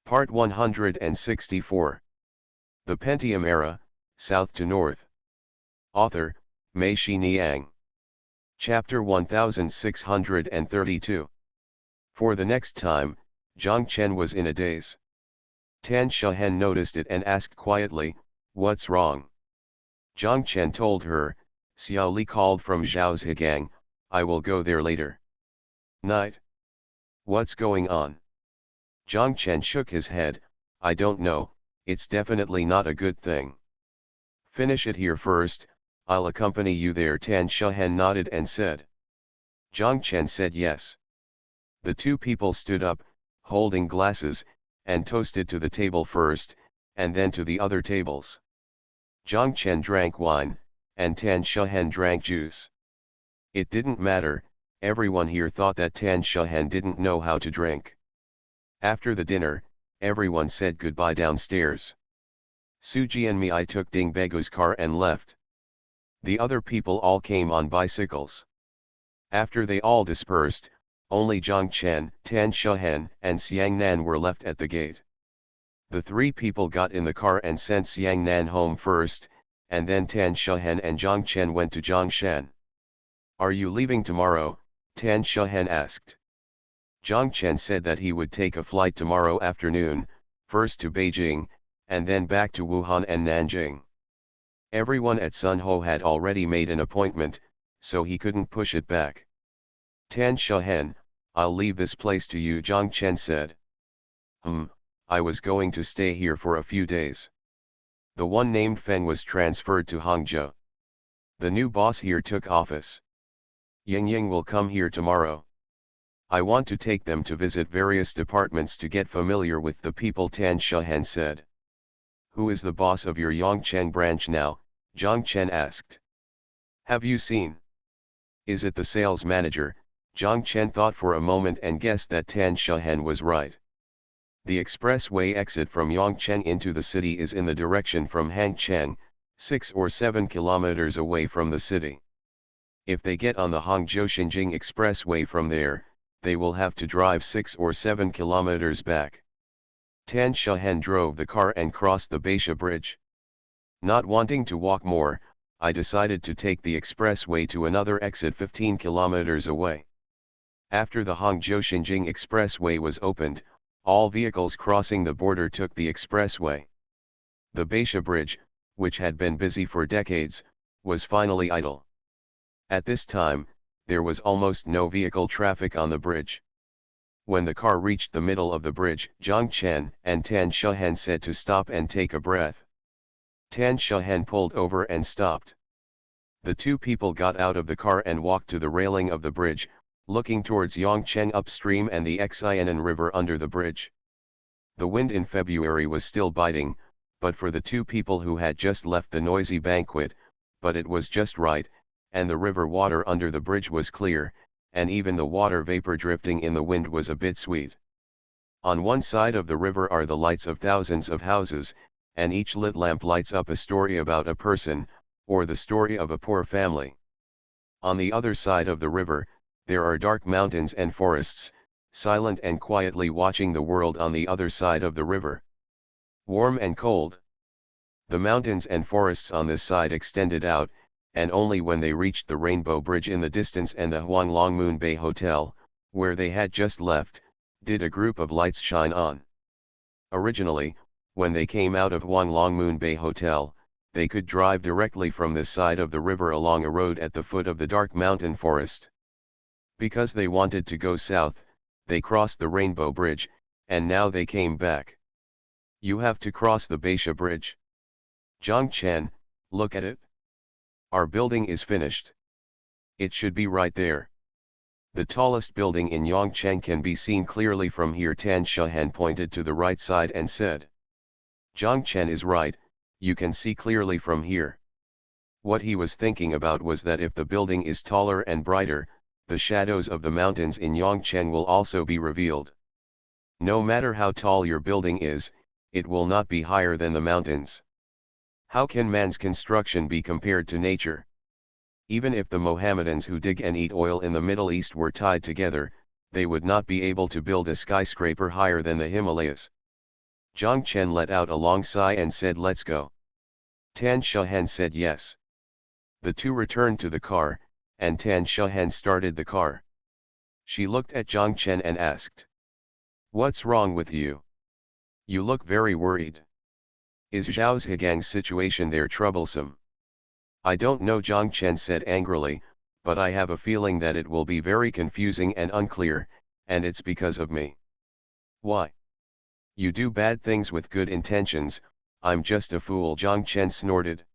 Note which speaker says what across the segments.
Speaker 1: Part 164. The Pentium Era, South to North. Author, Mei Shi Niang. Chapter 1632. For the next time, Zhang Chen was in a daze. Tan Shahen noticed it and asked quietly, "What's wrong?" Zhang Chen told her, "Xiao Li called from Zhaozhigang, I will go there later." "Night? What's going on?" Zhang Chen shook his head, "I don't know, it's definitely not a good thing." "Finish it here first, I'll accompany you there." Tan Shahen nodded and said. Zhang Chen said yes. The two people stood up, holding glasses, and toasted to the table first, and then to the other tables. Zhang Chen drank wine, and Tan Shahen drank juice. It didn't matter, everyone here thought that Tan Shahen didn't know how to drink. After the dinner, everyone said goodbye downstairs. Suji and I took Ding Begu's car and left. The other people all came on bicycles. After they all dispersed, only Zhang Chen, Tan Shahen, and Xiang Nan were left at the gate. The three people got in the car and sent Xiang Nan home first, and then Tan Shahen and Zhang Chen went to Zhongshan. "Are you leaving tomorrow?" Tan Shahen asked. Zhang Chen said that he would take a flight tomorrow afternoon, first to Beijing, and then back to Wuhan and Nanjing. Everyone at Sun Ho had already made an appointment, so he couldn't push it back. "Tan Shahen, I'll leave this place to you," Zhang Chen said. I was going to stay here for a few days." The one named Feng was transferred to Hangzhou. The new boss here took office. "Ying Ying will come here tomorrow. I want to take them to visit various departments to get familiar with the people," Tan Shahen said. "Who is the boss of your Yongcheng branch now?" Zhang Chen asked. "Have you seen? Is it the sales manager?" Zhang Chen thought for a moment and guessed that Tan Shahen was right. The expressway exit from Yongcheng into the city is in the direction from Hangcheng, 6 or 7 kilometers away from the city. If they get on the Hangzhou-Xinjing expressway from there, they will have to drive 6 or 7 kilometers back. Tan Shahen drove the car and crossed the Baisha Bridge. Not wanting to walk more, I decided to take the expressway to another exit 15 kilometers away. After the Hangzhou-Xinjing expressway was opened, all vehicles crossing the border took the expressway. The Baisha Bridge, which had been busy for decades, was finally idle. At this time, there was almost no vehicle traffic on the bridge. When the car reached the middle of the bridge, Zhang Chen and Tan Shahen said to stop and take a breath. Tan Shahen pulled over and stopped. The two people got out of the car and walked to the railing of the bridge, looking towards Yongcheng upstream and the Xianan River under the bridge. The wind in February was still biting, but for the two people who had just left the noisy banquet, but it was just right, and the river water under the bridge was clear, and even the water vapor drifting in the wind was a bit sweet. On one side of the river are the lights of thousands of houses, and each lit lamp lights up a story about a person, or the story of a poor family. On the other side of the river, there are dark mountains and forests, silent and quietly watching the world on the other side of the river. Warm and cold. The mountains and forests on this side extended out, and only when they reached the Rainbow Bridge in the distance and the Huanglong Moon Bay Hotel, where they had just left, did a group of lights shine on. Originally, when they came out of Huanglong Moon Bay Hotel, they could drive directly from this side of the river along a road at the foot of the dark mountain forest. Because they wanted to go south, they crossed the Rainbow Bridge, and now they came back. "You have to cross the Baisha Bridge. Zhang Chen, look at it. Our building is finished. It should be right there. The tallest building in Yongcheng can be seen clearly from here." Tan Shahen pointed to the right side and said. "Zhang Chen is right, you can see clearly from here." What he was thinking about was that if the building is taller and brighter, the shadows of the mountains in Yongcheng will also be revealed. No matter how tall your building is, it will not be higher than the mountains. How can man's construction be compared to nature? Even if the Mohammedans who dig and eat oil in the Middle East were tied together, they would not be able to build a skyscraper higher than the Himalayas. Zhang Chen let out a long sigh and said, "Let's go." Tan Shehen said yes. The two returned to the car, and Tan Shehen started the car. She looked at Zhang Chen and asked, "What's wrong with you? You look very worried. Is Zhao Zhigang's situation there troublesome?" "I don't know," Zhang Chen said angrily, "but I have a feeling that it will be very confusing and unclear, and it's because of me." "Why? You do bad things with good intentions. I'm just a fool," Zhang Chen snorted.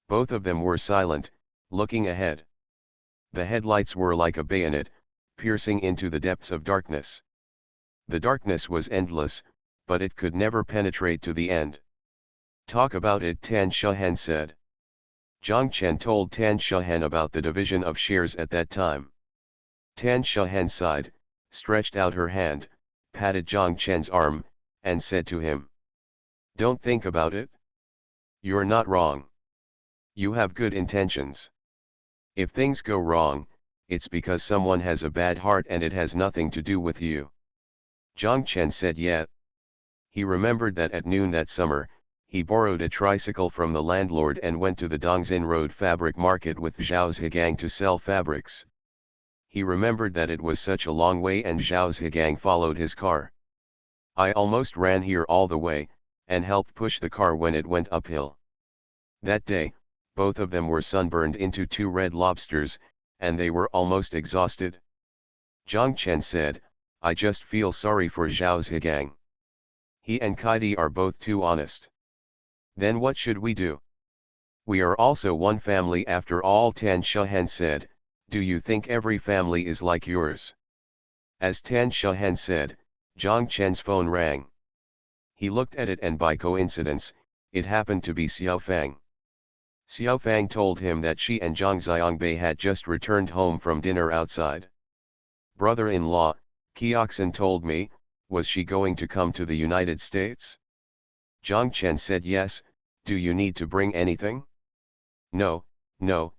Speaker 1: Both of them were silent, looking ahead. The headlights were like a bayonet, piercing into the depths of darkness. The darkness was endless, but it could never penetrate to the end. "Talk about it," Tan Shehen said. Zhang Chen told Tan Shehen about the division of shares at that time. Tan Shehen sighed, stretched out her hand, patted Zhang Chen's arm, and said to him, "Don't think about it. You're not wrong. You have good intentions. If things go wrong, it's because someone has a bad heart and it has nothing to do with you." Zhang Chen said yeah. He remembered that at noon that summer, he borrowed a tricycle from the landlord and went to the Dongzin Road fabric market with Zhao Zhigang to sell fabrics. He remembered that it was such a long way and Zhao Zhigang followed his car. "I almost ran here all the way, and helped push the car when it went uphill." That day, both of them were sunburned into two red lobsters, and they were almost exhausted. Zhang Chen said, "I just feel sorry for Zhao Zhigang. He and Kaidi are both too honest." "Then what should we do?" "We are also one family after all," Tan Shehen said. "Do you think every family is like yours?" As Tan Shehen said, Zhang Chen's phone rang. He looked at it and by coincidence, it happened to be Xiao Fang. Xiao Fang told him that she and Zhang Xiangbei had just returned home from dinner outside. "Brother-in-law, Kioxin told me, was she going to come to the United States?" Zhang Chen said yes. "Do you need to bring anything?" No, no,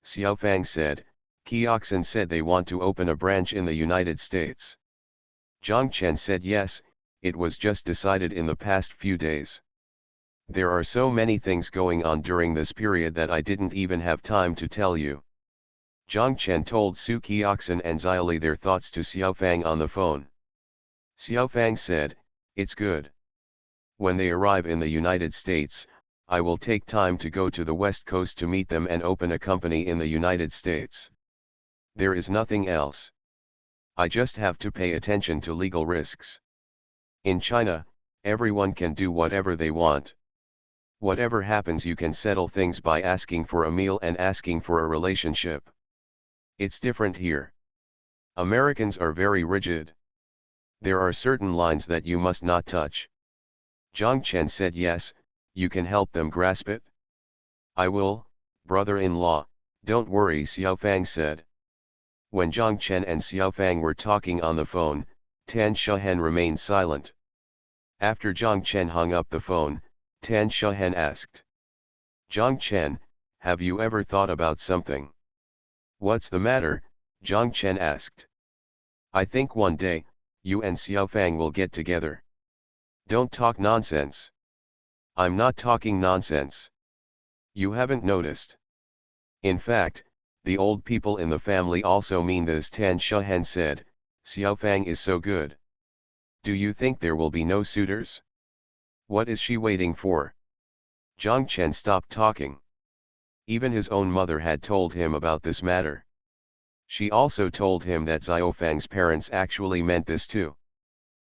Speaker 1: Xiao Fang said. "Kioxin said they want to open a branch in the United States." Zhang Chen said yes, it was just decided in the past few days. "There are so many things going on during this period that I didn't even have time to tell you." Zhang Chen told Su Kioxin and Xiaoli their thoughts to Xiao Fang on the phone. Xiao Fang said, "It's good. When they arrive in the United States, I will take time to go to the West Coast to meet them and open a company in the United States. There is nothing else. I just have to pay attention to legal risks. In China, everyone can do whatever they want. Whatever happens, you can settle things by asking for a meal and asking for a relationship. It's different here. Americans are very rigid. There are certain lines that you must not touch." Zhang Chen said yes, "You can help them grasp it?" "I will, brother-in-law, don't worry," Xiao Fang said. When Zhang Chen and Xiao Fang were talking on the phone, Tan Shehen remained silent. After Zhang Chen hung up the phone, Tan Shehen asked, "Zhang Chen, have you ever thought about something?" "What's the matter?" Zhang Chen asked. "I think one day, you and Xiao Fang will get together." "Don't talk nonsense." "I'm not talking nonsense. You haven't noticed. In fact, the old people in the family also mean this," Tan Shehen said. "Xiao Fang is so good. Do you think there will be no suitors? What is she waiting for?" Zhang Chen stopped talking. Even his own mother had told him about this matter. She also told him that Xiao Fang's parents actually meant this too.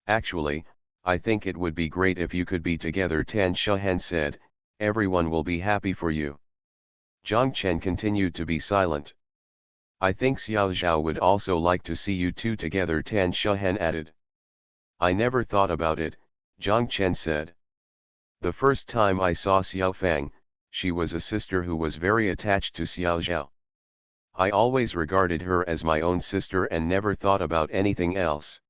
Speaker 1: "Actually, I think it would be great if you could be together," Tan Shehen said. "Everyone will be happy for you." Zhang Chen continued to be silent. "I think Xiao Zhao would also like to see you two together," Tan Shehen added. "I never thought about it," Zhang Chen said. "The first time I saw Xiao Fang, she was a sister who was very attached to Xiao Zhao. I always regarded her as my own sister and never thought about anything else."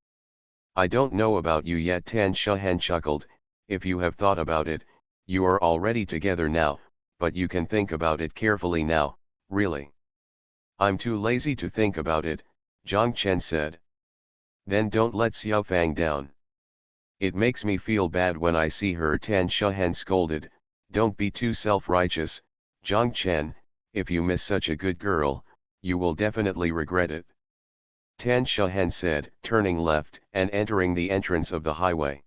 Speaker 1: "I don't know about you yet," Tan Shehen chuckled. "If you have thought about it, you are already together now, but you can think about it carefully now, really." "I'm too lazy to think about it," Zhang Chen said. "Then don't let Xiao Fang down. It makes me feel bad when I see her. Tan Shahan scolded. Don't be too self-righteous, Zhang Chen. If you miss such a good girl, you will definitely regret it. Tan Shahan said, turning left and entering the entrance of the highway.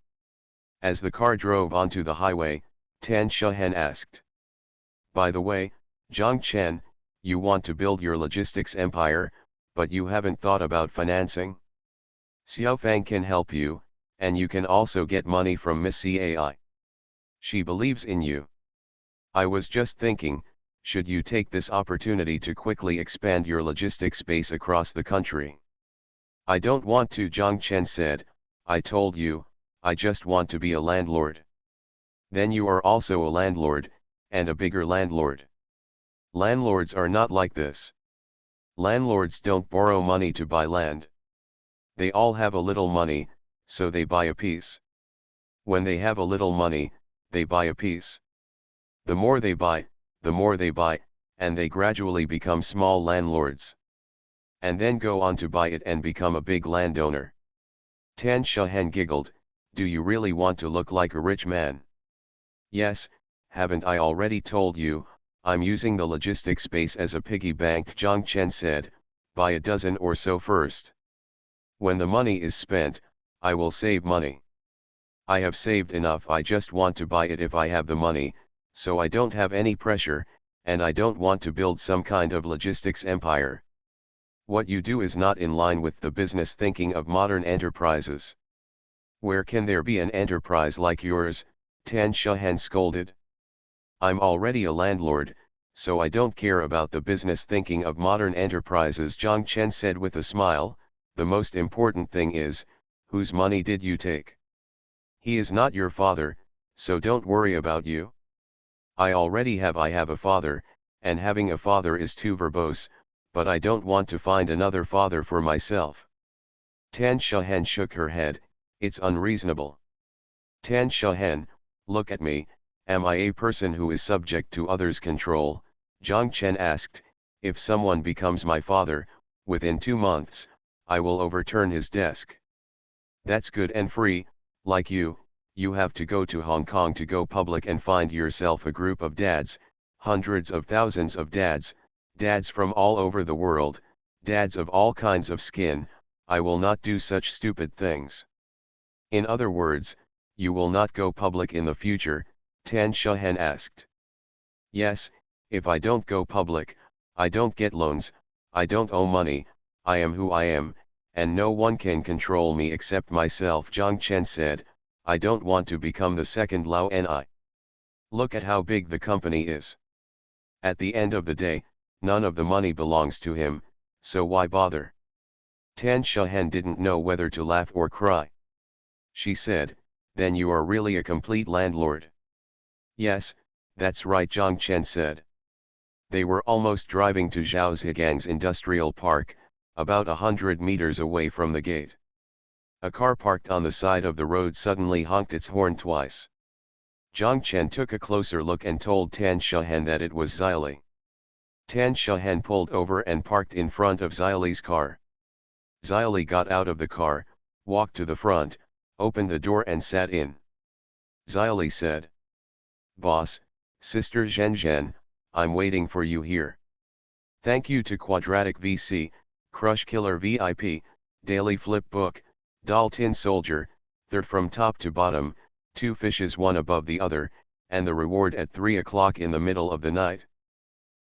Speaker 1: As the car drove onto the highway, Tan Shahan asked, by the way, Zhang Chen, you want to build your logistics empire, but you haven't thought about financing? Xiao Fang can help you, and you can also get money from Miss CAI. She believes in you. I was just thinking, should you take this opportunity to quickly expand your logistics base across the country? I don't want to, Zhang Chen said. I told you, I just want to be a landlord. Then you are also a landlord, and a bigger landlord. Landlords are not like this. Landlords don't borrow money to buy land. They all have a little money, so they buy a piece. When they have a little money, they buy a piece. The more they buy, and they gradually become small landlords. And then go on to buy it and become a big landowner. Tan Shahan giggled, do you really want to look like a rich man? Yes, haven't I already told you, I'm using the logistics space as a piggy bank, Zhang Chen said, buy a dozen or so first. When the money is spent, I will save money. I have saved enough, I just want to buy it if I have the money, so I don't have any pressure, and I don't want to build some kind of logistics empire. What you do is not in line with the business thinking of modern enterprises. Where can there be an enterprise like yours? Tan Shahan scolded. I'm already a landlord, so I don't care about the business thinking of modern enterprises, Zhang Chen said with a smile. The most important thing is, whose money did you take? He is not your father, so don't worry about you. I have a father, and having a father is too verbose, but I don't want to find another father for myself. Tan Shahan shook her head, it's unreasonable. Tan Shahan, look at me, am I a person who is subject to others' control? Zhang Chen asked. If someone becomes my father, within 2 months, I will overturn his desk. That's good and free. Like you have to go to Hong Kong to go public and find yourself a group of dads, hundreds of thousands of dads from all over the world, dads of all kinds of skin. I will not do such stupid things. In other words, you will not go public in the future? Tan Shahan asked. Yes, if I don't go public, I don't get loans, I don't owe money, I am who I am, and no one can control me except myself, Zhang Chen said. I don't want to become the second Lao Ni. Look at how big the company is. At the end of the day, none of the money belongs to him, so why bother? Tan Shahan didn't know whether to laugh or cry. She said, then you are really a complete landlord. Yes, that's right, Zhang Chen said. They were almost driving to Zhaozhigang's industrial park, about 100 meters away from the gate. A car parked on the side of the road suddenly honked its horn twice. Zhang Chen took a closer look and told Tan Shahan that it was Xiaoli. Tan Shahan pulled over and parked in front of Xiaoli's car. Xiaoli got out of the car, walked to the front, opened the door and sat in. Xiaoli said, Boss, Sister Zhen, I'm waiting for you here. Thank you to Quadratic VC, Crush Killer VIP, Daily Flip Book, Doll Tin Soldier, third from top to bottom, 2 fishes one above the other, and the reward at 3 o'clock in the middle of the night.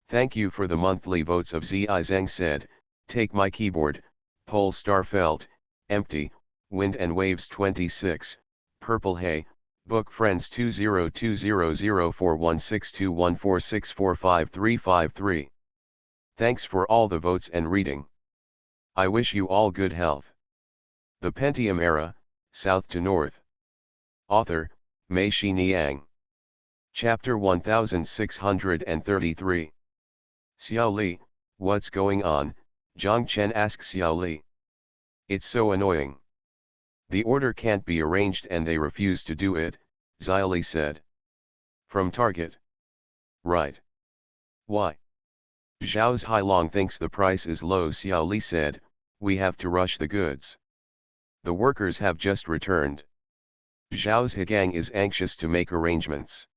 Speaker 1: Thank you for the monthly votes of Zi Zheng said, take my keyboard, Pole Star Felt, Empty, Wind and Waves 26, Purple Hay, Book Friends 202004162146453553. Thanks for all the votes and reading. I wish you all good health. The Pentium Era, South to North. Author, Mei Shi Niang. Chapter 1633. Xiao Li, what's going on? Zhang Chen asks Xiao Li. It's so annoying. The order can't be arranged and they refuse to do it, Xiao Li said. From Target. Right. Why? Zhao's Hailong thinks the price is low, Xiao Li said, we have to rush the goods. The workers have just returned. Zhao Zhigang is anxious to make arrangements.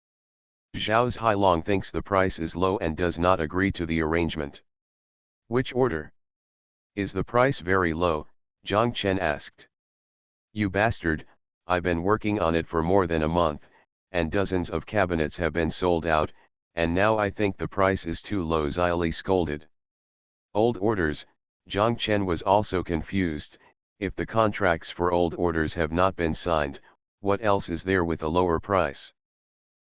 Speaker 1: Zhao Hailong thinks the price is low and does not agree to the arrangement. Which order? Is the price very low? Zhang Chen asked. You bastard, I've been working on it for more than a month, and dozens of cabinets have been sold out, and now I think the price is too low, Xia scolded. Old orders, Zhang Chen was also confused. If the contracts for old orders have not been signed, what else is there with a lower price?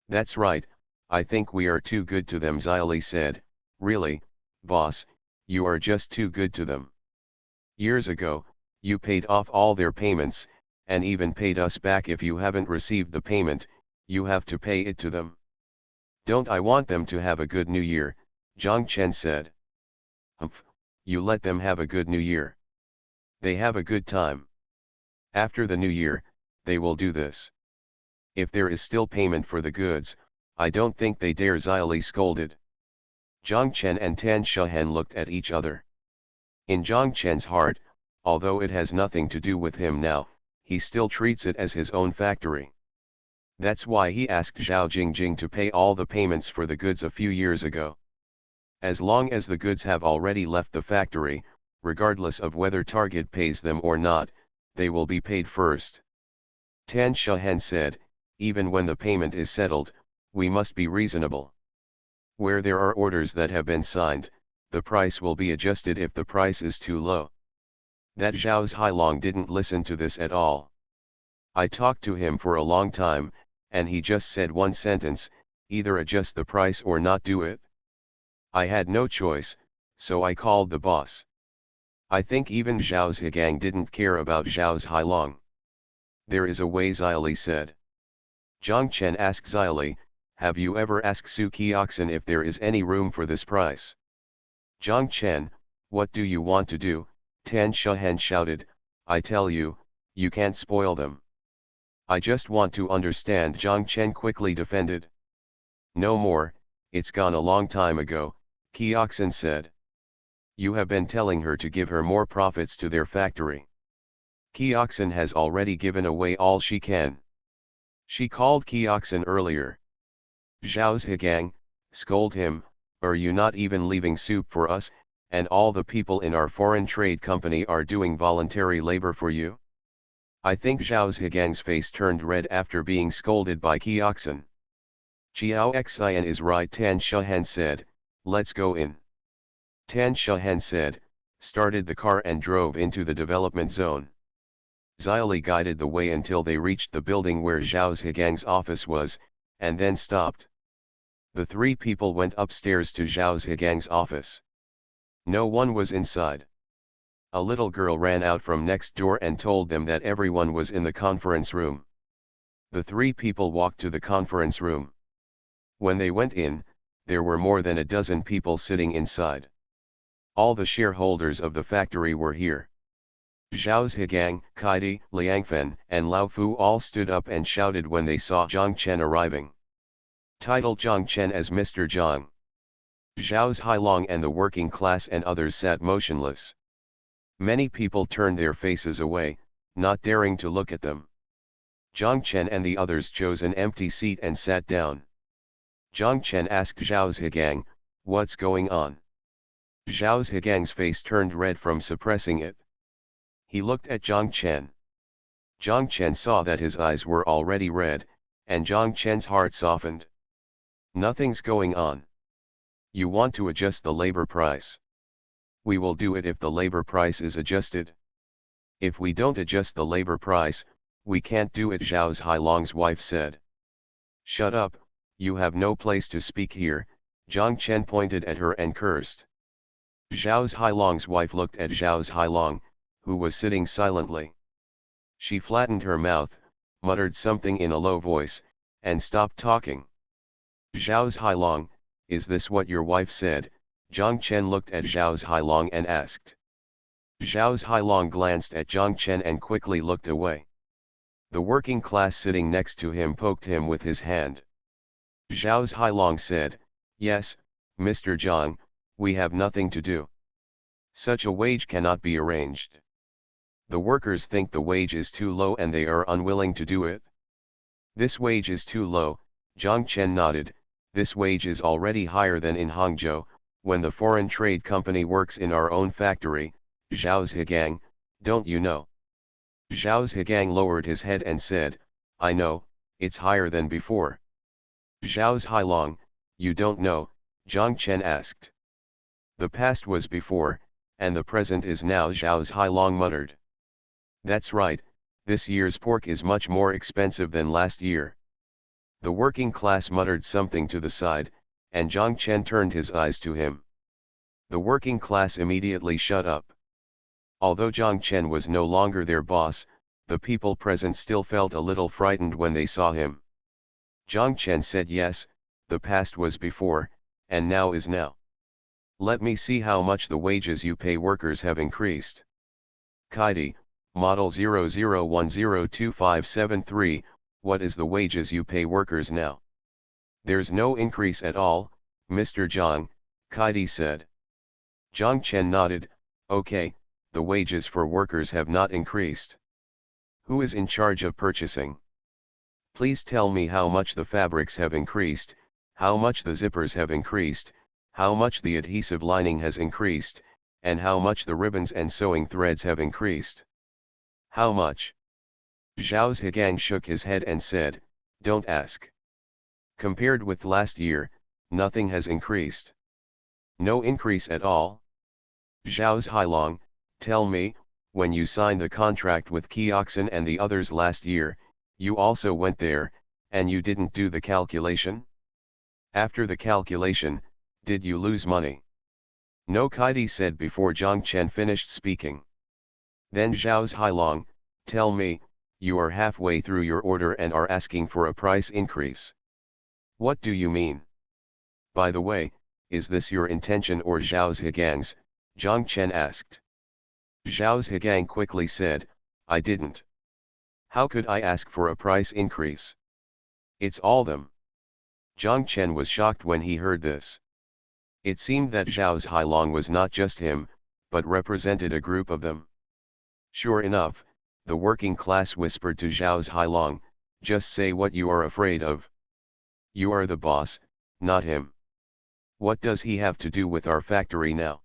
Speaker 1: That's right, I think we are too good to them, Xia said. Really, boss, you are just too good to them. Years ago, you paid off all their payments, and even paid us back. If you haven't received the payment, you have to pay it to them. Don't I want them to have a good new year, Zhang Chen said. Humph, you let them have a good new year. They have a good time. After the new year, they will do this. If there is still payment for the goods, I don't think they dare, Xia scolded. Zhang Chen and Tan Shahan looked at each other. In Zhang Chen's heart, although it has nothing to do with him now, he still treats it as his own factory. That's why he asked Zhao Jingjing to pay all the payments for the goods a few years ago. As long as the goods have already left the factory, regardless of whether Target pays them or not, they will be paid first. Tan Shahan said, even when the payment is settled, we must be reasonable. Where there are orders that have been signed, the price will be adjusted if the price is too low. That Zhao Hailong didn't listen to this at all. I talked to him for a long time, and he just said one sentence, either adjust the price or not do it. I had no choice, so I called the boss. I think even Zhao Zhigang didn't care about Zhao Hailong. There is a way, Xia said. Zhang Chen asked Xia, have you ever asked Su Qiaxin if there is any room for this price? Zhang Chen, what do you want to do? Tan Shahan shouted, I tell you, you can't spoil them. I just want to understand, Zhang Chen quickly defended. No more, it's gone a long time ago, Qiaxin said. You have been telling her to give her more profits to their factory. Qiaxin has already given away all she can. She called Qiaxin earlier. Zhao Zhigang, scold him, are you not even leaving soup for us, and all the people in our foreign trade company are doing voluntary labor for you? I think Zhao Zhigang's face turned red after being scolded by Qiaxin. Qiao Xian is right, Tan Shahan said, let's go in. Tan Shahan said, started the car and drove into the development zone. Xia guided the way until they reached the building where Zhao Zhigang's office was, and then stopped. The three people went upstairs to Zhao Zhigang's office. No one was inside. A little girl ran out from next door and told them that everyone was in the conference room. The three people walked to the conference room. When they went in, there were more than a dozen people sitting inside. All the shareholders of the factory were here. Zhao Zhigang, Kaidi, Liangfen, and Lao Fu all stood up and shouted when they saw Zhang Chen arriving. Titled Zhang Chen as Mr. Zhang. Zhao Hailong and the working class and others sat motionless. Many people turned their faces away, not daring to look at them. Zhang Chen and the others chose an empty seat and sat down. Zhang Chen asked Zhao Zhigang, what's going on? Zhao Zhigang's face turned red from suppressing it. He looked at Zhang Chen. Zhang Chen saw that his eyes were already red, and Zhang Chen's heart softened. Nothing's going on. You want to adjust the labor price. We will do it if the labor price is adjusted. If we don't adjust the labor price, we can't do it, Zhao Hailong's wife said. Shut up, you have no place to speak here, Zhang Chen pointed at her and cursed. Zhao Hailong's wife looked at Zhao Hailong, who was sitting silently. She flattened her mouth, muttered something in a low voice, and stopped talking. Zhao Hailong, is this what your wife said? Zhang Chen looked at Zhao Hailong and asked. Zhao Hailong glanced at Zhang Chen and quickly looked away. The working class sitting next to him poked him with his hand. Zhao Hailong said, yes, Mr. Zhang, we have nothing to do. Such a wage cannot be arranged. The workers think the wage is too low and they are unwilling to do it. This wage is too low, Zhang Chen nodded. This wage is already higher than in Hangzhou, when the foreign trade company works in our own factory, Zhao Zhigang, don't you know? Zhao Zhigang lowered his head and said, I know, it's higher than before. Zhao Zhilong, you don't know, Zhang Chen asked. The past was before, and the present is now, Zhao Zhilong muttered. That's right, this year's pork is much more expensive than last year. The working class muttered something to the side, and Zhang Chen turned his eyes to him. The working class immediately shut up. Although Zhang Chen was no longer their boss, the people present still felt a little frightened when they saw him. Zhang Chen said yes, the past was before, and now is now. Let me see how much the wages you pay workers have increased. Kaidi, model 00102573, what is the wages you pay workers now? There's no increase at all, Mr. Zhang, Kaidi said. Zhang Chen nodded, okay, the wages for workers have not increased. Who is in charge of purchasing? Please tell me how much the fabrics have increased, how much the zippers have increased, how much the adhesive lining has increased, and how much the ribbons and sewing threads have increased. How much? Zhao Zhigang shook his head and said, don't ask. Compared with last year, nothing has increased. No increase at all? Zhao Zhilong, tell me, when you signed the contract with Kioxin and the others last year, you also went there, and you didn't do the calculation? After the calculation, did you lose money? No, Kaidi said before Zhang Chen finished speaking. Then Zhao Zhilong, tell me, you are halfway through your order and are asking for a price increase. What do you mean? By the way, is this your intention or Zhao Zhigang's? Zhang Chen asked. Zhao Zhigang quickly said, I didn't. How could I ask for a price increase? It's all them. Zhang Chen was shocked when he heard this. It seemed that Zhao Zhilong was not just him, but represented a group of them. Sure enough, the working class whispered to Zhao Zhilong, just say what you are afraid of. You are the boss, not him. What does he have to do with our factory now?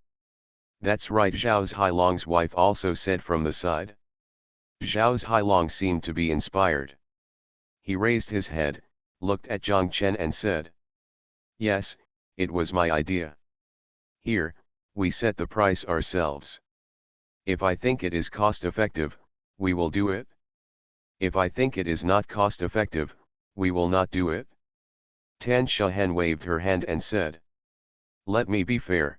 Speaker 1: That's right, Zhao Zhilong's wife also said from the side. Zhao Zhilong seemed to be inspired. He raised his head, looked at Zhang Chen and said, yes, it was my idea. Here, we set the price ourselves. If I think it is cost effective, we will do it. If I think it is not cost effective, we will not do it. Tan Shahen waved her hand and said, let me be fair.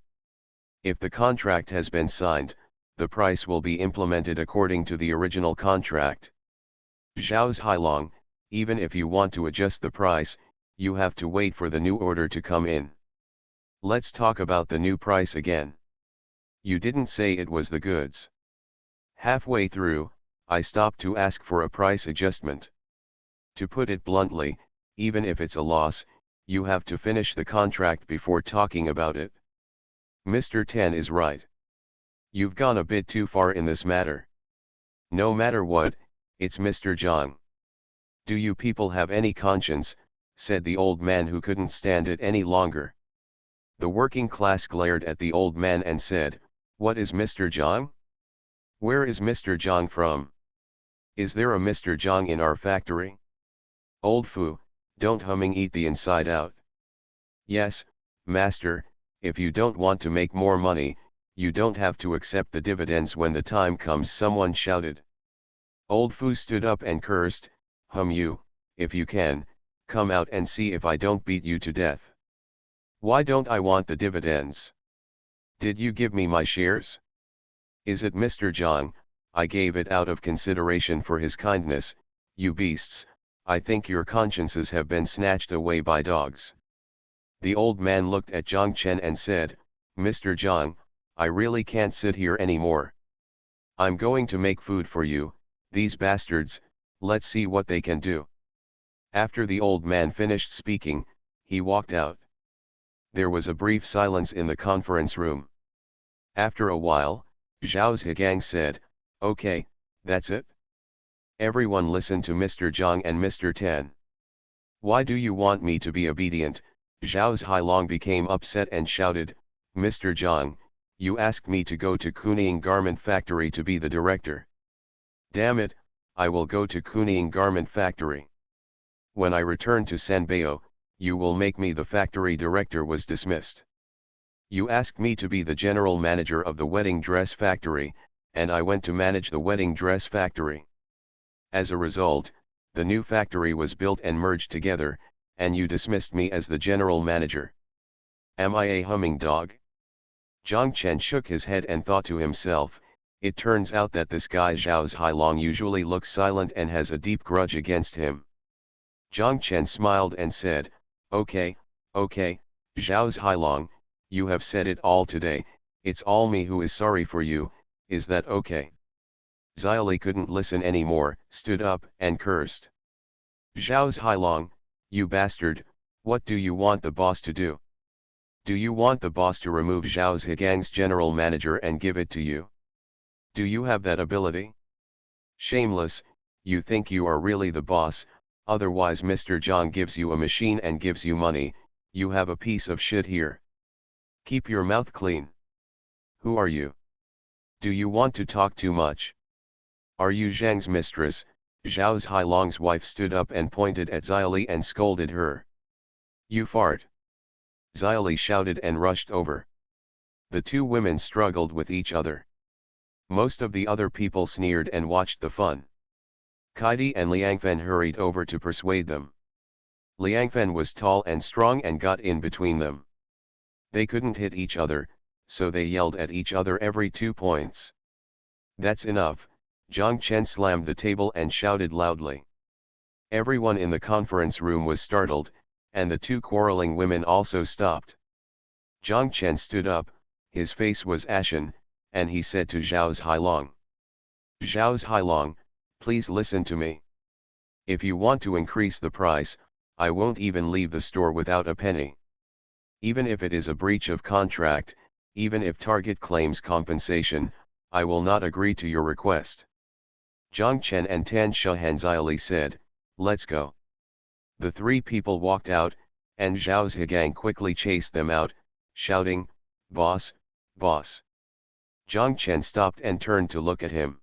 Speaker 1: If the contract has been signed, the price will be implemented according to the original contract. Zhao Zhilong, even if you want to adjust the price, you have to wait for the new order to come in. Let's talk about the new price again. You didn't say it was the goods. Halfway through, I stopped to ask for a price adjustment. To put it bluntly, even if it's a loss, you have to finish the contract before talking about it. Mr. Tan is right. You've gone a bit too far in this matter. No matter what, it's Mr. Zhang. Do you people have any conscience? Said the old man who couldn't stand it any longer. The working class glared at the old man and said, what is Mr. Zhang? Where is Mr. Zhang from? Is there a Mr. Zhang in our factory? Old Fu, don't humming eat the inside out. Yes, master, if you don't want to make more money, you don't have to accept the dividends when the time comes, someone shouted. Old Fu stood up and cursed, you, if you can, come out and see if I don't beat you to death. Why don't I want the dividends? Did you give me my shares? Is it Mr. Zhang? I gave it out of consideration for his kindness. You beasts, I think your consciences have been snatched away by dogs. The old man looked at Zhang Chen and said, Mr. Zhang, I really can't sit here anymore. I'm going to make food for you, these bastards, let's see what they can do. After the old man finished speaking, he walked out. There was a brief silence in the conference room. After a while, Zhao Zhigang said, okay, that's it. Everyone listen to Mr. Zhang and Mr. Tan. Why do you want me to be obedient? Zhao Hailong became upset and shouted, Mr. Zhang, you asked me to go to Kuning Garment Factory to be the director. Damn it, I will go to Kuning Garment Factory. When I return to Sanbeo, you will make me the factory director. Was dismissed. You asked me to be the general manager of the wedding dress factory, and I went to manage the wedding dress factory. As a result, the new factory was built and merged together, and you dismissed me as the general manager. Am I a humming dog? Zhang Chen shook his head and thought to himself, it turns out that this guy Zhao Hailong usually looks silent and has a deep grudge against him. Zhang Chen smiled and said, okay, Zhao Hailong, you have said it all today, it's all me who is sorry for you, is that okay? Xiaoli couldn't listen anymore, stood up and cursed. Zhao Hailong, you bastard, what do you want the boss to do? Do you want the boss to remove Zhao Zhigang's general manager and give it to you? Do you have that ability? Shameless, you think you are really the boss, otherwise Mr. Zhang gives you a machine and gives you money, you have a piece of shit here. Keep your mouth clean. Who are you? Do you want to talk too much? Are you Zhang's mistress? Zhao Hailong's wife stood up and pointed at Xiaoli and scolded her. You fart. Xiaoli shouted and rushed over. The two women struggled with each other. Most of the other people sneered and watched the fun. Kaidi and Liangfen hurried over to persuade them. Liangfen was tall and strong and got in between them. They couldn't hit each other, so they yelled at each other every 2 points. That's enough, Zhang Chen slammed the table and shouted loudly. Everyone in the conference room was startled, and the two quarreling women also stopped. Zhang Chen stood up, his face was ashen, and he said to Zhao Hailong. Zhao Hailong, please listen to me. If you want to increase the price, I won't even leave the store without a penny. Even if it is a breach of contract, even if Target claims compensation, I will not agree to your request. Zhang Chen and Tan Shahan Xiaoli said, let's go. The three people walked out, and Zhao Zhigang quickly chased them out, shouting, boss, boss. Zhang Chen stopped and turned to look at him.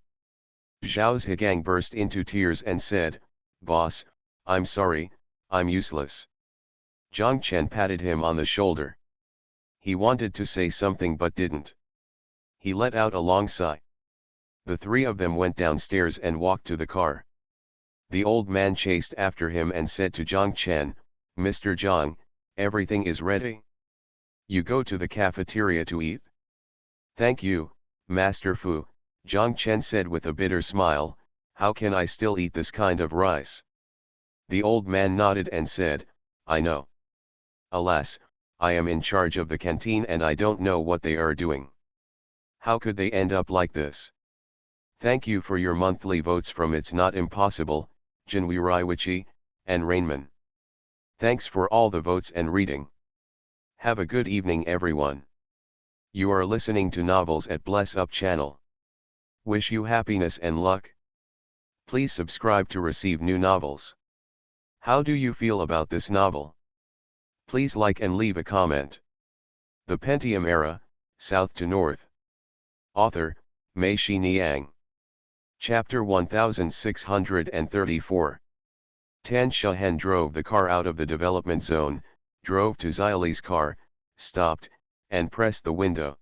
Speaker 1: Zhao Zhigang burst into tears and said, boss, I'm sorry, I'm useless. Zhang Chen patted him on the shoulder. He wanted to say something but didn't. He let out a long sigh. The three of them went downstairs and walked to the car. The old man chased after him and said to Zhang Chen, Mr. Zhang, everything is ready. You go to the cafeteria to eat? Thank you, Master Fu, Zhang Chen said with a bitter smile, how can I still eat this kind of rice? The old man nodded and said, I know. Alas, I am in charge of the canteen and I don't know what they are doing. How could they end up like this? Thank you for your monthly votes from It's Not Impossible, Jinwei Raiwichi, and Rainman. Thanks for all the votes and reading. Have a good evening everyone. You are listening to Novels at Bless Up channel. Wish you happiness and luck. Please subscribe to receive new novels. How do you feel about this novel? Please like and leave a comment. The Pentium Era, South to North. Author, Mei Shi Niang. Chapter 1634. Tan Shahen drove the car out of the development zone, drove to Xiaoli's car, stopped, and pressed the window.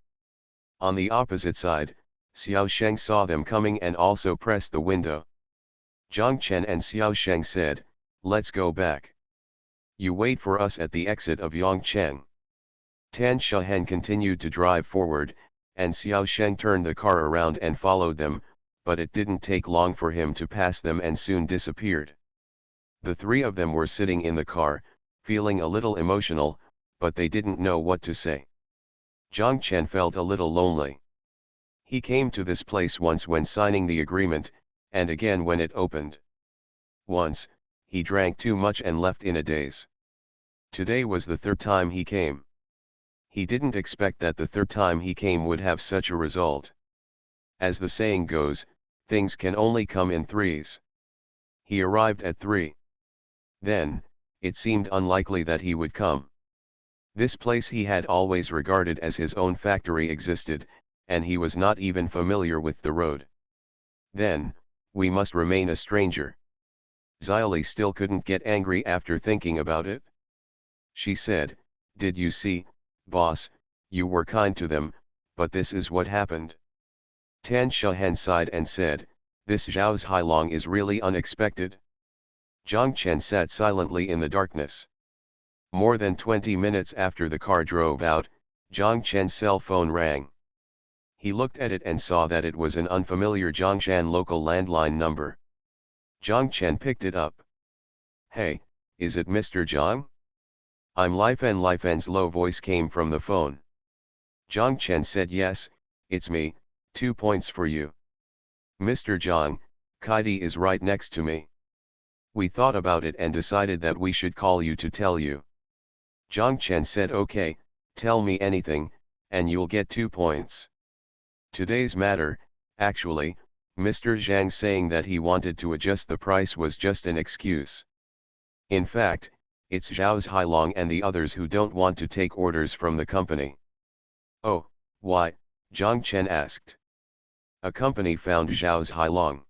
Speaker 1: On the opposite side, Xiao Sheng saw them coming and also pressed the window. Zhang Chen and Xiao Sheng said, let's go back. You wait for us at the exit of Yongcheng. Tan Shahen continued to drive forward, and Xiao Sheng turned the car around and followed them, but it didn't take long for him to pass them and soon disappeared. The three of them were sitting in the car, feeling a little emotional, but they didn't know what to say. Zhang Chen felt a little lonely. He came to this place once when signing the agreement, and again when it opened. Once, he drank too much and left in a daze. Today was the third time he came. He didn't expect that the third time he came would have such a result. As the saying goes, things can only come in threes. He arrived at 3. Then, it seemed unlikely that he would come. This place he had always regarded as his own factory existed, and he was not even familiar with the road. Then, we must remain a stranger. Xylee still couldn't get angry after thinking about it. She said, "Did you see, boss, you were kind to them, but this is what happened." Tan Shahan sighed and said, "This Zhao's Hailong is really unexpected." Jiang Chen sat silently in the darkness. More than 20 minutes after the car drove out, Jiang Chen's cell phone rang. He looked at it and saw that it was an unfamiliar Zhongshan local landline number. Jiang Chen picked it up. "Hey, is it Mr. Jiang?" "I'm Lifen." Lifen's low voice came from the phone. Jiang Chen said, "Yes, it's me, 2 points for you." "Mr. Jiang, Kaidi is right next to me. We thought about it and decided that we should call you to tell you." Jiang Chen said, "Okay, tell me anything, and you'll get 2 points. Today's matter, actually, Mr. Zhang saying that he wanted to adjust the price was just an excuse. In fact, it's Zhao's Hailong and the others who don't want to take orders from the company." "Oh, why?" Jiang Chen asked. "A company found Zhao's Hailong.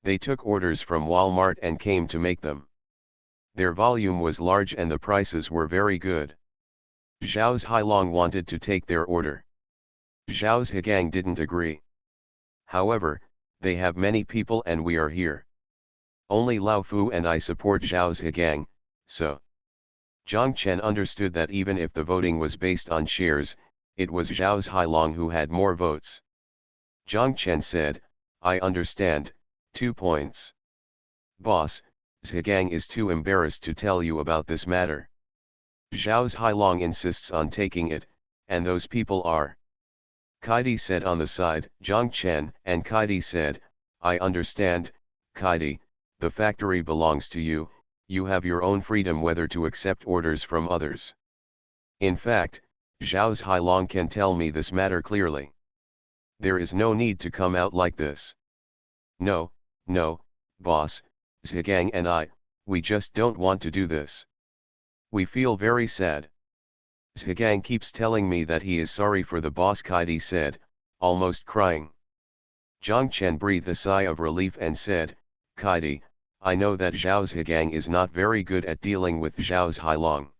Speaker 1: They took orders from Walmart and came to make them. Their volume was large and the prices were very good. Zhao's Hailong wanted to take their order. Zhao's Hegang didn't agree. However, they have many people and we are here. Only Lao Fu and I support Zhao's Hegang, so." Jiang Chen understood that even if the voting was based on shares, it was Zhao's Hailong who had more votes. Jiang Chen said, "I understand, 2 points. Boss, Zhegang is too embarrassed to tell you about this matter. Zhao's Hailong insists on taking it, and those people are." Kaidi said on the side. Jiang Chen and Kaidi said, "I understand, Kaidi, the factory belongs to you, you have your own freedom whether to accept orders from others. In fact, Zhao's Hailong can tell me this matter clearly. There is no need to come out like this." No, boss, Zhegang and I, we just don't want to do this. We feel very sad. Zhegang keeps telling me that he is sorry for the boss," Kaidi said, almost crying. Jiang Chen breathed a sigh of relief and said, "Kaidi, I know that Zhao's Hegang is not very good at dealing with Zhao's Hailong.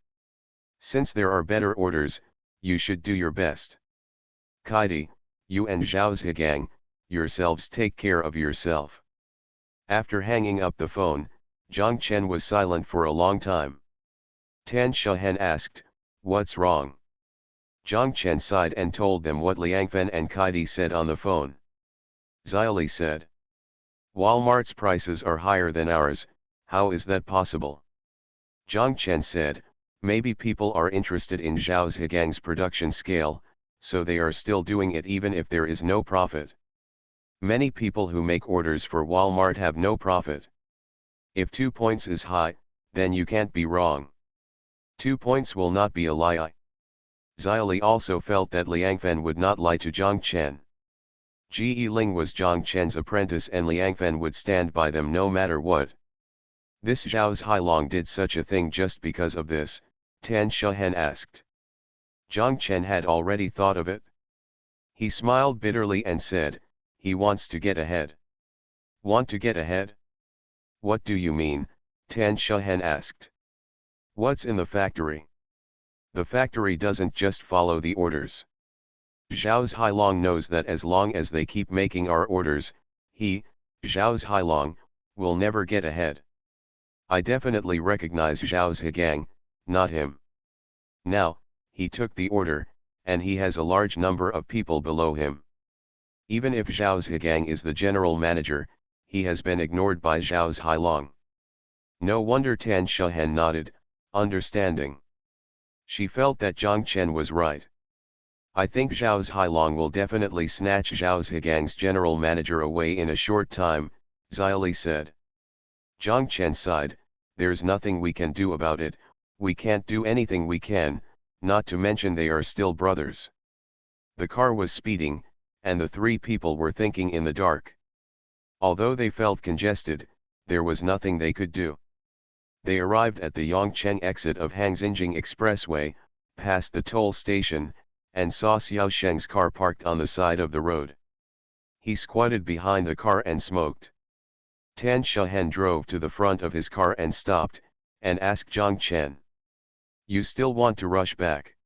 Speaker 1: Since there are better orders, you should do your best. Kaidi, you and Zhao's Hegang, yourselves take care of yourself." After hanging up the phone, Jiang Chen was silent for a long time. Tan Shahan asked, "What's wrong?" Jiang Chen sighed and told them what Liangfen and Kaidi said on the phone. Xylee said, "Walmart's prices are higher than ours, how is that possible?" Jiang Chen said, "Maybe people are interested in Zhao's Hegang's production scale, so they are still doing it even if there is no profit. Many people who make orders for Walmart have no profit. If 2 points is high, then you can't be wrong. 2 points will not be a lie." Xylee also felt that Liangfen would not lie to Jiang Chen. Ji Ling was Jiang Chen's apprentice and Liangfen would stand by them no matter what. This Zhao's Hailong did such a thing just because of this, Tan Shahan asked. Jiang Chen had already thought of it. He smiled bitterly and said, "He wants to get ahead." "Want to get ahead? What do you mean?" Tan Shahan asked. "What's in the factory? The factory doesn't just follow the orders. Zhao's Hailong knows that as long as they keep making our orders, he, Zhao's Hailong, will never get ahead. I definitely recognize Zhao's Hegang, not him. Now, he took the order, and he has a large number of people below him. Even if Zhao's Hegang is the general manager, he has been ignored by Zhao's Hailong." No wonder Tan Shahan nodded, understanding. She felt that Jiang Chen was right. "I think Zhao's Hailong will definitely snatch Zhao's Hegang's general manager away in a short time," Xylee said. Jiang Chen sighed, "There's nothing we can do about it, we can't do anything we can, not to mention they are still brothers." The car was speeding, and the 3 people were thinking in the dark. Although they felt congested, there was nothing they could do. They arrived at the Yongcheng exit of Hangzhijing Expressway, passed the toll station, and saw Xiao Sheng's car parked on the side of the road. He squatted behind the car and smoked. Tan Shahen drove to the front of his car and stopped, and asked Zhang Chen, "You still want to rush back?"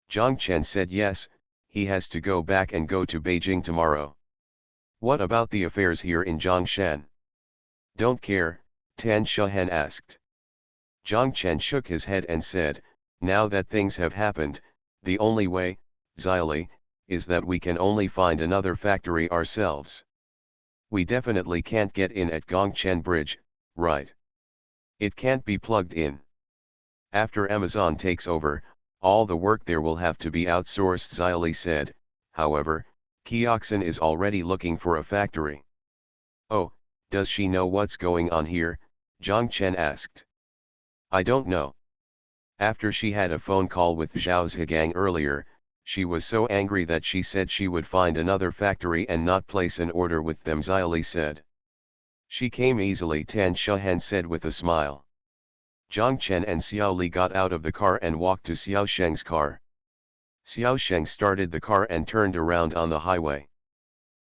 Speaker 1: Zhang Chen said yes, he has to go back and go to Beijing tomorrow. "What about the affairs here in Zhongshan?" "Don't care," Tan Shahen asked. Zhang Chen shook his head and said, "Now that things have happened, the only way, Xili, is that we can only find another factory ourselves. We definitely can't get in at Gongchen Bridge, right? It can't be plugged in. After Amazon takes over, all the work there will have to be outsourced," Xili said. "However, Kioxin is already looking for a factory." "Oh, does she know what's going on here?" Zhang Chen asked. "I don't know. After she had a phone call with Zhao Zhigang earlier, she was so angry that she said she would find another factory and not place an order with them," Xili said. "She came easily," Tan Shahen said with a smile. Zhang Chen and Xiao Li got out of the car and walked to Xiao Sheng's car. Xiao Sheng started the car and turned around on the highway.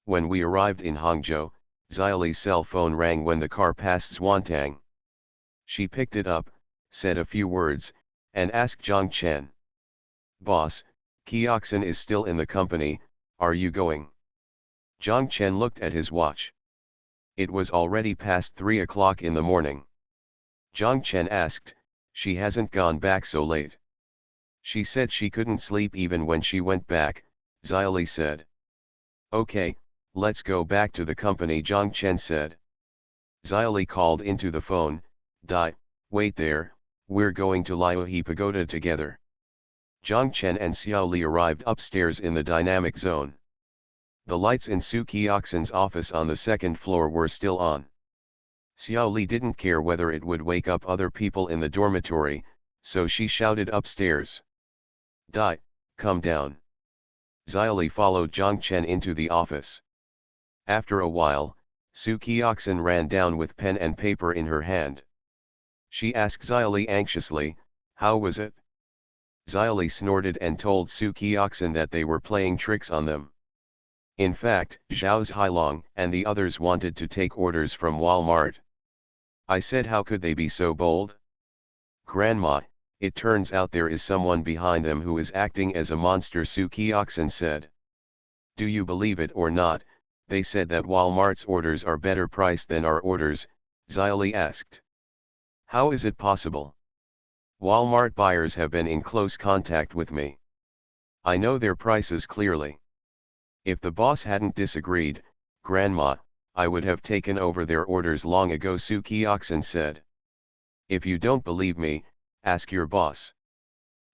Speaker 1: When we arrived in Hangzhou, Xili's cell phone rang when the car passed Xuantang. She picked it up, said a few words, and asked Zhang Chen, "Boss, Kioxin is still in the company, are you going?" Zhang Chen looked at his watch. It was already past 3 o'clock in the morning. Zhang Chen asked, "She hasn't gone back so late?" "She said she couldn't sleep even when she went back," Xili said. "Okay, let's go back to the company," Zhang Chen said. Xili called into the phone, "Dai, wait there, we're going to Liuhe Pagoda together." Zhang Chen and Xiao Li arrived upstairs in the dynamic zone. The lights in Su Kioxin's office on the second floor were still on. Xiao Li didn't care whether it would wake up other people in the dormitory, so she shouted upstairs, "Dai, come down." Xili followed Zhang Chen into the office. After a while, Su Kioxin ran down with pen and paper in her hand. She asked Xili anxiously, "How was it?" Xili snorted and told Su Kioxin that they were playing tricks on them. In fact, Zhao Zhilong and the others wanted to take orders from Walmart. I said, how could they be so bold? "Grandma, it turns out there is someone behind them who is acting as a monster," Su Kioxin said. "Do you believe it or not, they said that Walmart's orders are better priced than our orders," Xili asked. "How is it possible? Walmart buyers have been in close contact with me. I know their prices clearly. If the boss hadn't disagreed, Grandma, I would have taken over their orders long ago," Su Kioxin said. "If you don't believe me, ask your boss."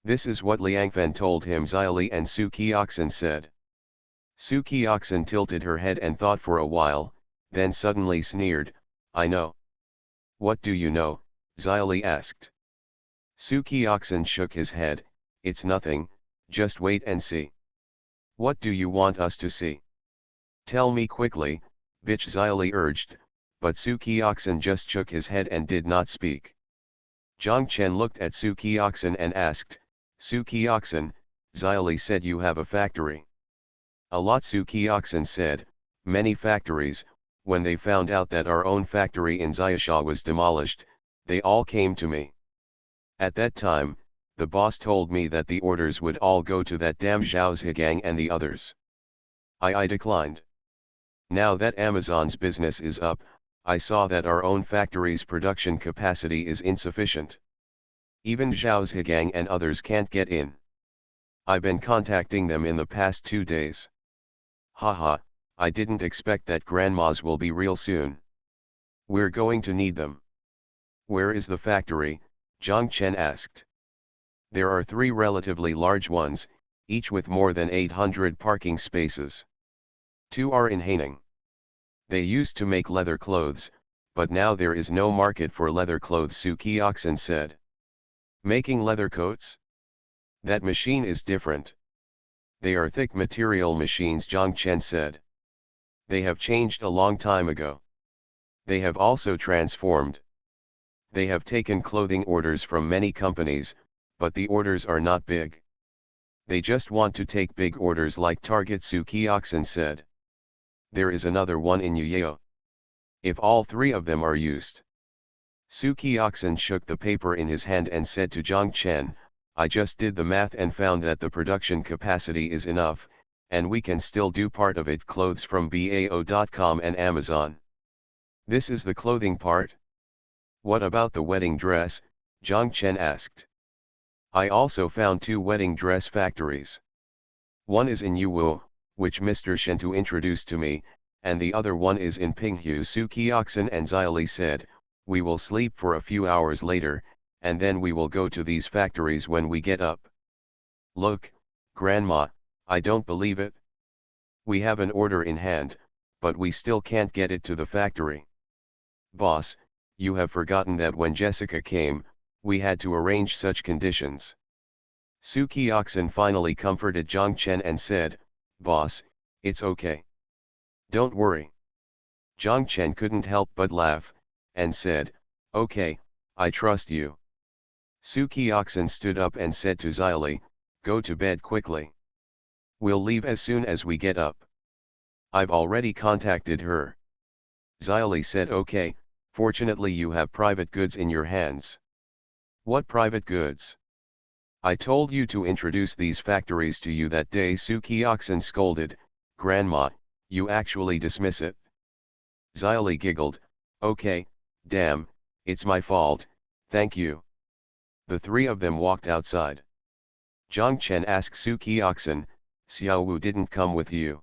Speaker 1: This is what Liangfen told him, Xili and Su Kioxin said. Su Kioxin tilted her head and thought for a while, then suddenly sneered, "I know." "What do you know?" Xili asked. Su Kioxin shook his head, "It's nothing, just wait and see." "What do you want us to see?" "Tell me quickly, bitch," Xili urged, but Su Kioxin just shook his head and did not speak. Zhang Chen looked at Su Kioxin and asked, "Su Kioxin, Xili said you have a factory." "A lot," Su Kioxin said, "many factories. When they found out that our own factory in Xiaosha was demolished, they all came to me. At that time, the boss told me that the orders would all go to that damn Zhao Zhigang and the others. I declined. Now that Amazon's business is up, I saw that our own factory's production capacity is insufficient. Even Zhao Zhigang and others can't get in. I've been contacting them in the past 2 days. Haha, I didn't expect that grandmas will be real soon. We're going to need them." "Where is the factory?" Zhang Chen asked. "There are 3 relatively large ones, each with more than 800 parking spaces. 2 are in Haining. They used to make leather clothes, but now there is no market for leather clothes," Su Kioxin said. "Making leather coats? That machine is different. They are thick material machines," Zhang Chen said. "They have changed a long time ago. They have also transformed. They have taken clothing orders from many companies, but the orders are not big. They just want to take big orders like Target, Suki-oxen said. There is another one in Uyeo. If all three of them are used. Suki-oxen shook the paper in his hand and said to Zhang Chen, I just did the math and found that the production capacity is enough, and we can still do part of it clothes from bao.com and Amazon. This is the clothing part? What about the wedding dress? Zhang Chen asked. I also found 2 wedding dress factories. One is in Yuwu, which Mr. Shentu introduced to me, and the other one is in Pinghu. Suki-oxen and Xiaoli said, we will sleep for a few hours later, and then we will go to these factories when we get up. Look, Grandma, I don't believe it. We have an order in hand, but we still can't get it to the factory. Boss, you have forgotten that when Jessica came, we had to arrange such conditions. Suki-oxen finally comforted Zhang Chen and said, Boss, it's okay. Don't worry. Zhang Chen couldn't help but laugh, and said, okay, I trust you. Suki-oxen stood up and said to Xiaoli, go to bed quickly. We'll leave as soon as we get up. I've already contacted her. Xiaoli said okay, fortunately you have private goods in your hands. What private goods? I told you to introduce these factories to you that day. Suki-oxen scolded, Grandma, you actually dismiss it? Xiaoli giggled, okay, damn, it's my fault, thank you. The 3 of them walked outside. Zhang Chen asked Suki-oxen, Xiao Wu didn't come with you.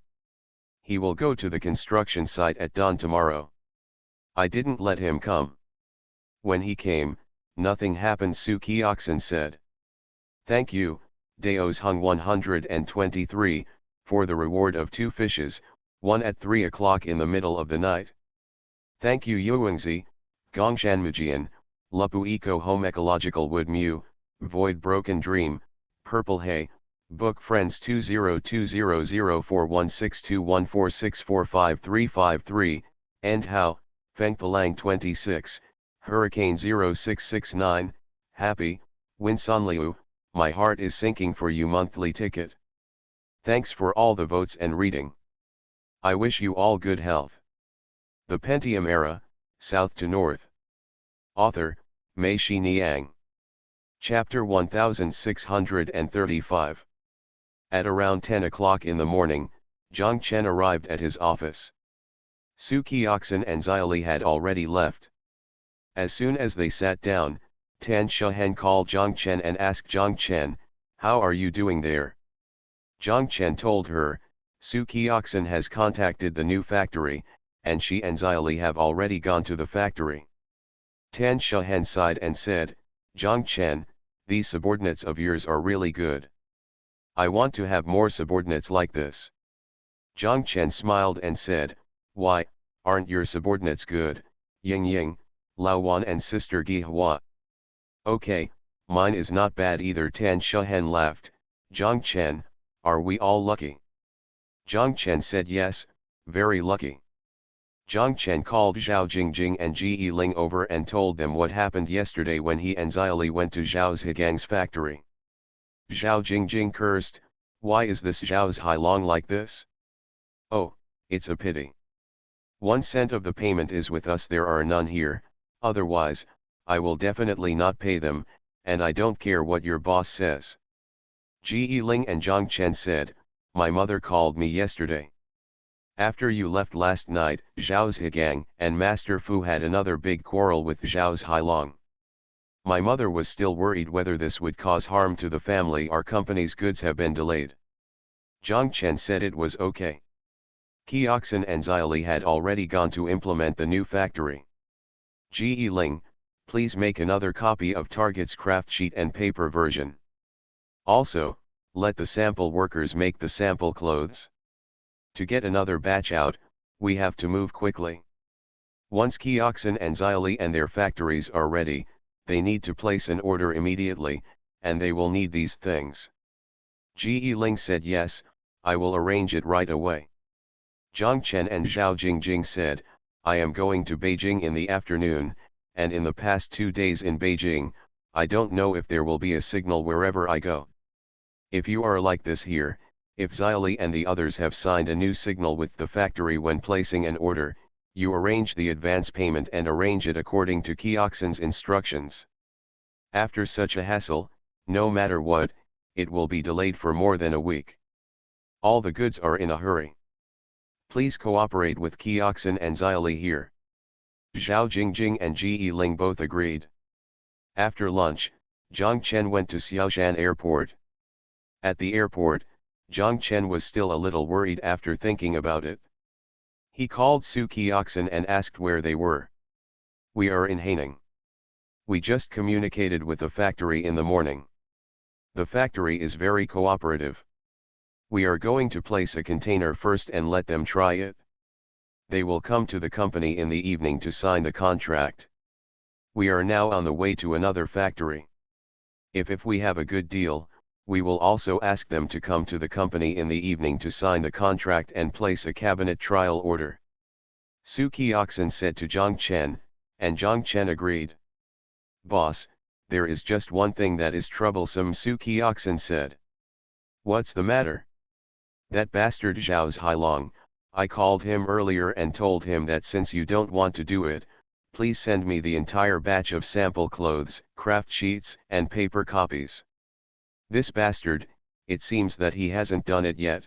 Speaker 1: He will go to the construction site at dawn tomorrow. I didn't let him come. When he came, nothing happened. Suki-oxen said. Thank you, Daos hung 123, for the reward of 2 fishes, one at 3 o'clock in the middle of the night. Thank you Yuengzi, Gongshan Mujian, Lupu Eco Home Ecological Wood Mu, Void Broken Dream, Purple Hay, Book Friends 202004162146453553, and How, Feng Palang 26, Hurricane 0669, Happy, Winsanliu, My Heart is Sinking for You monthly ticket. Thanks for all the votes and reading. I wish you all good health. The Pentium Era, South to North. Author, Mei Shi Niang. Chapter 1635. At around 10 o'clock in the morning, Zhang Chen arrived at his office. Suki-oxen and Xiaoli had already left. As soon as they sat down, Tan Shehen called Zhang Chen and asked Zhang Chen, how are you doing there? Zhang Chen told her, Suki-oxen has contacted the new factory, and she and Xiaoli have already gone to the factory. Tan Shehen sighed and said, Zhang Chen, these subordinates of yours are really good. I want to have more subordinates like this. Zhang Chen smiled and said, why, aren't your subordinates good, Ying Ying, Lao Wan and Sister Gi Hua? Okay, mine is not bad either. Tan Shehen laughed, Zhang Chen, are we all lucky? Zhang Chen said yes, very lucky. Zhang Chen called Zhao Jingjing and Ji Yiling over and told them what happened yesterday when he and Xiaoli went to Zhao's Higang's factory. Zhao Jingjing cursed, why is this Zhao's Hailong like this? Oh, it's a pity. 1 cent of the payment is with us, there are none here, otherwise, I will definitely not pay them, and I don't care what your boss says. Ji Yiling and Zhang Chen said, my mother called me yesterday. After you left last night, Zhao's Higang and Master Fu had another big quarrel with Zhao's Hailong. My mother was still worried whether this would cause harm to the family. Our company's goods have been delayed. Zhang Chen said it was okay. Kioxen and Xiaoli had already gone to implement the new factory. Ji Yiling, please make another copy of Target's craft sheet and paper version. Also, let the sample workers make the sample clothes. To get another batch out, we have to move quickly. Once Kioxen and Xiaoli and their factories are ready, they need to place an order immediately, and they will need these things. Ji Yiling said yes, I will arrange it right away. Zhang Chen and Zhao Jingjing said, I am going to Beijing in the afternoon, and in the past 2 days in Beijing, I don't know if there will be a signal wherever I go. If you are like this here, if Xylee and the others have signed a new signal with the factory when placing an order, you arrange the advance payment and arrange it according to Kioxin's instructions. After such a hassle, no matter what, it will be delayed for more than a week. All the goods are in a hurry. Please cooperate with Kioxin and Xylee here. Zhao Jingjing and Ji Ling both agreed. After lunch, Zhang Chen went to Xiaoshan Airport. At the airport, Zhang Chen was still a little worried after thinking about it. He called Su Kioxin and asked where they were. We are in Haining. We just communicated with the factory in the morning. The factory is very cooperative. We are going to place a container first and let them try it. They will come to the company in the evening to sign the contract. We are now on the way to another factory. If we have a good deal, we will also ask them to come to the company in the evening to sign the contract and place a cabinet trial order. Su Kioxin said to Zhang Chen, and Zhang Chen agreed. Boss, there is just one thing that is troublesome, Su Kioxin said. What's the matter? That bastard Zhao Hailong. I called him earlier and told him that since you don't want to do it, please send me the entire batch of sample clothes, craft sheets, and paper copies. This bastard, it seems that he hasn't done it yet.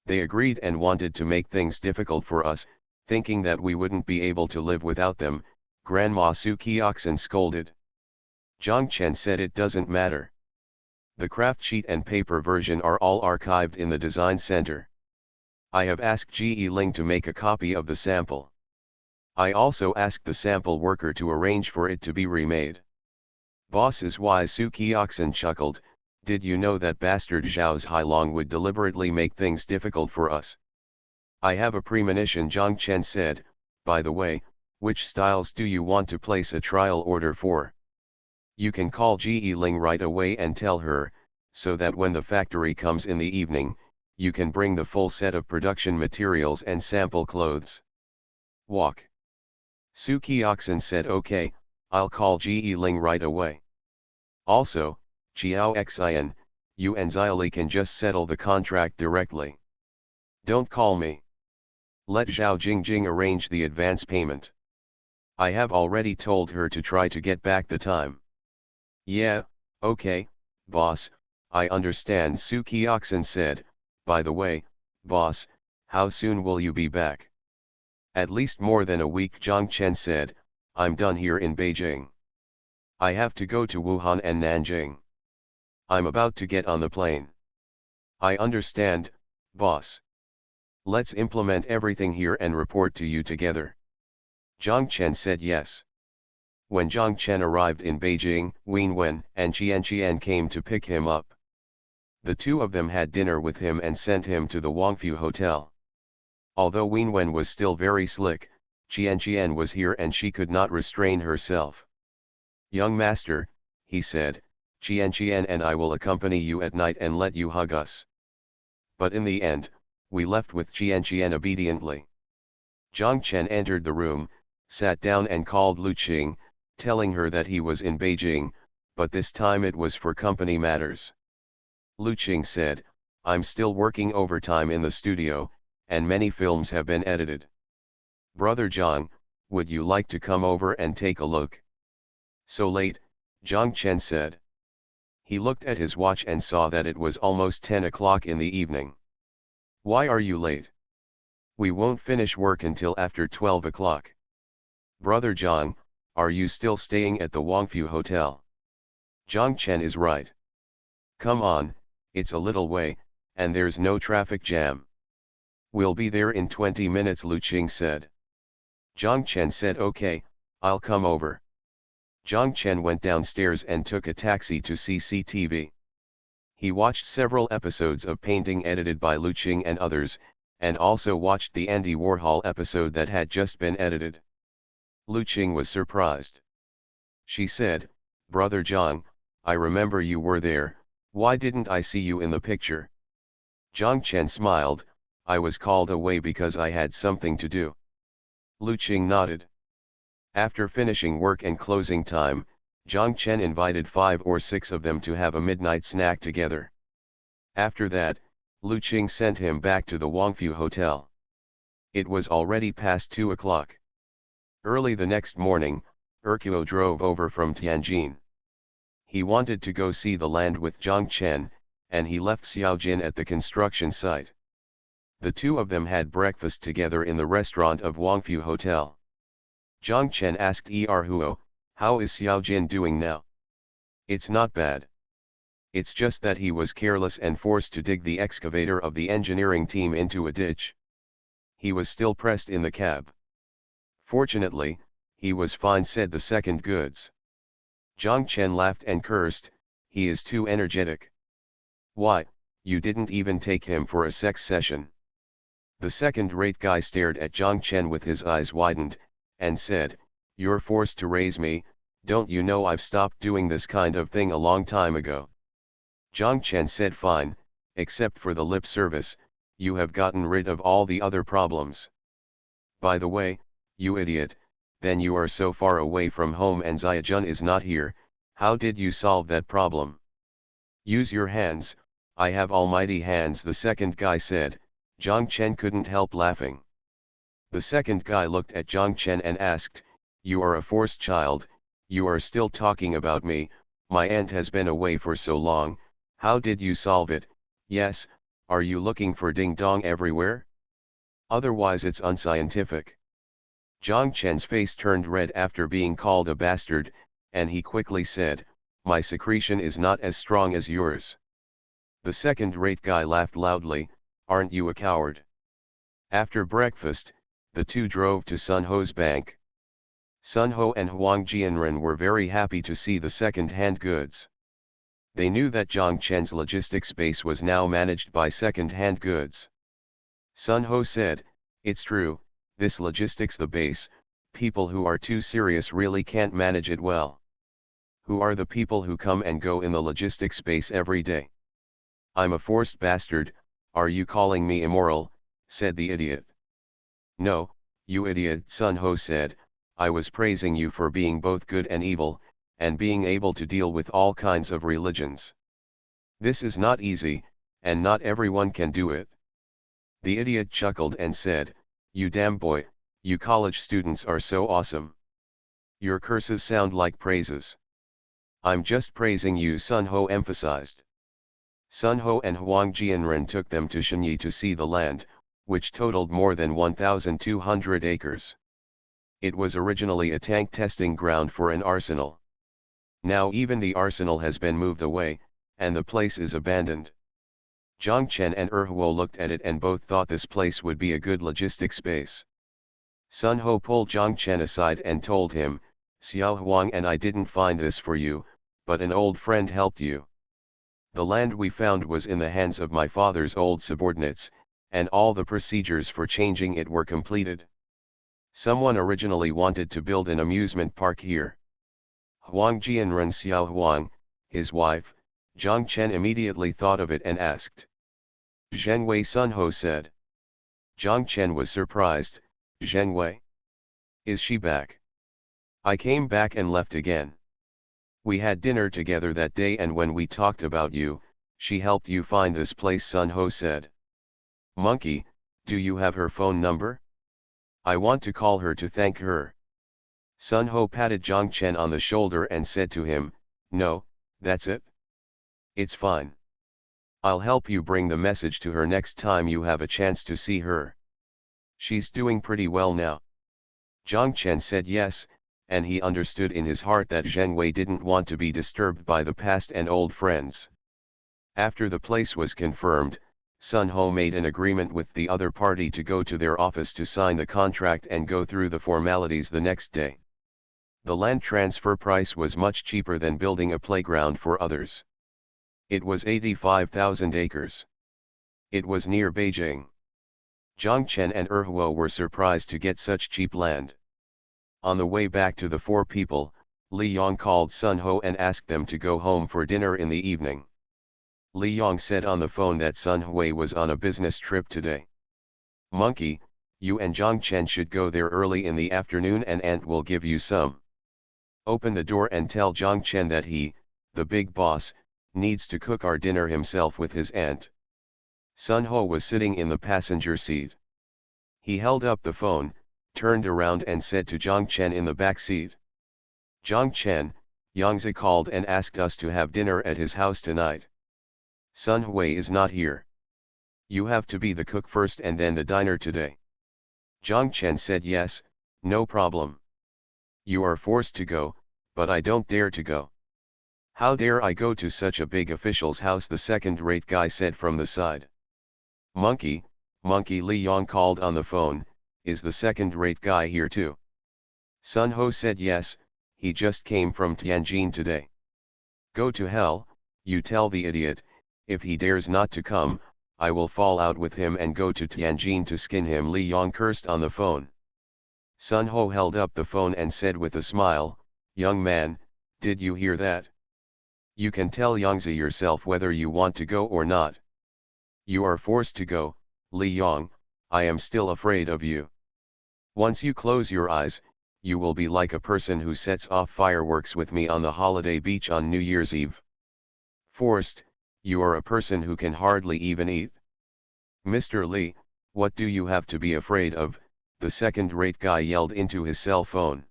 Speaker 1: They agreed and wanted to make things difficult for us, thinking that we wouldn't be able to live without them, Grandma Su Kioxin scolded. Zhang Chen said it doesn't matter. The craft sheet and paper version are all archived in the design center. I have asked Ji Ling to make a copy of the sample. I also asked the sample worker to arrange for it to be remade. Boss is wise, Su Kioxin chuckled. Did you know that bastard Zhao Hailong would deliberately make things difficult for us? I have a premonition, Zhang Chen said. By the way, which styles do you want to place a trial order for? You can call Ji Ling right away and tell her, so that when the factory comes in the evening, you can bring the full set of production materials and sample clothes. Walk. Su Kioxin said okay, I'll call Ji Ling right away. Also, Xiao Xin, you and Xylee can just settle the contract directly. Don't call me. Let Zhao Jingjing arrange the advance payment. I have already told her to try to get back the time. Yeah, okay, boss, I understand, Su Kioxin said. By the way, boss, how soon will you be back? At least more than a week, Zhang Chen said. I'm done here in Beijing. I have to go to Wuhan and Nanjing. I'm about to get on the plane. I understand, boss. Let's implement everything here and report to you together. Zhang Chen said yes. When Zhang Chen arrived in Beijing, Wenwen and Qian came to pick him up. The two of them had dinner with him and sent him to the Wangfu Hotel. Although Wenwen was still very slick, Qian was here and she could not restrain herself. Young master, he said, Qian and I will accompany you at night and let you hug us. But in the end, we left with Qian obediently. Zhang Chen entered the room, sat down and called Lu Qing, telling her that he was in Beijing, but this time it was for company matters. Lu Qing said, I'm still working overtime in the studio, and many films have been edited. Brother Zhang, would you like to come over and take a look? So late, Zhang Chen said. He looked at his watch and saw that it was almost 10 o'clock in the evening. Why are you late? We won't finish work until after 12 o'clock. Brother Zhang, are you still staying at the Wangfu Hotel? Zhang Chen is right. Come on, it's a little way, and there's no traffic jam. We'll be there in 20 minutes, Lu Qing said. Zhang Chen said okay, I'll come over. Zhang Chen went downstairs and took a taxi to CCTV. He watched several episodes of Painting edited by Lu Qing and others, and also watched the Andy Warhol episode that had just been edited. Lu Qing was surprised. She said, Brother Zhang, I remember you were there, why didn't I see you in the picture? Zhang Chen smiled, I was called away because I had something to do. Lu Qing nodded. After finishing work and closing time, Zhang Chen invited 5 or 6 of them to have a midnight snack together. After that, Lu Qing sent him back to the Wangfu Hotel. It was already past 2 o'clock. Early the next morning, Erkuo drove over from Tianjin. He wanted to go see the land with Zhang Chen, and he left Xiaojin at the construction site. The two of them had breakfast together in the restaurant of Wangfu Hotel. Zhang Chen asked Erhuo, "How is Xiaojin doing now?" "It's not bad. It's just that he was careless and forced to dig the excavator of the engineering team into a ditch. He was still pressed in the cab." "Fortunately, he was fine," said the second goods. Zhang Chen laughed and cursed, "He is too energetic. Why, you didn't even take him for a sex session." The second-rate guy stared at Zhang Chen with his eyes widened, and said, "You're forced to raise me, don't you know I've stopped doing this kind of thing a long time ago?" Zhang Chen said, "Fine, except for the lip service, you have gotten rid of all the other problems. By the way, you idiot, then you are so far away from home and Xiaojun is not here, how did you solve that problem?" "Use your hands, I have almighty hands," the second guy said. Zhang Chen couldn't help laughing. The second guy looked at Zhang Chen and asked, "You are a forced child, you are still talking about me, my aunt has been away for so long, how did you solve it? Yes, are you looking for ding dong everywhere? Otherwise it's unscientific." Zhang Chen's face turned red after being called a bastard, and he quickly said, "My secretion is not as strong as yours." The second-rate guy laughed loudly, "Aren't you a coward?" After breakfast, the two drove to Sun Ho's bank. Sun Ho and Huang Jianren were very happy to see the second-hand goods. They knew that Zhang Chen's logistics base was now managed by second-hand goods. Sun Ho said, "It's true, this logistics the base, people who are too serious really can't manage it well." "Who are the people who come and go in the logistics base every day?" "I'm a forced bastard, are you calling me immoral?" said the idiot. "No, you idiot," Sun Ho said, "I was praising you for being both good and evil, and being able to deal with all kinds of religions. This is not easy, and not everyone can do it." The idiot chuckled and said, "You damn boy, you college students are so awesome. Your curses sound like praises." "I'm just praising you," Sun Ho emphasized. Sun Ho and Huang Jianren took them to Shenyi to see the land, which totaled more than 1,200 acres. It was originally a tank testing ground for an arsenal. Now even the arsenal has been moved away, and the place is abandoned. Zhang Chen and Erhuo looked at it and both thought this place would be a good logistics base. Sun Ho pulled Zhang Chen aside and told him, "Xiao Huang and I didn't find this for you, but an old friend helped you. The land we found was in the hands of my father's old subordinates, and all the procedures for changing it were completed. Someone originally wanted to build an amusement park here." Huang Jianren Xiao Huang, his wife, Zhang Chen immediately thought of it and asked. "Zhengwei," Sun Ho said. Zhang Chen was surprised, "Zhengwei? Is she back?" "I came back and left again. We had dinner together that day and when we talked about you, she helped you find this place," Sun Ho said. "Monkey, do you have her phone number? I want to call her to thank her." Sun Ho patted Zhang Chen on the shoulder and said to him, "No, that's it. It's fine. I'll help you bring the message to her next time you have a chance to see her. She's doing pretty well now." Zhang Chen said yes, and he understood in his heart that Zhengwei didn't want to be disturbed by the past and old friends. After the place was confirmed, Sun Ho made an agreement with the other party to go to their office to sign the contract and go through the formalities the next day. The land transfer price was much cheaper than building a playground for others. It was 85,000 acres. It was near Beijing. Zhang Chen and Erhuo were surprised to get such cheap land. On the way back to the four people, Li Yong called Sun Ho and asked them to go home for dinner in the evening. Li Yong said on the phone that Sun Hui was on a business trip today. "Monkey, You and Zhang Chen should go there early in the afternoon and Aunt will give you some. Open the door and tell Zhang Chen that he, the big boss, needs to cook our dinner himself with his aunt. Sun Ho was sitting in the passenger seat. He held up the phone, turned around and said to Zhang Chen in the back seat. Zhang Chen, Yangzi called and asked us to have dinner at his house tonight. Sun Hui is not here. You have to be the cook first and then the diner today. Zhang Chen said yes, no problem. You are forced to go, but I don't dare to go. How dare I go to such a big official's house, the second-rate guy said from the side. Monkey Li Yang called on the phone, is the second-rate guy here too? Sun Ho said yes, he just came from Tianjin today. Go to hell, you tell the idiot, if he dares not to come, I will fall out with him and go to Tianjin to skin him, Li Yang cursed on the phone. Sun Ho held up the phone and said with a smile, young man, did you hear that? You can tell Yangzi yourself whether you want to go or not. You are forced to go, Li Yang, I am still afraid of you. Once you close your eyes, you will be like a person who sets off fireworks with me on the holiday beach on New Year's Eve. Forced, you are a person who can hardly even eat. Mr. Li, what do you have to be afraid of? The second-rate guy yelled into his cell phone.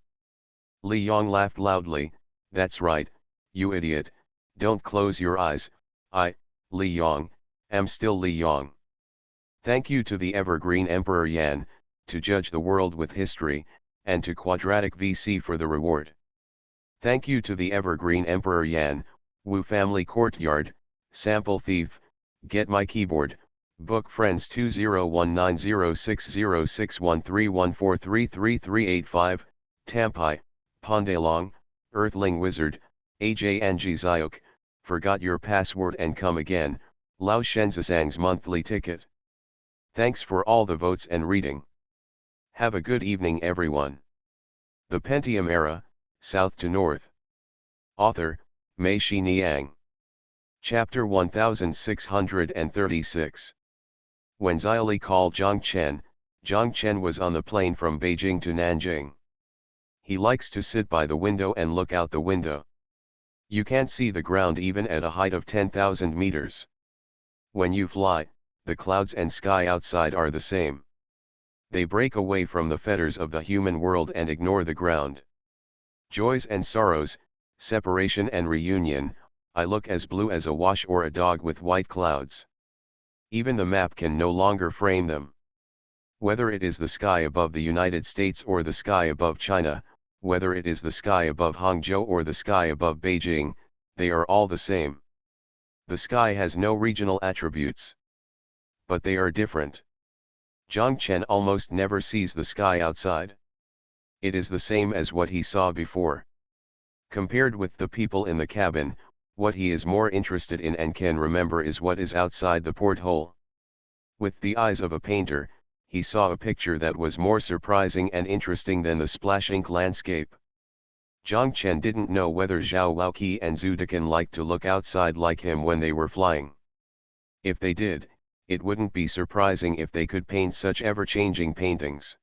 Speaker 1: Li Yang laughed loudly, that's right, you idiot, don't close your eyes, I, Li Yang, am still Li Yang. Thank you to the evergreen Emperor Yan, to judge the world with history, and to Quadratic VC for the reward. Thank you to the evergreen Emperor Yan, Wu Family Courtyard, Sample Thief, Get My Keyboard, Book Friends 201906061314333385, Tampai, Pondalong, Earthling Wizard, AJ Anji Zyok, Forgot Your Password and Come Again, Lao Shenzasang's monthly ticket. Thanks for all the votes and reading. Have a good evening everyone. The Pentium Era, South to North. Author, Mei Shi Niang. Chapter 1636. When Xiaoli called Zhang Chen was on the plane from Beijing to Nanjing. He likes to sit by the window and look out the window. You can't see the ground even at a height of 10,000 meters. When you fly, the clouds and sky outside are the same. They break away from the fetters of the human world and ignore the ground. Joys and sorrows, separation and reunion, I look as blue as a wash or a dog with white clouds. Even the map can no longer frame them. Whether it is the sky above the United States or the sky above China, whether it is the sky above Hangzhou or the sky above Beijing, they are all the same. The sky has no regional attributes. But they are different. Zhang Chen almost never sees the sky outside. It is the same as what he saw before. Compared with the people in the cabin, what he is more interested in and can remember is what is outside the porthole. With the eyes of a painter, he saw a picture that was more surprising and interesting than the splash ink landscape. Zhang Chen didn't know whether Zhao Waoqi and Zhu Decan liked to look outside like him when they were flying. If they did, it wouldn't be surprising if they could paint such ever-changing paintings.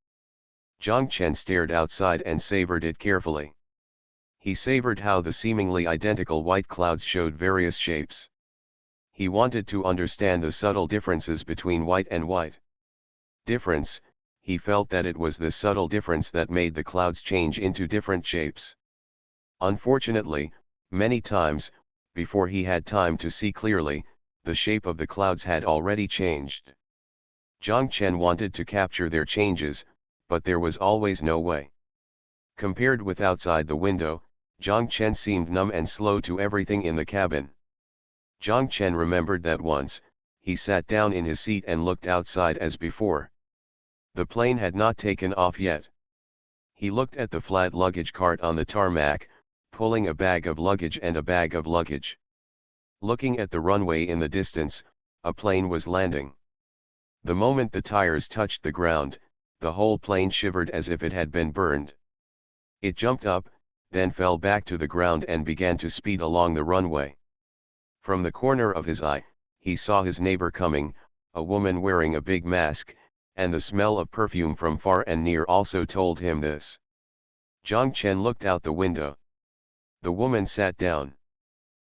Speaker 1: Zhang Chen stared outside and savored it carefully. He savored how the seemingly identical white clouds showed various shapes. He wanted to understand the subtle differences between white and white. Difference, he felt that it was this subtle difference that made the clouds change into different shapes. Unfortunately, many times, before he had time to see clearly, the shape of the clouds had already changed. Zhang Chen wanted to capture their changes, but there was always no way. Compared with outside the window, Zhang Chen seemed numb and slow to everything in the cabin. Zhang Chen remembered that once, he sat down in his seat and looked outside as before. The plane had not taken off yet. He looked at the flat luggage cart on the tarmac, pulling a bag of luggage and a bag of luggage. Looking at the runway in the distance, a plane was landing. The moment the tires touched the ground, the whole plane shivered as if it had been burned. It jumped up, then fell back to the ground and began to speed along the runway. From the corner of his eye, he saw his neighbor coming, a woman wearing a big mask, and the smell of perfume from far and near also told him this. Zhang Chen looked out the window. The woman sat down.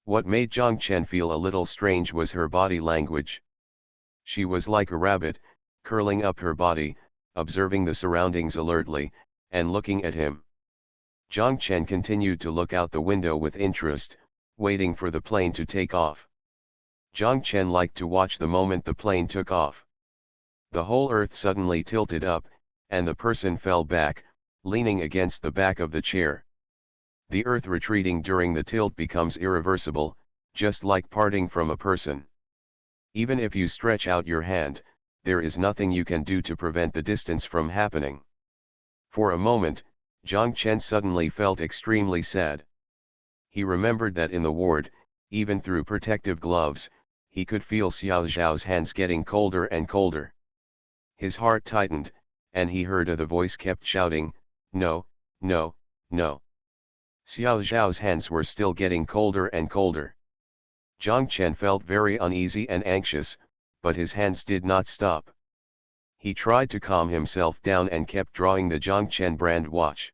Speaker 1: What made Zhang Chen feel a little strange was her body language. She was like a rabbit, curling up her body, observing the surroundings alertly, and looking at him. Zhang Chen continued to look out the window with interest, waiting for the plane to take off. Zhang Chen liked to watch the moment the plane took off. The whole earth suddenly tilted up, and the person fell back, leaning against the back of the chair. The earth retreating during the tilt becomes irreversible, just like parting from a person. Even if you stretch out your hand, there is nothing you can do to prevent the distance from happening. For a moment, Zhang Chen suddenly felt extremely sad. He remembered that in the ward, even through protective gloves, he could feel Xiao Zhao's hands getting colder and colder. His heart tightened, and he heard the voice kept shouting, "No, no, no." Xiao Zhao's hands were still getting colder and colder. Zhang Chen felt very uneasy and anxious, but his hands did not stop. He tried to calm himself down and kept drawing the Zhang Chen brand watch.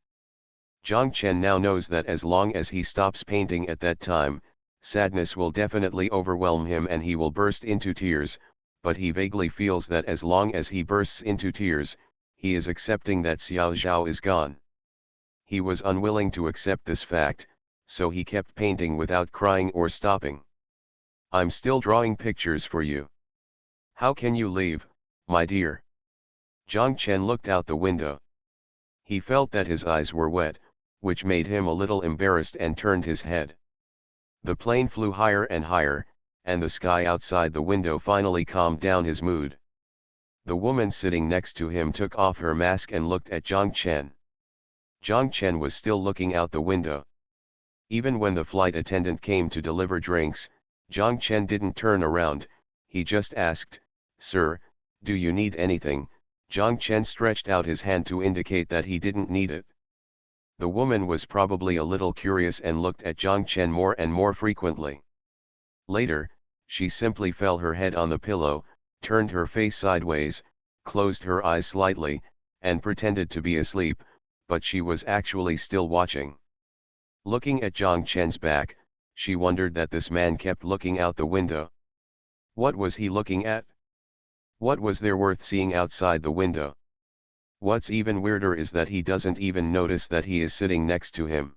Speaker 1: Zhang Chen now knows that as long as he stops painting at that time, sadness will definitely overwhelm him and he will burst into tears, but he vaguely feels that as long as he bursts into tears, he is accepting that Xiao Zhao is gone. He was unwilling to accept this fact, so he kept painting without crying or stopping. "I'm still drawing pictures for you. How can you leave, my dear?" Zhang Chen looked out the window. He felt that his eyes were wet, which made him a little embarrassed and turned his head. The plane flew higher and higher, and the sky outside the window finally calmed down his mood. The woman sitting next to him took off her mask and looked at Zhang Chen. Zhang Chen was still looking out the window. Even when the flight attendant came to deliver drinks, Zhang Chen didn't turn around, he just asked, "Sir, do you need anything?" Zhang Chen stretched out his hand to indicate that he didn't need it. The woman was probably a little curious and looked at Zhang Chen more and more frequently. Later, she simply fell her head on the pillow, turned her face sideways, closed her eyes slightly, and pretended to be asleep, but she was actually still watching. Looking at Zhang Chen's back, she wondered that this man kept looking out the window. What was he looking at? What was there worth seeing outside the window? What's even weirder is that he doesn't even notice that he is sitting next to him.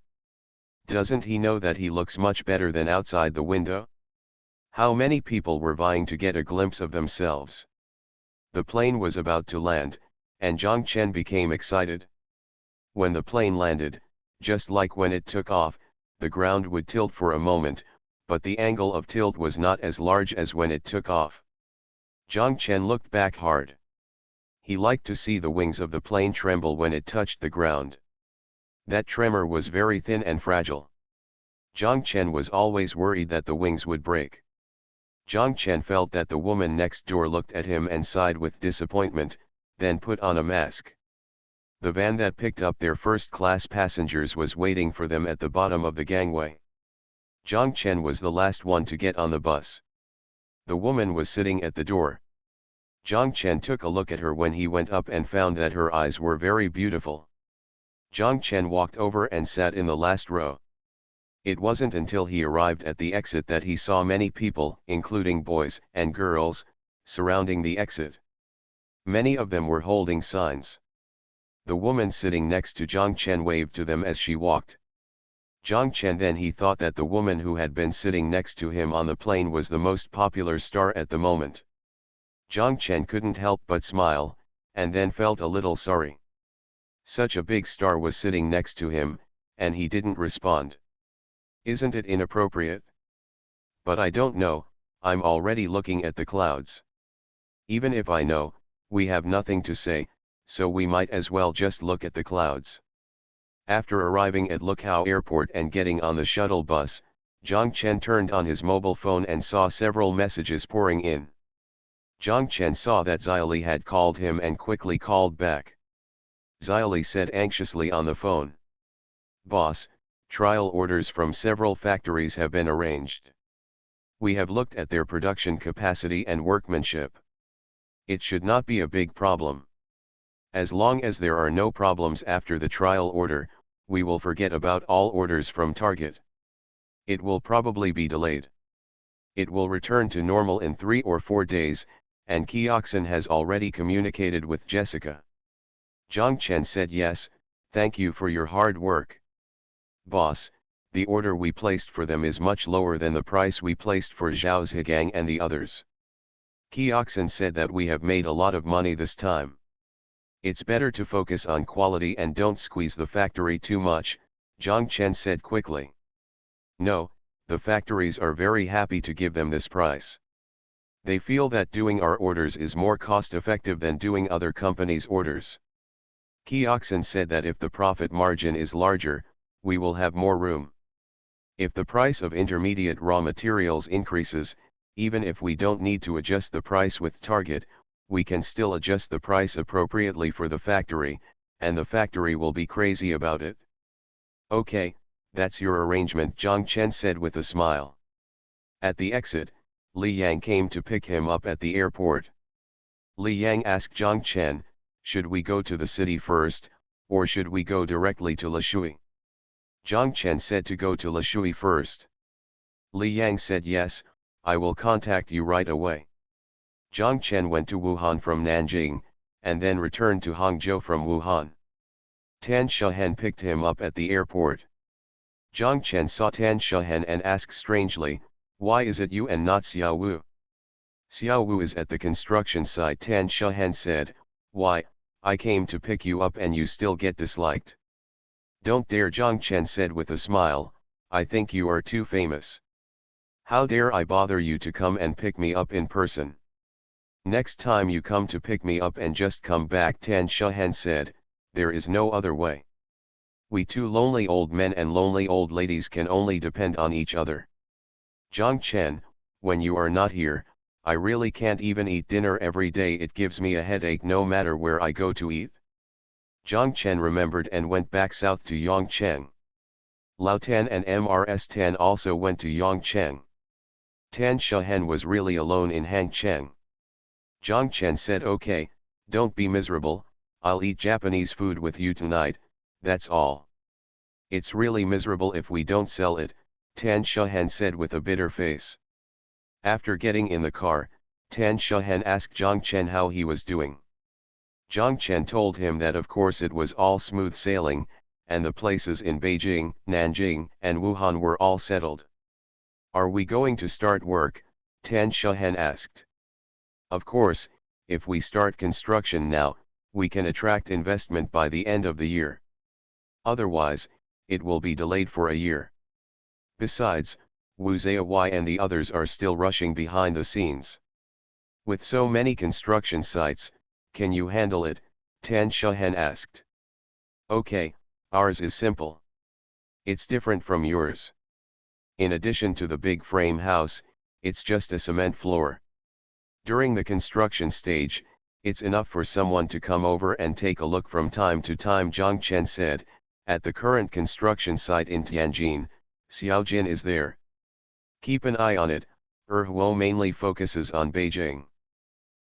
Speaker 1: Doesn't he know that he looks much better than outside the window? How many people were vying to get a glimpse of themselves? The plane was about to land, and Zhang Chen became excited. When the plane landed, just like when it took off, the ground would tilt for a moment, but the angle of tilt was not as large as when it took off. Zhang Chen looked back hard. He liked to see the wings of the plane tremble when it touched the ground. That tremor was very thin and fragile. Zhang Chen was always worried that the wings would break. Zhang Chen felt that the woman next door looked at him and sighed with disappointment, then put on a mask. The van that picked up their first-class passengers was waiting for them at the bottom of the gangway. Zhang Chen was the last one to get on the bus. The woman was sitting at the door. Zhang Chen took a look at her when he went up and found that her eyes were very beautiful. Zhang Chen walked over and sat in the last row. It wasn't until he arrived at the exit that he saw many people, including boys and girls, surrounding the exit. Many of them were holding signs. The woman sitting next to Zhang Chen waved to them as she walked. Zhang Chen then he thought that the woman who had been sitting next to him on the plane was the most popular star at the moment. Zhang Chen couldn't help but smile, and then felt a little sorry. Such a big star was sitting next to him, and he didn't respond. Isn't it inappropriate? But I don't know, I'm already looking at the clouds. Even if I know, we have nothing to say, so we might as well just look at the clouds. After arriving at Lukou Airport and getting on the shuttle bus, Zhang Chen turned on his mobile phone and saw several messages pouring in. Zhang Chen saw that Xiaoli had called him and quickly called back. Xiaoli said anxiously on the phone, "Boss, trial orders from several factories have been arranged. We have looked at their production capacity and workmanship. It should not be a big problem. As long as there are no problems after the trial order, we will forget about all orders from Target. It will probably be delayed. It will return to normal in 3 or 4 days, and Kioxin has already communicated with Jessica. Zhang Chen said yes, thank you for your hard work. Boss, the order we placed for them is much lower than the price we placed for Zhao Zhigang and the others. Kioxin said that we have made a lot of money this time. It's better to focus on quality and don't squeeze the factory too much, Zhang Chen said quickly. No, the factories are very happy to give them this price. They feel that doing our orders is more cost-effective than doing other companies' orders. Kioxin said that if the profit margin is larger, we will have more room. If the price of intermediate raw materials increases, even if we don't need to adjust the price with Target, we can still adjust the price appropriately for the factory, and the factory will be crazy about it. Okay, that's your arrangement, Zhang Chen said with a smile. At the exit, Li Yang came to pick him up at the airport. Li Yang asked Zhang Chen, should we go to the city first, or should we go directly to Lishui? Zhang Chen said to go to Lishui first. Li Yang said yes, I will contact you right away. Zhang Chen went to Wuhan from Nanjing, and then returned to Hangzhou from Wuhan. Tan Shahen picked him up at the airport. Zhang Chen saw Tan Shahen and asked strangely, why is it you and not Xiao Wu? Xiao Wu is at the construction site, Tan Shahen said, why, I came to pick you up and you still get disliked. Don't dare, Zhang Chen said with a smile, I think you are too famous. How dare I bother you to come and pick me up in person? Next time you come to pick me up and just come back, Tan Shahen said, there is no other way. We two lonely old men and lonely old ladies can only depend on each other. Zhang Chen, when you are not here, I really can't even eat dinner every day, it gives me a headache no matter where I go to eat. Zhang Chen remembered and went back south to Yongcheng. Lao Tan and Mrs. Tan also went to Yongcheng. Tan Shahen was really alone in Hangcheng. Zhang Chen said, okay, don't be miserable, I'll eat Japanese food with you tonight, that's all. It's really miserable if we don't sell it, Tan Shahen said with a bitter face. After getting in the car, Tan Shahen asked Zhang Chen how he was doing. Zhang Chen told him that of course it was all smooth sailing, and the places in Beijing, Nanjing, and Wuhan were all settled. Are we going to start work? Tan Shahen asked. Of course, if we start construction now, we can attract investment by the end of the year. Otherwise, it will be delayed for a year. Besides, Wu Ziyawai and the others are still rushing behind the scenes. With so many construction sites, can you handle it? Tan Shahen asked. Okay, ours is simple. It's different from yours. In addition to the big frame house, it's just a cement floor. During the construction stage, it's enough for someone to come over and take a look from time to time, Zhang Chen said. At the current construction site in Tianjin, Xiaojin is there. Keep an eye on it, Huo mainly focuses on Beijing.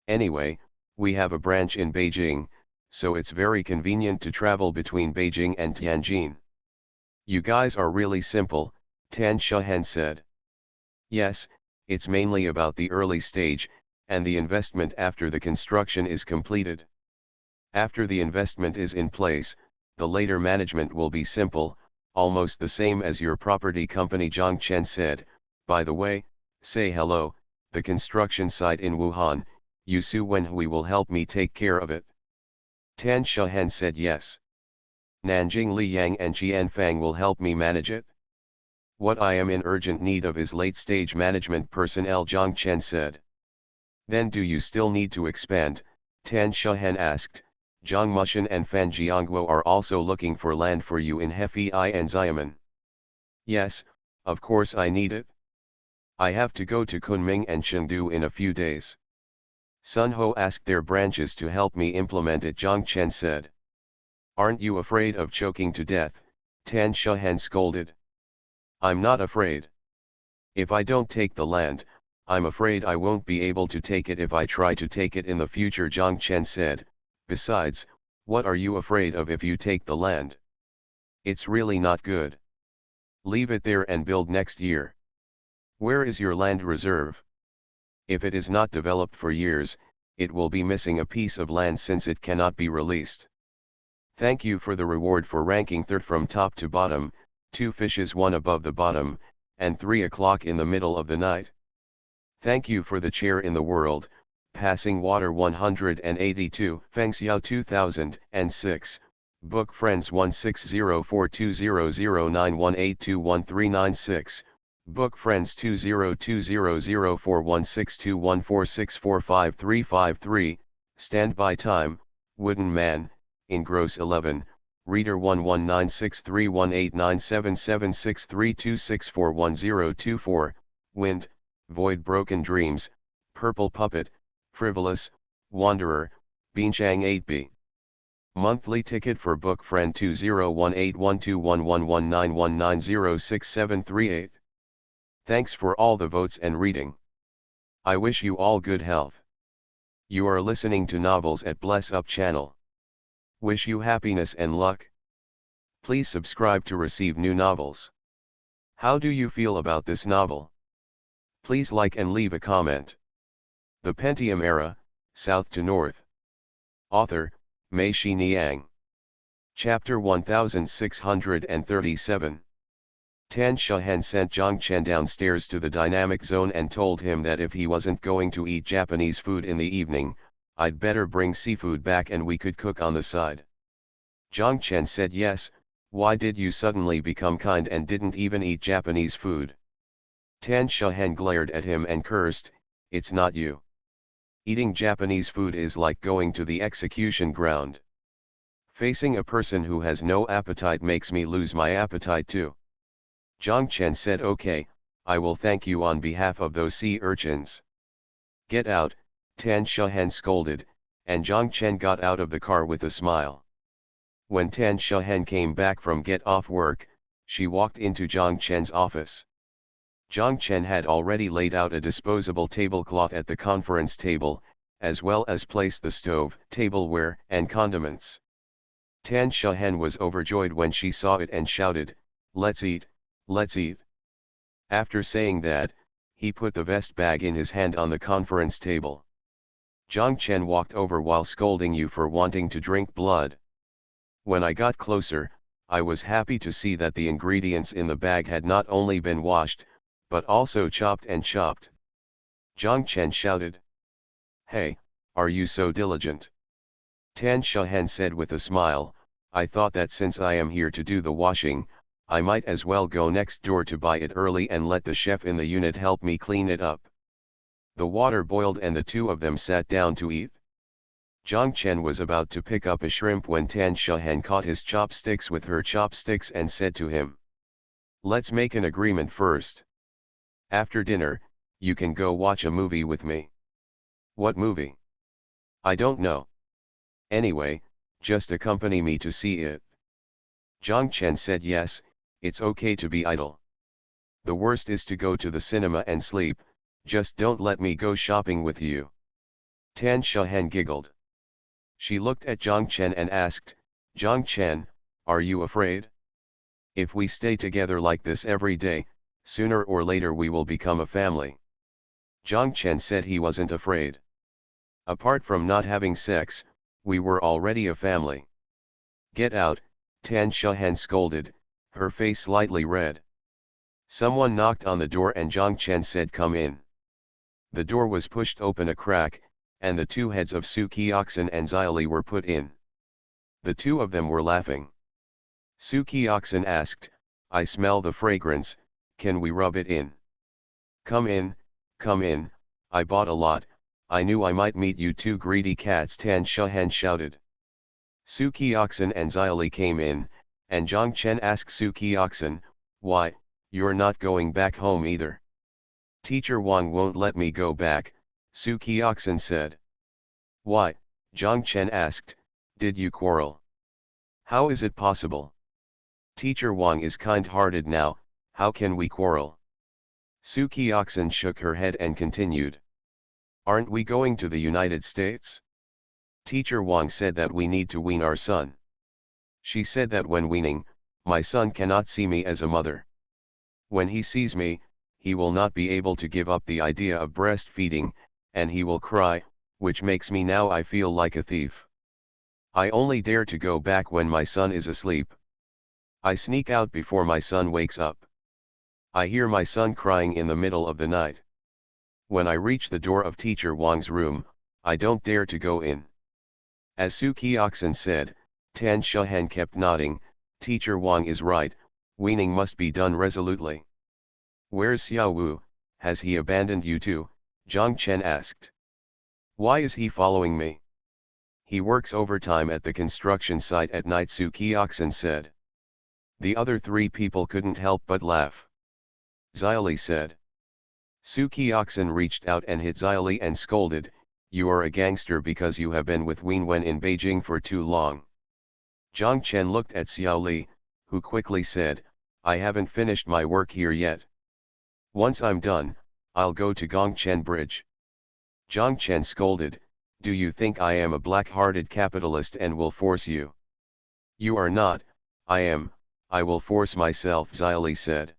Speaker 1: Anyway, we have a branch in Beijing, so it's very convenient to travel between Beijing and Tianjin. You guys are really simple, Tan Shahen said. Yes, it's mainly about the early stage, and the investment after the construction is completed. After the investment is in place, the later management will be simple, almost the same as your property company, Zhang Chen said. By the way, say hello, the construction site in Wuhan, Yu Su Wenhui will help me take care of it. Tan Shahen said yes. Nanjing Li Yang and Qian Fang will help me manage it. What I am in urgent need of is late-stage management personnel, Zhang Chen said. Then do you still need to expand? Tan Shahen asked. Zhang Mushan and Fan Jiangguo are also looking for land for you in Hefei and Xiamen. Yes, of course I need it. I have to go to Kunming and Chengdu in a few days. Sun Ho asked their branches to help me implement it, Zhang Chen said. Aren't you afraid of choking to death? Tan Shahen scolded. I'm not afraid. If I don't take the land, I'm afraid I won't be able to take it if I try to take it in the future, Jiang Chen said. Besides, what are you afraid of if you take the land? It's really not good. Leave it there and build next year. Where is your land reserve? If it is not developed for years, it will be missing a piece of land since it cannot be released. Thank you for the reward for ranking third from top to bottom, 2 fishes, 1 above the bottom, and 3 o'clock in the middle of the night. Thank you for the chair in the world, passing water 182, Feng Xiao 2006, Book Friends 1604200918213996, Book Friends 202004162146453553, Standby Time, Wooden Man, Engross 11, Reader 11963189776326411024, Wind, Void, Broken Dreams, Purple Puppet, Frivolous, Wanderer, Beanchang 8B. Monthly ticket for Book Friend 20181211911919067338. Thanks for all the votes and reading. I wish you all good health. You are listening to Novels at Bless Up channel. Wish you happiness and luck. Please subscribe to receive new novels. How do you feel about this novel? Please like and leave a comment. The Pentium Era, South to North. Author, Mei Shi Niang. Chapter 1637. Tan Shahen sent Zhang Chen downstairs to the dynamic zone and told him that if he wasn't going to eat Japanese food in the evening, I'd better bring seafood back and we could cook on the side. Zhang Chen said yes. Why did you suddenly become kind and didn't even eat Japanese food? Tan Shahen glared at him and cursed, it's not you. Eating Japanese food is like going to the execution ground. Facing a person who has no appetite makes me lose my appetite too. Zhang Chen said okay, I will thank you on behalf of those sea urchins. Get out, Tan Shahen scolded, and Zhang Chen got out of the car with a smile. When Tan Shahen came back from get off work, she walked into Zhang Chen's office. Zhang Chen had already laid out a disposable tablecloth at the conference table, as well as placed the stove, tableware, and condiments. Tan Shahen was overjoyed when she saw it and shouted, let's eat, let's eat. After saying that, he put the vest bag in his hand on the conference table. Zhang Chen walked over while scolding you for wanting to drink blood. When I got closer, I was happy to see that the ingredients in the bag had not only been washed, but also chopped and chopped. Zhang Chen shouted. Hey, are you so diligent? Tan Shahen said with a smile, I thought that since I am here to do the washing, I might as well go next door to buy it early and let the chef in the unit help me clean it up. The water boiled and the two of them sat down to eat. Zhang Chen was about to pick up a shrimp when Tan Shahen caught his chopsticks with her chopsticks and said to him, let's make an agreement first. After dinner, you can go watch a movie with me. What movie? I don't know. Anyway, just accompany me to see it. Zhang Chen said yes, it's okay to be idle. The worst is to go to the cinema and sleep, just don't let me go shopping with you. Tan Shahen giggled. She looked at Zhang Chen and asked, Zhang Chen, are you afraid? If we stay together like this every day, sooner or later we will become a family. Zhang Chen said he wasn't afraid. Apart from not having sex, we were already a family. Get out, Tan Shahen scolded, her face slightly red. Someone knocked on the door and Zhang Chen said come in. The door was pushed open a crack, and the two heads of Su Kioxin and Xiaoli were put in. The two of them were laughing. Su Kioxin asked, I smell the fragrance, can we rub it in? Come in, I bought a lot, I knew I might meet you two greedy cats, Tan Shahen shouted. Su Kioxin and Xiaoli came in, and Zhang Chen asked Su Kioxin, why, you're not going back home either? Teacher Wang won't let me go back, Su Kioxin said. Why? Zhang Chen asked, did you quarrel? How is it possible? Teacher Wang is kind-hearted now, how can we quarrel? Su Kioxin shook her head and continued. Aren't we going to the United States? Teacher Wang said that we need to wean our son. She said that when weaning, my son cannot see me as a mother. When he sees me, he will not be able to give up the idea of breastfeeding, and he will cry, which makes me now I feel like a thief. I only dare to go back when my son is asleep. I sneak out before my son wakes up. I hear my son crying in the middle of the night. When I reach the door of Teacher Wang's room, I don't dare to go in. As Su Kioxin said, Tan Shahen kept nodding. Teacher Wang is right, weaning must be done resolutely. Where's Xiao Wu, has he abandoned you too? Zhang Chen asked. Why is he following me? He works overtime at the construction site at night, Su Kioxin said. The other three people couldn't help but laugh. Xiaoli said. Su Kioxin reached out and hit Xiaoli and scolded, you are a gangster because you have been with Wen Wen in Beijing for too long. Zhang Chen looked at Xiaoli, who quickly said, I haven't finished my work here yet. Once I'm done, I'll go to Gongchen Bridge. Zhang Chen scolded, do you think I am a black-hearted capitalist and will force you? You are not, I am, I will force myself, Xiaoli said.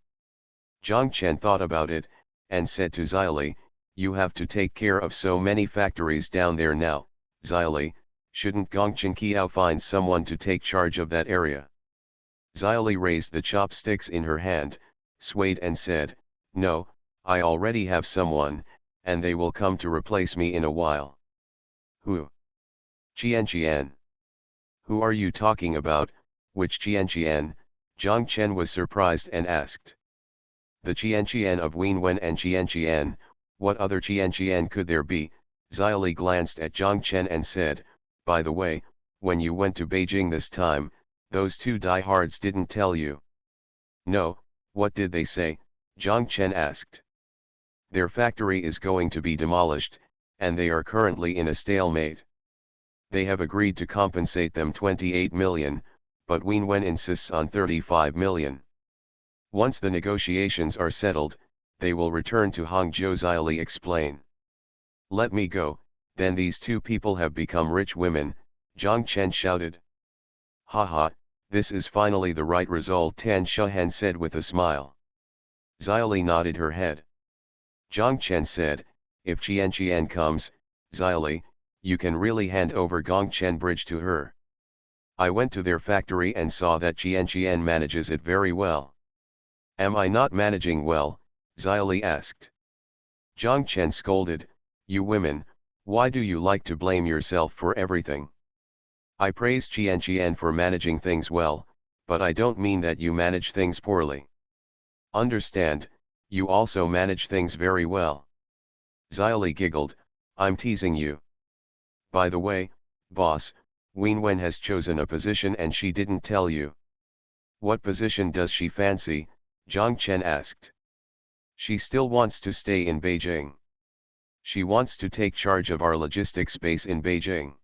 Speaker 1: Zhang Chen thought about it, and said to Xiaoli, you have to take care of so many factories down there now, Xiaoli, shouldn't Gongchen Kiao find someone to take charge of that area? Xiaoli raised the chopsticks in her hand, swayed and said, no, I already have someone, and they will come to replace me in a while. Who? Qian. Who are you talking about, which Qian? Zhang Chen was surprised and asked. The Qian of Wen Wen and Qian, what other Qian could there be? Xiaoli glanced at Zhang Chen and said, by the way, when you went to Beijing this time, those two diehards didn't tell you. No, what did they say? Zhang Chen asked. Their factory is going to be demolished, and they are currently in a stalemate. They have agreed to compensate them 28 million, but Wen Wen insists on 35 million. Once the negotiations are settled, they will return to Hangzhou, Xiaoli explained. Let me go, then these two people have become rich women, Zhang Chen shouted. Haha, this is finally the right result, Tan Shahen said with a smile. Xiaoli nodded her head. Zhang Chen said, if Qian comes, Xiaoli, you can really hand over Gongchen Bridge to her. I went to their factory and saw that Qian manages it very well. Am I not managing well? Xiaoli asked. Zhang Chen scolded, you women, why do you like to blame yourself for everything? I praise Qian for managing things well, but I don't mean that you manage things poorly. Understand, you also manage things very well. Xiaoli giggled, I'm teasing you. By the way, boss, Wen Wen has chosen a position and she didn't tell you. What position does she fancy? Zhang Chen asked. She still wants to stay in Beijing. She wants to take charge of our logistics base in Beijing.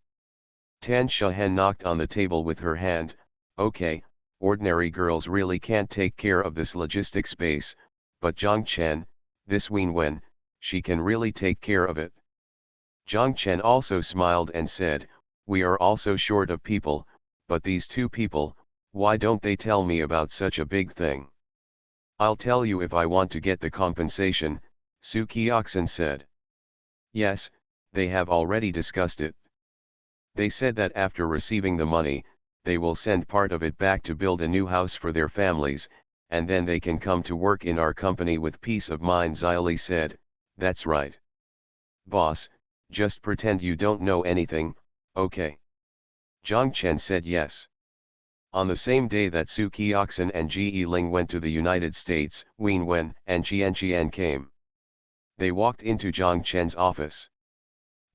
Speaker 1: Tan Shahen knocked on the table with her hand, okay, ordinary girls really can't take care of this logistics base, but Zhang Chen, this Wen Wen, she can really take care of it. Zhang Chen also smiled and said, we are also short of people, but these two people, why don't they tell me about such a big thing? I'll tell you if I want to get the compensation, Su Kioxin said. Yes, they have already discussed it. They said that after receiving the money, they will send part of it back to build a new house for their families, and then they can come to work in our company with peace of mind, Xiaoli said, that's right. Boss, just pretend you don't know anything, okay? Zhang Chen said yes. On the same day that Su Kioxin and Ji Ling went to the United States, Wen Wen and Qian came. They walked into Zhang Chen's office.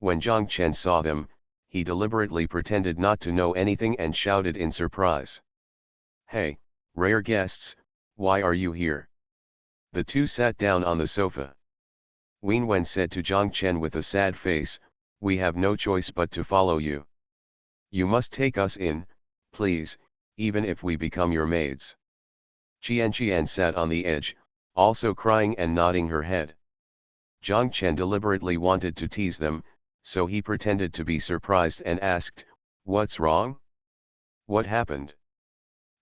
Speaker 1: When Zhang Chen saw them, he deliberately pretended not to know anything and shouted in surprise. Hey, rare guests, why are you here? The two sat down on the sofa. Wen Wen said to Zhang Chen with a sad face, we have no choice but to follow you. You must take us in, please, even if we become your maids. Qian sat on the edge, also crying and nodding her head. Zhang Chen deliberately wanted to tease them, so he pretended to be surprised and asked, "What's wrong? What happened?"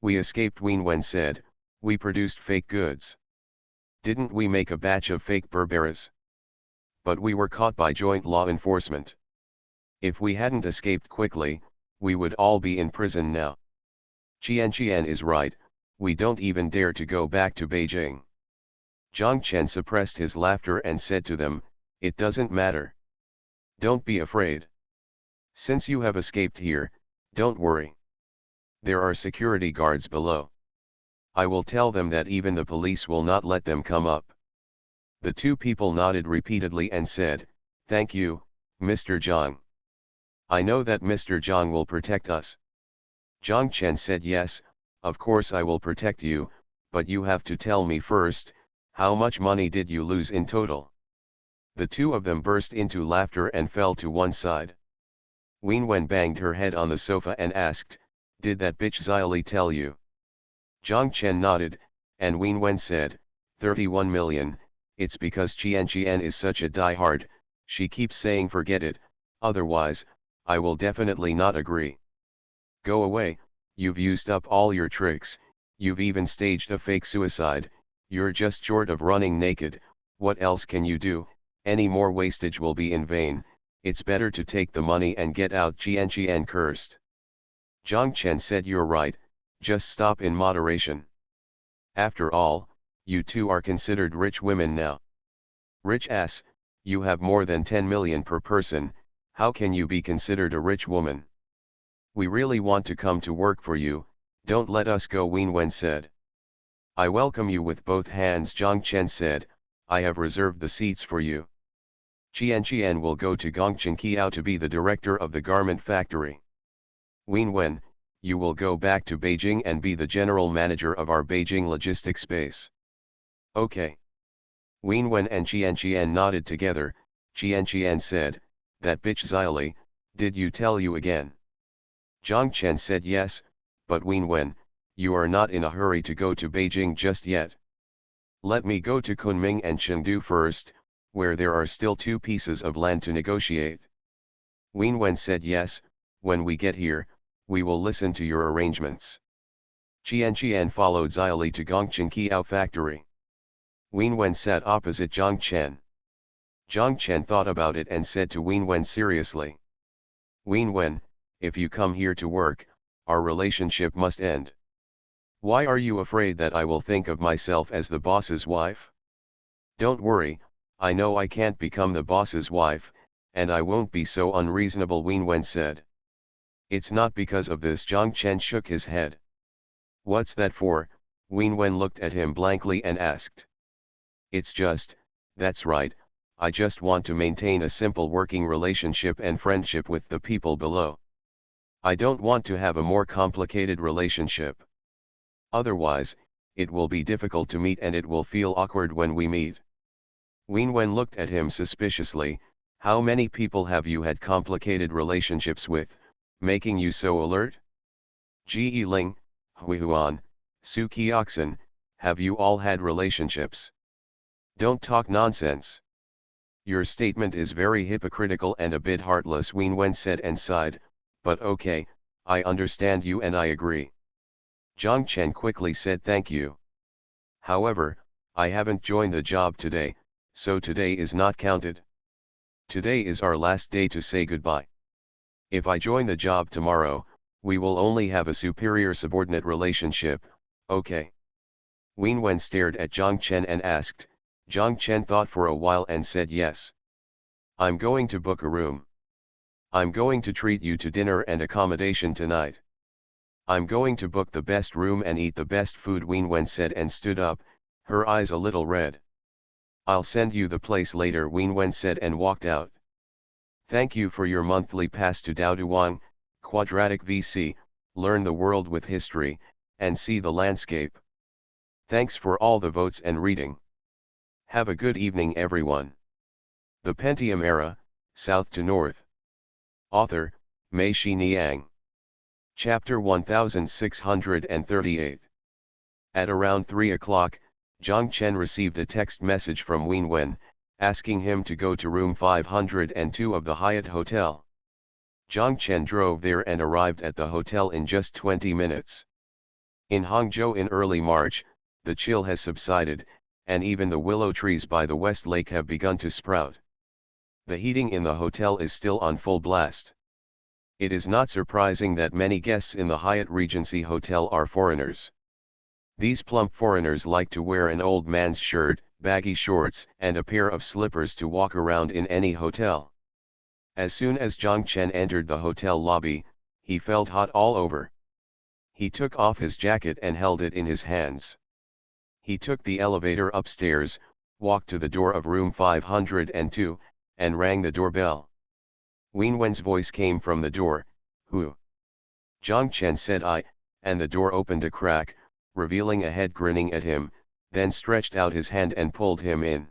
Speaker 1: "We escaped," Wen said. "We produced fake goods. Didn't we make a batch of fake Berberas? But we were caught by joint law enforcement. If we hadn't escaped quickly, we would all be in prison now. Qian is right, we don't even dare to go back to Beijing." Zhang Chen suppressed his laughter and said to them, "It doesn't matter. Don't be afraid. Since you have escaped here, don't worry. There are security guards below. I will tell them that even the police will not let them come up." The two people nodded repeatedly and said, "Thank you, Mr. Zhang. I know that Mr. Zhang will protect us." Zhang Chen said, "Yes, of course I will protect you, but you have to tell me first, how much money did you lose in total?" The two of them burst into laughter and fell to one side. Wen banged her head on the sofa and asked, "Did that bitch Xyli tell you?" Zhang Chen nodded, and Wen said, 31 million, it's because Qian is such a diehard, she keeps saying forget it, otherwise, I will definitely not agree. Go away, you've used up all your tricks, you've even staged a fake suicide, you're just short of running naked, what else can you do? Any more wastage will be in vain, it's better to take the money and get out, Qian cursed. Zhang Chen said, "You're right, just stop in moderation. After all, you two are considered rich women now. Rich ass, you have more than 10 million per person, how can you be considered a rich woman? We really want to come to work for you, don't let us go," Wen said. "I welcome you with both hands," Zhang Chen said, "I have reserved the seats for you. Qian will go to Gongchen Kiao to be the director of the garment factory. Wen, you will go back to Beijing and be the general manager of our Beijing logistics base." "Okay." Wen and Qian nodded together. Qian said, "That bitch Xyli, did you tell you again?" Zhang Chen said, "Yes, but Wen, you are not in a hurry to go to Beijing just yet. Let me go to Kunming and Chengdu first, where there are still 2 pieces of land to negotiate." Wen said, "Yes, when we get here, we will listen to your arrangements." Qian followed Xyli to Gongchen Kiao factory. Wen sat opposite Zhang Chen. Zhang Chen thought about it and said to Wen seriously, "Wen, if you come here to work, our relationship must end. Why are you afraid that I will think of myself as the boss's wife?" "Don't worry, I know I can't become the boss's wife, and I won't be so unreasonable," Wen said. "It's not because of this," Zhang Chen shook his head. "What's that for?" Wen looked at him blankly and asked. "It's just, that's right, I just want to maintain a simple working relationship and friendship with the people below. I don't want to have a more complicated relationship. Otherwise, it will be difficult to meet and it will feel awkward when we meet." Wen looked at him suspiciously. "How many people have you had complicated relationships with, making you so alert? Ji Ling, Hui Huan, Su Kioxin, have you all had relationships? Don't talk nonsense. Your statement is very hypocritical and a bit heartless," Wen said and sighed, "but okay, I understand you and I agree." Zhang Chen quickly said, "Thank you. However, I haven't joined the job today, so today is not counted. Today is our last day to say goodbye. If I join the job tomorrow, we will only have a superior-subordinate relationship, okay?" Wen stared at Zhang Chen and asked. Zhang Chen thought for a while and said, "Yes. I'm going to book a room. I'm going to treat you to dinner and accommodation tonight. I'm going to book the best room and eat the best food," Wen said and stood up, her eyes a little red. "I'll send you the place later," Wen said and walked out. "Thank you for your monthly pass to Daoduang, Quadratic VC, learn the world with history, and see the landscape. Thanks for all the votes and reading. Have a good evening everyone." The Pentium Era, South to North. Author, Mei Shi Niang. Chapter 1638. At around 3 o'clock, Zhang Chen received a text message from Win Wen, asking him to go to room 502 of the Hyatt Hotel. Zhang Chen drove there and arrived at the hotel in just 20 minutes. In Hangzhou in early March, the chill has subsided, and even the willow trees by the West Lake have begun to sprout. The heating in the hotel is still on full blast. It is not surprising that many guests in the Hyatt Regency Hotel are foreigners. These plump foreigners like to wear an old man's shirt, baggy shorts, and a pair of slippers to walk around in any hotel. As soon as Zhang Chen entered the hotel lobby, he felt hot all over. He took off his jacket and held it in his hands. He took the elevator upstairs, walked to the door of room 502, and rang the doorbell. Win Wen's voice came from the door. "Who?" Zhang Chen said, "I," and the door opened a crack, revealing a head grinning at him, then stretched out his hand and pulled him in.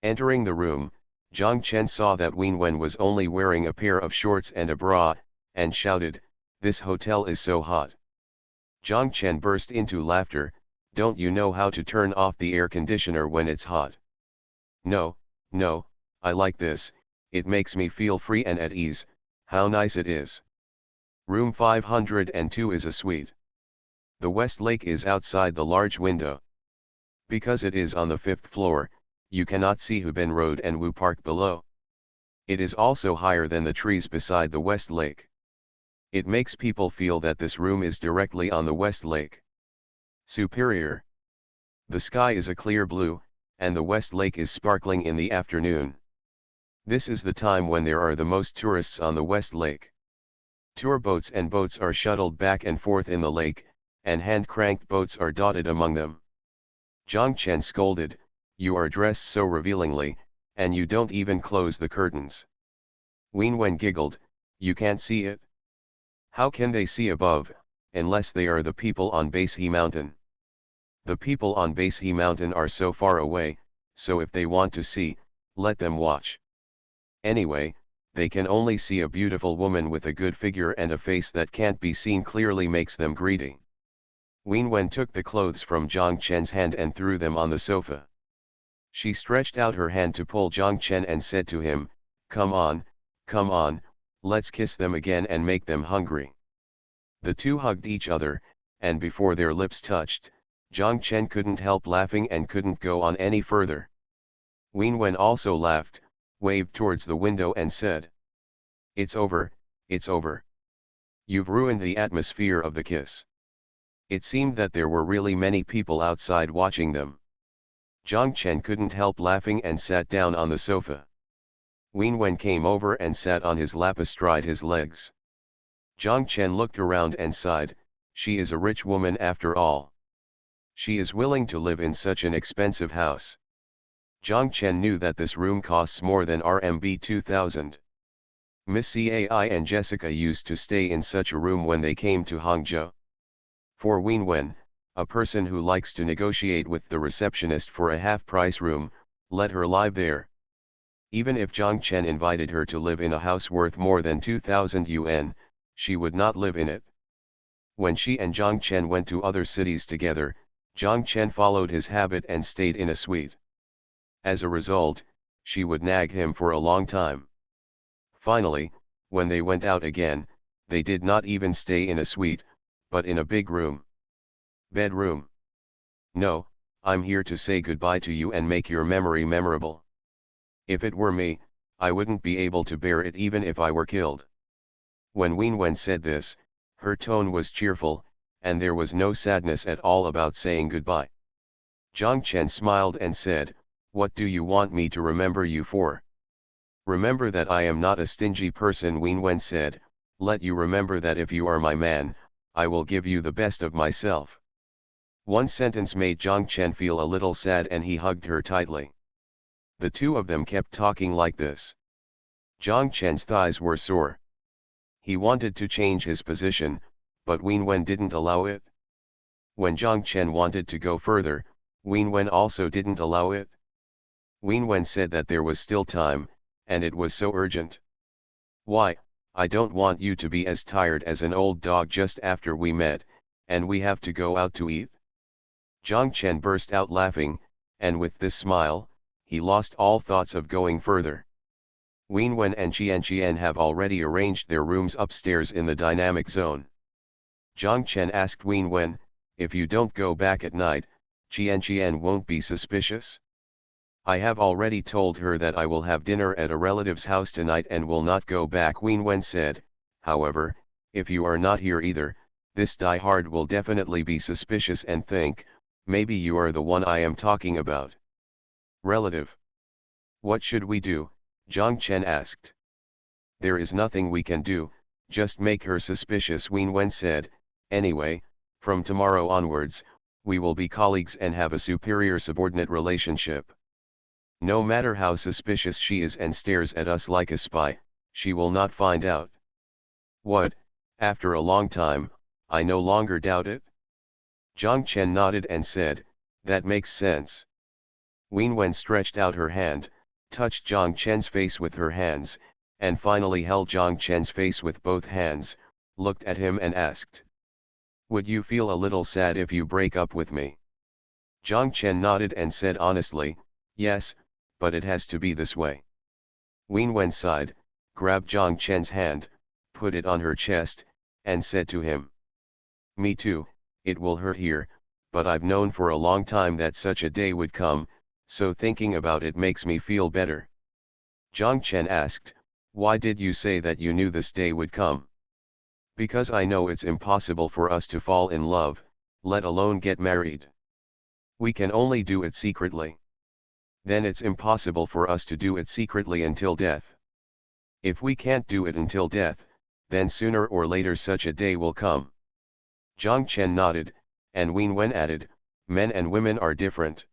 Speaker 1: Entering the room, Zhang Chen saw that Win Wen was only wearing a pair of shorts and a bra, and shouted, "This hotel is so hot." Zhang Chen burst into laughter. "Don't you know how to turn off the air conditioner when it's hot?" "No, no, I like this, it makes me feel free and at ease, how nice it is. Room 502 is a suite. The West Lake is outside the large window. Because it is on the 5th floor, you cannot see Hubin Road and Wu Park below. It is also higher than the trees beside the West Lake. It makes people feel that this room is directly on the West Lake. Superior. The sky is a clear blue, and the West Lake is sparkling in the afternoon. This is the time when there are the most tourists on the West Lake. Tour boats and boats are shuttled back and forth in the lake, and hand-cranked boats are dotted among them." Zhang Chen scolded, "You are dressed so revealingly, and you don't even close the curtains." Win Wen giggled, "You can't see it? How can they see above, unless they are the people on Base He Mountain? The people on Base He Mountain are so far away, so if they want to see, let them watch. Anyway, they can only see a beautiful woman with a good figure and a face that can't be seen clearly makes them greedy." Win Wen took the clothes from Zhang Chen's hand and threw them on the sofa. She stretched out her hand to pull Zhang Chen and said to him, come on, let's kiss them again and make them hungry." The two hugged each other, and before their lips touched, Zhang Chen couldn't help laughing and couldn't go on any further. Win Wen also laughed, waved towards the window and said, it's over, it's over. You've ruined the atmosphere of the kiss." It seemed that there were really many people outside watching them. Zhang Chen couldn't help laughing and sat down on the sofa. Win Wen came over and sat on his lap astride his legs. Zhang Chen looked around and sighed, she is a rich woman after all. She is willing to live in such an expensive house. Zhang Chen knew that this room costs more than RMB 2,000. Miss Cai and Jessica used to stay in such a room when they came to Hangzhou. For Win Wen, a person who likes to negotiate with the receptionist for a half-price room, let her live there. Even if Zhang Chen invited her to live in a house worth more than 2,000 yuan, she would not live in it. When she and Zhang Chen went to other cities together, Zhang Chen followed his habit and stayed in a suite. As a result, she would nag him for a long time. Finally, when they went out again, they did not even stay in a suite, but in a big room. Bedroom. "No, I'm here to say goodbye to you and make your memory memorable. If it were me, I wouldn't be able to bear it even if I were killed." When Win Wen said this, her tone was cheerful, and there was no sadness at all about saying goodbye. Zhang Chen smiled and said, "What do you want me to remember you for?" "Remember that I am not a stingy person," Win Wen said, "let you remember that if you are my man, I will give you the best of myself." One sentence made Zhang Chen feel a little sad and he hugged her tightly. The two of them kept talking like this. Zhang Chen's thighs were sore. He wanted to change his position, but Win Wen didn't allow it. When Zhang Chen wanted to go further, Win Wen also didn't allow it. Win Wen said that there was still time, and it was so urgent. "Why, I don't want you to be as tired as an old dog just after we met, and we have to go out to eat." Jiang Chen burst out laughing, and with this smile, he lost all thoughts of going further. Wen Wen and Qian have already arranged their rooms upstairs in the dynamic zone. Jiang Chen asked Wen Wen, if you don't go back at night, Qian won't be suspicious? I have already told her that I will have dinner at a relative's house tonight and will not go back. Wen Wen said, however, if you are not here either, this diehard will definitely be suspicious and think, maybe you are the one I am talking about. Relative. What should we do? Jiang Chen asked. There is nothing we can do, just make her suspicious. Wen Wen said, anyway, from tomorrow onwards, we will be colleagues and have a superior-subordinate relationship. No matter how suspicious she is and stares at us like a spy, she will not find out. What, after a long time, I no longer doubt it? Jiang Chen nodded and said, that makes sense. Wen Wen stretched out her hand, touched Jiang Chen's face with her hands, and finally held Jiang Chen's face with both hands, looked at him and asked. Would you feel a little sad if you break up with me? Jiang Chen nodded and said honestly, yes, but it has to be this way. Wen Wen sighed, grabbed Jiang Chen's hand, put it on her chest, and said to him. Me too, it will hurt here, but I've known for a long time that such a day would come, so thinking about it makes me feel better. Jiang Chen asked, why did you say that you knew this day would come? Because I know it's impossible for us to fall in love, let alone get married. We can only do it secretly. Then it's impossible for us to do it secretly until death. If we can't do it until death, then sooner or later such a day will come. Jiang Chen nodded, and Wen Wen added, men and women are different.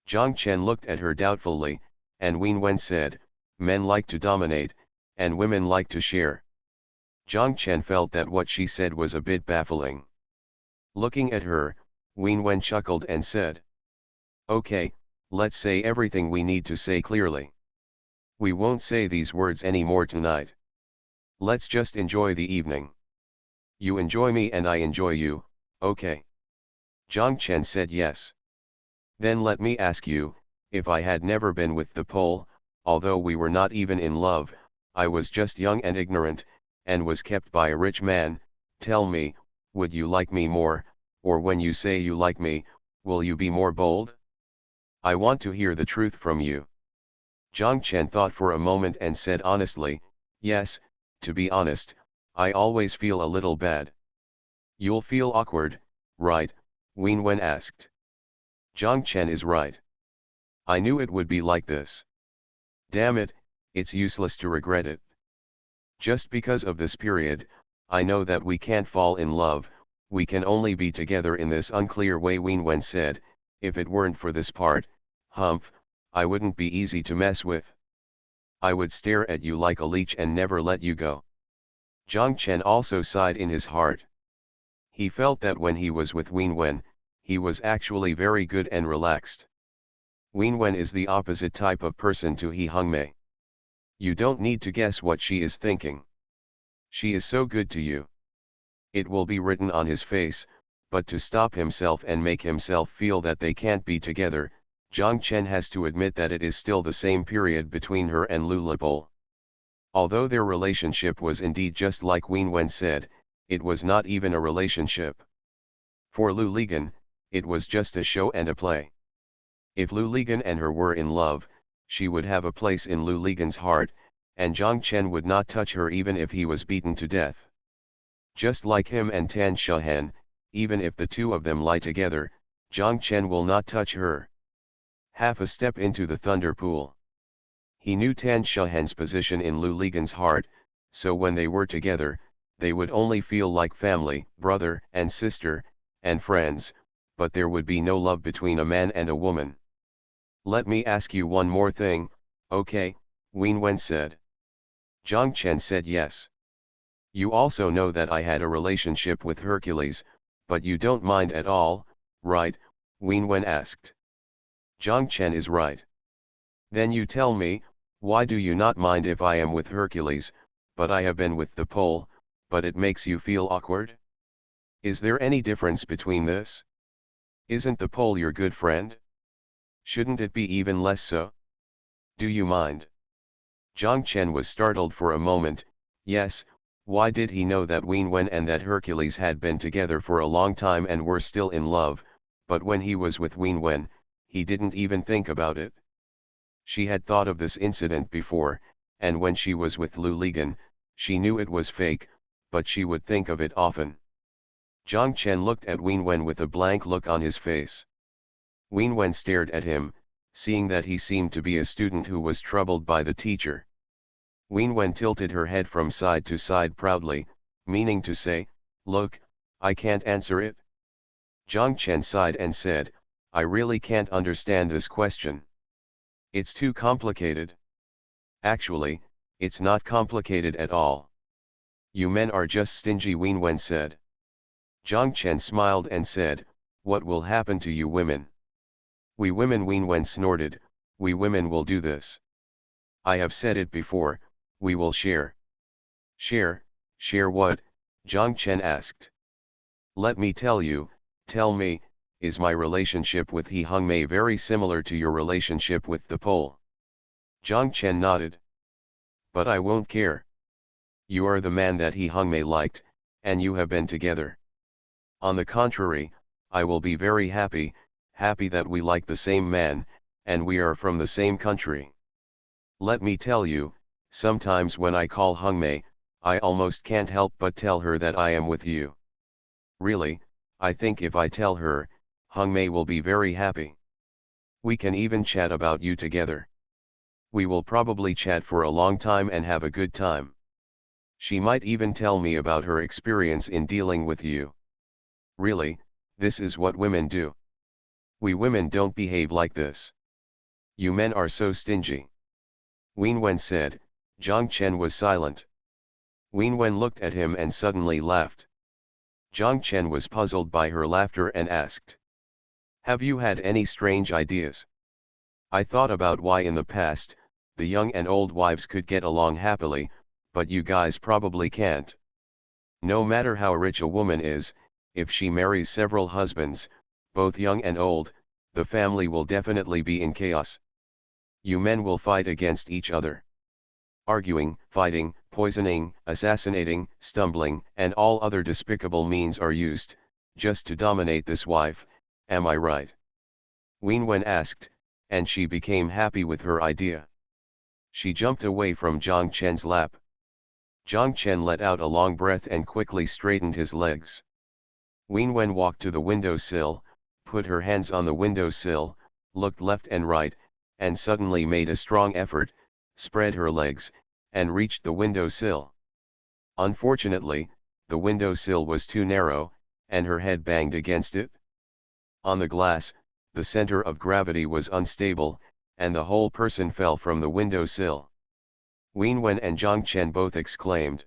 Speaker 1: Jiang Chen looked at her doubtfully, and Wen Wen said, men like to dominate, and women like to share. Jiang Chen felt that what she said was a bit baffling. Looking at her, Wen Wen chuckled and said, okay, let's say everything we need to say clearly. We won't say these words anymore tonight. Let's just enjoy the evening. You enjoy me and I enjoy you, okay? Jiang Chen said yes. Then let me ask you, if I had never been with the Pole, although we were not even in love, I was just young and ignorant, and was kept by a rich man, tell me, would you like me more, or when you say you like me, will you be more bold? I want to hear the truth from you. Jiang Chen thought for a moment and said honestly, yes, to be honest, I always feel a little bad. You'll feel awkward, right? Wen Wen asked. Jiang Chen is right. I knew it would be like this. Damn it, it's useless to regret it. Just because of this period, I know that we can't fall in love, we can only be together in this unclear way. Wen Wen said, if it weren't for this part, humph, I wouldn't be easy to mess with. I would stare at you like a leech and never let you go. Jiang Chen also sighed in his heart. He felt that when he was with Wen Wen, he was actually very good and relaxed. Wen Wen is the opposite type of person to He Hongmei. You don't need to guess what she is thinking. She is so good to you. It will be written on his face, but to stop himself and make himself feel that they can't be together, Jiang Chen has to admit that it is still the same period between her and Lu Lipol. Although their relationship was indeed just like Wen Wen said, it was not even a relationship. For Lu Ligan, it was just a show and a play. If Lu Ligan and her were in love, she would have a place in Lu Ligan's heart, and Jiang Chen would not touch her even if he was beaten to death. Just like him and Tan Shahan, even if the two of them lie together, Jiang Chen will not touch her. Half a step into the thunder pool. He knew Tan Shahan's position in Lu Ligan's heart, so when they were together, they would only feel like family, brother and sister, and friends, but there would be no love between a man and a woman. Let me ask you one more thing, okay? Wen Wen said. Jiang Chen said yes. You also know that I had a relationship with Hercules, but you don't mind at all, right? Wen Wen asked. Jiang Chen is right. Then you tell me, why do you not mind if I am with Hercules, but I have been with the Pole, but it makes you feel awkward? Is there any difference between this? Isn't the pole your good friend? Shouldn't it be even less so? Do you mind? Zhang Chen was startled for a moment. Yes, why did he know that Wen Wen and that Hercules had been together for a long time and were still in love, but when he was with Wen Wen, he didn't even think about it. She had thought of this incident before, and when she was with Lu Ligan, she knew it was fake, but she would think of it often. Zhang Chen looked at Wen Wen with a blank look on his face. Wen Wen stared at him, seeing that he seemed to be a student who was troubled by the teacher. Wen Wen tilted her head from side to side proudly, meaning to say, "Look, I can't answer it." Zhang Chen sighed and said, "I really can't understand this question. It's too complicated." "Actually, it's not complicated at all. You men are just stingy," Wen Wen said. Zhang Chen smiled and said, "What will happen to you women?" "We women," Wen Wen snorted, "we women will do this. I have said it before, we will share." "Share? Share what?" Zhang Chen asked. "Let me tell you, tell me, is my relationship with He Hung Mei very similar to your relationship with the pole?" Zhang Chen nodded. "But I won't care. You are the man that He Hung Mei liked, and you have been together. On the contrary, I will be very happy that we like the same man, and we are from the same country. Let me tell you, sometimes when I call Hung Mei, I almost can't help but tell her that I am with you. Really, I think if I tell her, Hung Mei will be very happy. We can even chat about you together. We will probably chat for a long time and have a good time. She might even tell me about her experience in dealing with you. Really, this is what women do. We women don't behave like this. You men are so stingy." Wen Wen said. Zhang Chen was silent. Wen Wen looked at him and suddenly laughed. Zhang Chen was puzzled by her laughter and asked, "Have you had any strange ideas? I thought about why in the past, the young and old wives could get along happily, but you guys probably can't. No matter how rich a woman is, if she marries several husbands, both young and old, the family will definitely be in chaos. You men will fight against each other. Arguing, fighting, poisoning, assassinating, stumbling, and all other despicable means are used, just to dominate this wife, am I right?" Wen Wen asked, and she became happy with her idea. She jumped away from Zhang Chen's lap. Zhang Chen let out a long breath and quickly straightened his legs. Wen Wen walked to the windowsill, put her hands on the windowsill, looked left and right, and suddenly made a strong effort, spread her legs, and reached the windowsill. Unfortunately, the windowsill was too narrow, and her head banged against it. On the glass, the center of gravity was unstable, and the whole person fell from the windowsill. Wen Wen and Zhang Chen both exclaimed,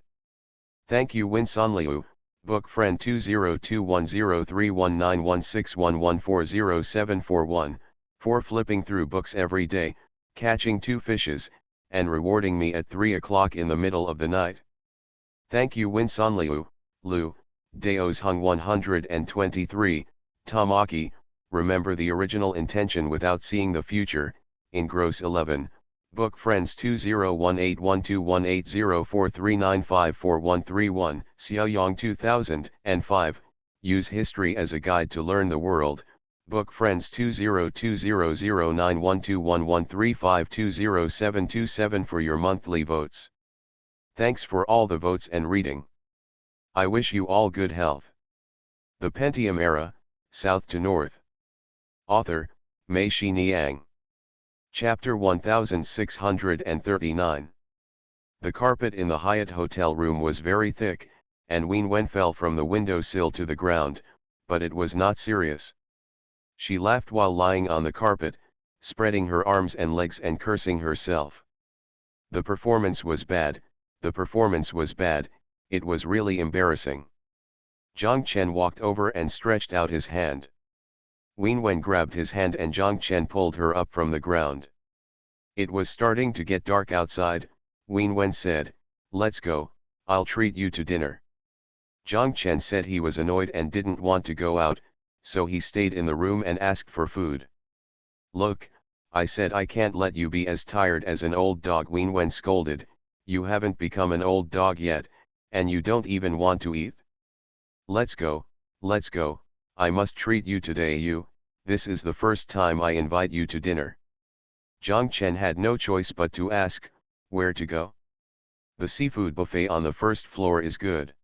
Speaker 1: "Thank you Win Sanliu, book friend 20210319161140741, for flipping through books every day, catching 2 fishes, and rewarding me at 3 o'clock in the middle of the night. Thank you Win Sanliu, Lu, Daos Hung 123, Tamaki, remember the original intention without seeing the future, in Gross 11, book friends 201812180439543131, Xiaoyang 2005, use history as a guide to learn the world, book friends 202009121135207227 for your monthly votes. Thanks for all the votes and reading. I wish you all good health. The Pentium Era, South to North. Author, Mei Shi Niang. Chapter 1639. The carpet in the Hyatt hotel room was very thick, and Wen Wen fell from the windowsill to the ground, but it was not serious. She laughed while lying on the carpet, spreading her arms and legs and cursing herself. The performance was bad, it was really embarrassing. Zhang Chen walked over and stretched out his hand. Wen Wen grabbed his hand and Zhang Chen pulled her up from the ground. It was starting to get dark outside. Wen Wen said, "Let's go, I'll treat you to dinner." Zhang Chen said he was annoyed and didn't want to go out, so he stayed in the room and asked for food. "Look, I said I can't let you be as tired as an old dog," Wen scolded. "You haven't become an old dog yet, and you don't even want to eat? Let's go, I must treat you today this is the first time I invite you to dinner." Jiang Chen had no choice but to ask, "Where to go?" "The seafood buffet on the first floor is good."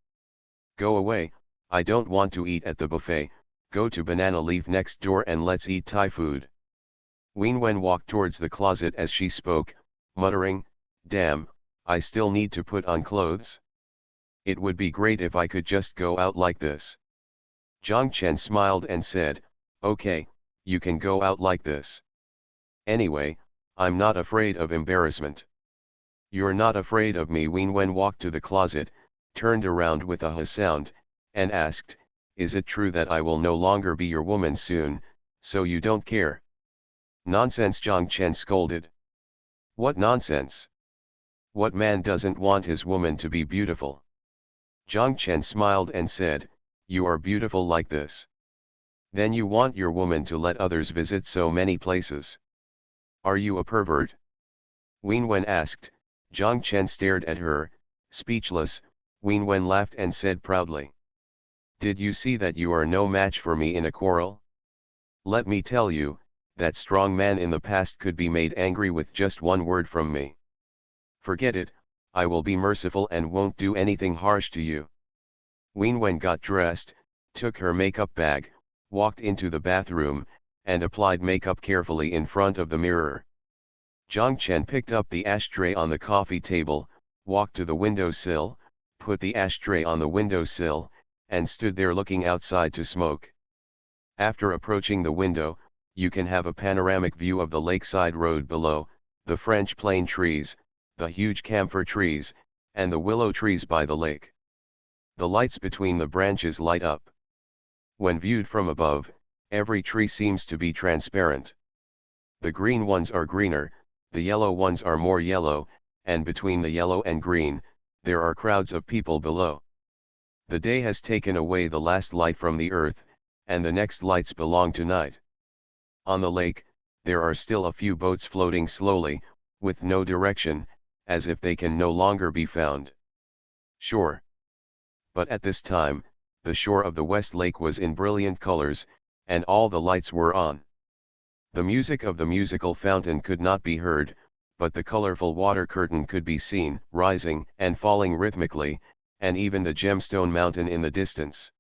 Speaker 1: "Go away, I don't want to eat at the buffet, go to banana leaf next door and let's eat Thai food." Wen walked towards the closet as she spoke, muttering, "Damn, I still need to put on clothes. It would be great if I could just go out like this." Jiang Chen smiled and said, "Okay, you can go out like this. Anyway, I'm not afraid of embarrassment." "You're not afraid of me?" Wen walked to the closet, turned around with a sound, and asked, "Is it true that I will no longer be your woman soon, so you don't care?" "Nonsense!" Jiang Chen scolded. "What nonsense? What man doesn't want his woman to be beautiful?" Jiang Chen smiled and said, "You are beautiful like this. Then you want your woman to let others visit so many places. Are you a pervert?" Wen asked. Jiang Chen stared at her, speechless. Wen laughed and said proudly, "Did you see that you are no match for me in a quarrel? Let me tell you, that strong man in the past could be made angry with just one word from me. Forget it, I will be merciful and won't do anything harsh to you." Wen got dressed, took her makeup bag, walked into the bathroom, and applied makeup carefully in front of the mirror. Jiang Chen picked up the ashtray on the coffee table, walked to the windowsill, put the ashtray on the windowsill, and stood there looking outside to smoke. After approaching the window, you can have a panoramic view of the lakeside road below, the French plane trees, the huge camphor trees, and the willow trees by the lake. The lights between the branches light up. When viewed from above, every tree seems to be transparent. The green ones are greener, the yellow ones are more yellow, and between the yellow and green, there are crowds of people below. The day has taken away the last light from the earth, and the next lights belong to night. On the lake, there are still a few boats floating slowly, with no direction, as if they can no longer be found. Shore. But at this time, the shore of the West Lake was in brilliant colors, and all the lights were on. The music of the musical fountain could not be heard, but the colorful water curtain could be seen, rising and falling rhythmically, and even the gemstone mountain in the distance.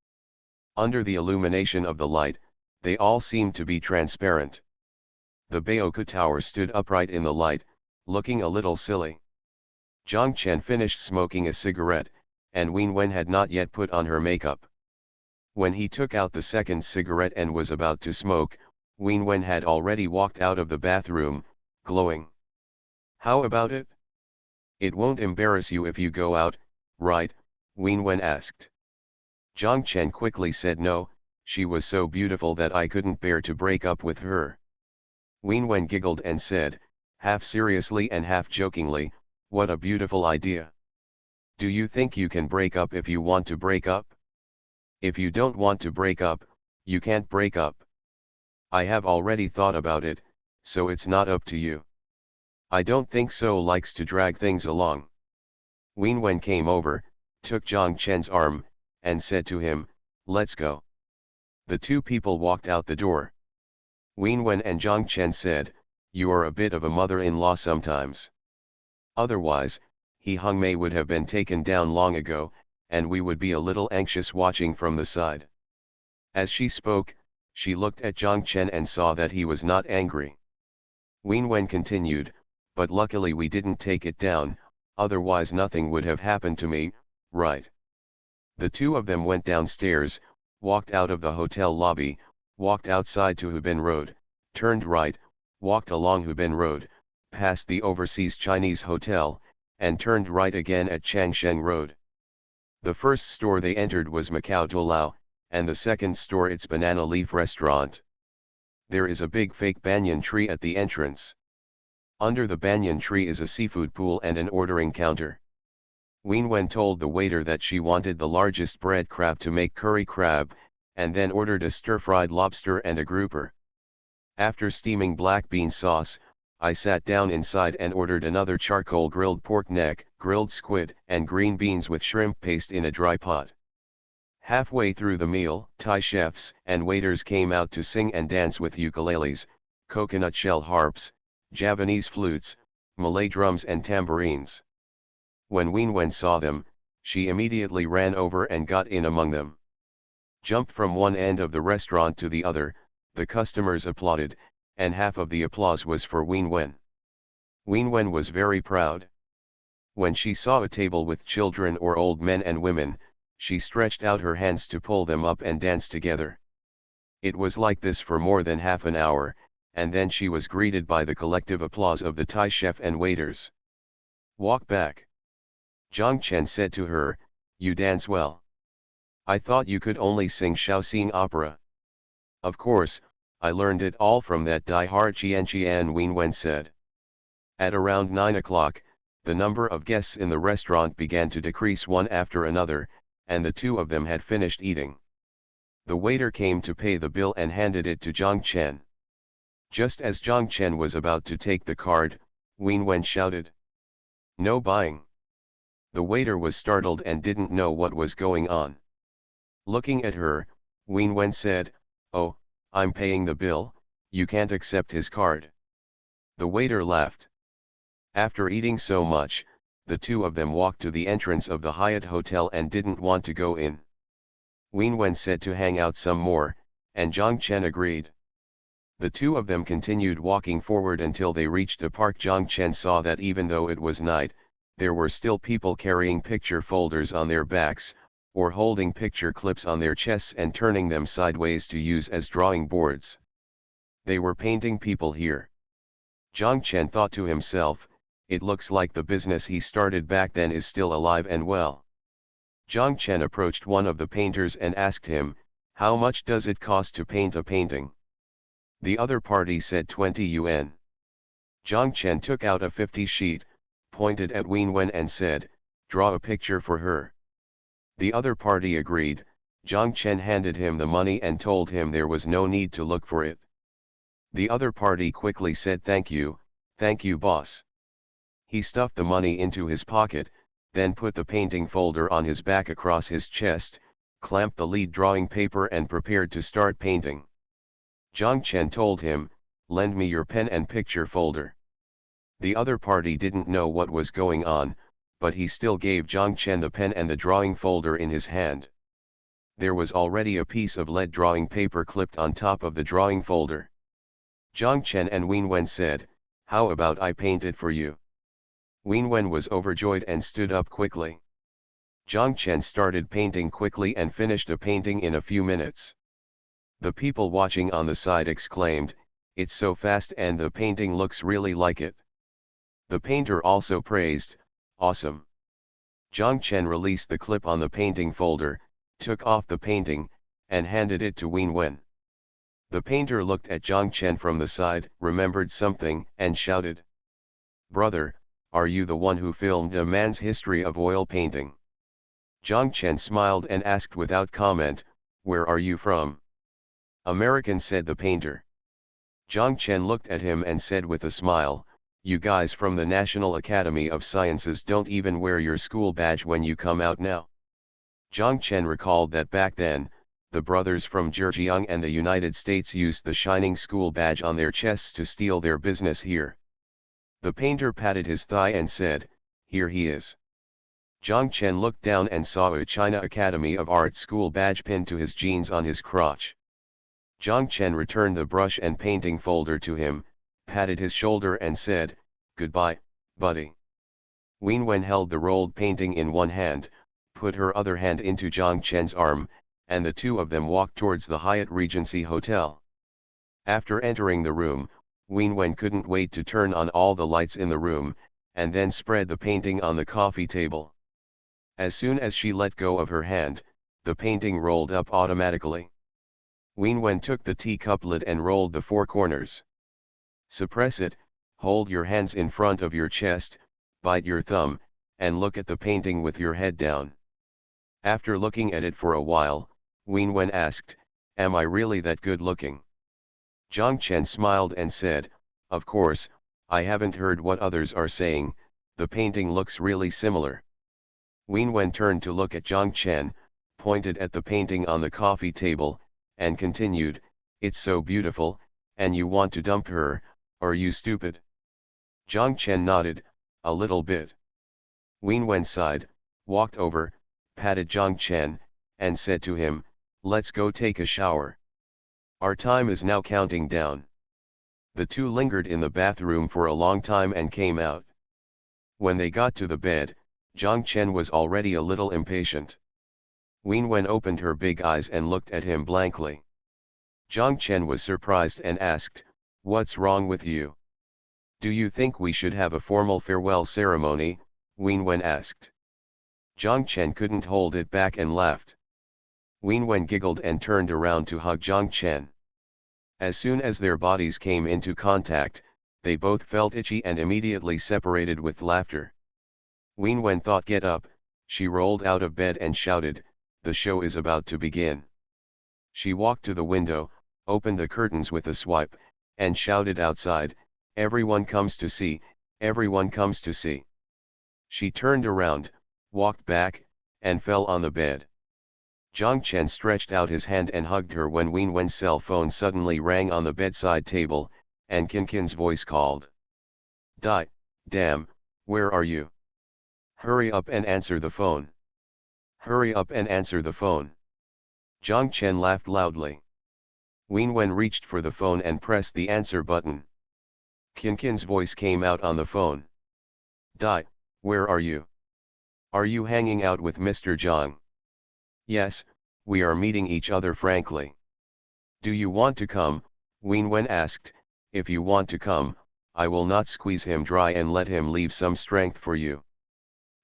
Speaker 1: Under the illumination of the light, they all seemed to be transparent. The Baoku Tower stood upright in the light, looking a little silly. Jiang Chen finished smoking a cigarette, and Wen had not yet put on her makeup. When he took out the second cigarette and was about to smoke, Wen had already walked out of the bathroom, glowing. "How about it? It won't embarrass you if you go out, right?" Wen asked. Jiang Chen quickly said no, she was so beautiful that I couldn't bear to break up with her. Wen giggled and said, half seriously and half jokingly, "What a beautiful idea. Do you think you can break up if you want to break up? If you don't want to break up, you can't break up. I have already thought about it, so it's not up to you. I don't think so likes to drag things along." Wen came over, took Jiang Chen's arm, and said to him, "Let's go." The two people walked out the door. Wen and Jiang Chen said, "You are a bit of a mother-in-law sometimes. Otherwise, he Hung Mei would have been taken down long ago, and we would be a little anxious watching from the side." As she spoke, she looked at Jiang Chen and saw that he was not angry. Wen continued, "But luckily we didn't take it down, otherwise nothing would have happened to me, right?" The two of them went downstairs, walked out of the hotel lobby, walked outside to Hubin Road, turned right, walked along Hubin Road, past the Overseas Chinese Hotel, and turned right again at Changsheng Road. The first store they entered was Macau Tolau, and the second store its Banana Leaf restaurant. There is a big fake banyan tree at the entrance. Under the banyan tree is a seafood pool and an ordering counter. Wen told the waiter that she wanted the largest bread crab to make curry crab, and then ordered a stir-fried lobster and a grouper. After steaming black bean sauce, I sat down inside and ordered another charcoal grilled pork neck, grilled squid, and green beans with shrimp paste in a dry pot. Halfway through the meal, Thai chefs and waiters came out to sing and dance with ukuleles, coconut shell harps, Javanese flutes, Malay drums and tambourines. When Wenwen saw them, she immediately ran over and got in among them. Jumped from one end of the restaurant to the other, the customers applauded, and half of the applause was for Wenwen. Wenwen was very proud. When she saw a table with children or old men and women, she stretched out her hands to pull them up and dance together. It was like this for more than half an hour, and then she was greeted by the collective applause of the Thai chef and waiters. "Walk back." Zhang Chen said to her, "You dance well. I thought you could only sing Shaoxing opera." "Of course, I learned it all from that die-hard Qian," Wenwen said. At around 9 o'clock, the number of guests in the restaurant began to decrease one after another, and the two of them had finished eating. The waiter came to pay the bill and handed it to Zhang Chen. Just as Zhang Chen was about to take the card, Wenwen shouted, "No buying." The waiter was startled and didn't know what was going on. Looking at her, Wenwen said, "Oh, I'm paying the bill, you can't accept his card." The waiter laughed. After eating so much, the two of them walked to the entrance of the Hyatt Hotel and didn't want to go in. Wenwen said to hang out some more, and Zhang Chen agreed. The two of them continued walking forward until they reached a park. Zhang Chen saw that even though it was night, there were still people carrying picture folders on their backs, or holding picture clips on their chests and turning them sideways to use as drawing boards. They were painting people here. Zhang Chen thought to himself, it looks like the business he started back then is still alive and well. Zhang Chen approached one of the painters and asked him, "How much does it cost to paint a painting?" The other party said 20 yuan. Zhang Chen took out a 50 sheet, pointed at Wenwen and said, "Draw a picture for her." The other party agreed. Zhang Chen handed him the money and told him there was no need to look for it. The other party quickly said, thank you, boss." He stuffed the money into his pocket, then put the painting folder on his back across his chest, clamped the lead drawing paper and prepared to start painting. Zhang Chen told him, "Lend me your pen and picture folder." The other party didn't know what was going on, but he still gave Zhang Chen the pen and the drawing folder in his hand. There was already a piece of lead drawing paper clipped on top of the drawing folder. Zhang Chen and Wenwen said, "How about I paint it for you?" Wenwen was overjoyed and stood up quickly. Zhang Chen started painting quickly and finished a painting in a few minutes. The people watching on the side exclaimed, "It's so fast and the painting looks really like it." The painter also praised, "Awesome." Zhang Chen released the clip on the painting folder, took off the painting, and handed it to Wenwen. The painter looked at Zhang Chen from the side, remembered something, and shouted, "Brother, are you the one who filmed a man's history of oil painting?" Zhang Chen smiled and asked without comment, "Where are you from?" "American," said the painter. Zhang Chen looked at him and said with a smile, "You guys from the National Academy of Sciences don't even wear your school badge when you come out now." Zhang Chen recalled that back then, the brothers from Zhejiang and the United States used the shining school badge on their chests to steal their business here. The painter patted his thigh and said, "Here he is." Zhang Chen looked down and saw a China Academy of Art school badge pinned to his jeans on his crotch. Zhang Chen returned the brush and painting folder to him, patted his shoulder and said, "Goodbye, buddy." Wenwen held the rolled painting in one hand, put her other hand into Zhang Chen's arm, and the two of them walked towards the Hyatt Regency Hotel. After entering the room, Wenwen couldn't wait to turn on all the lights in the room, and then spread the painting on the coffee table. As soon as she let go of her hand, the painting rolled up automatically. Wenwen took the teacup lid and rolled the four corners. "Suppress it, hold your hands in front of your chest, bite your thumb, and look at the painting with your head down." After looking at it for a while, Wenwen asked, Am I really that good looking? Jiang Chen smiled and said, of course, I haven't heard what others are saying, the painting looks really similar. Wen Wen turned to look at Jiang Chen, pointed at the painting on the coffee table, and continued, it's so beautiful, and you want to dump her, are you stupid? Jiang Chen nodded, a little bit. Wen Wen sighed, walked over, patted Jiang Chen, and said to him, let's go take a shower. Our time is now counting down. The two lingered in the bathroom for a long time and came out. When they got to the bed, Jiang Chen was already a little impatient. Wen Wen opened her big eyes and looked at him blankly. Jiang Chen was surprised and asked, what's wrong with you? Do you think we should have a formal farewell ceremony? Wen Wen asked. Jiang Chen couldn't hold it back and laughed. Wen Wen giggled and turned around to hug Jiang Chen. As soon as their bodies came into contact, they both felt itchy and immediately separated with laughter. Wen Wen thought, get up, she rolled out of bed and shouted, the show is about to begin. She walked to the window, opened the curtains with a swipe, and shouted outside, everyone comes to see, everyone comes to see. She turned around, walked back, and fell on the bed. Jiang Chen stretched out his hand and hugged her when Wen Wen's cell phone suddenly rang on the bedside table, and Kinkin's voice called. Damn, where are you? Hurry up and answer the phone. Hurry up and answer the phone. Jiang Chen laughed loudly. Wen Wen reached for the phone and pressed the answer button. Kinkin's voice came out on the phone. Where are you? Are you hanging out with Mr. Jiang? Yes, we are meeting each other frankly. Do you want to come? Wen Wen asked. If you want to come, I will not squeeze him dry and let him leave some strength for you.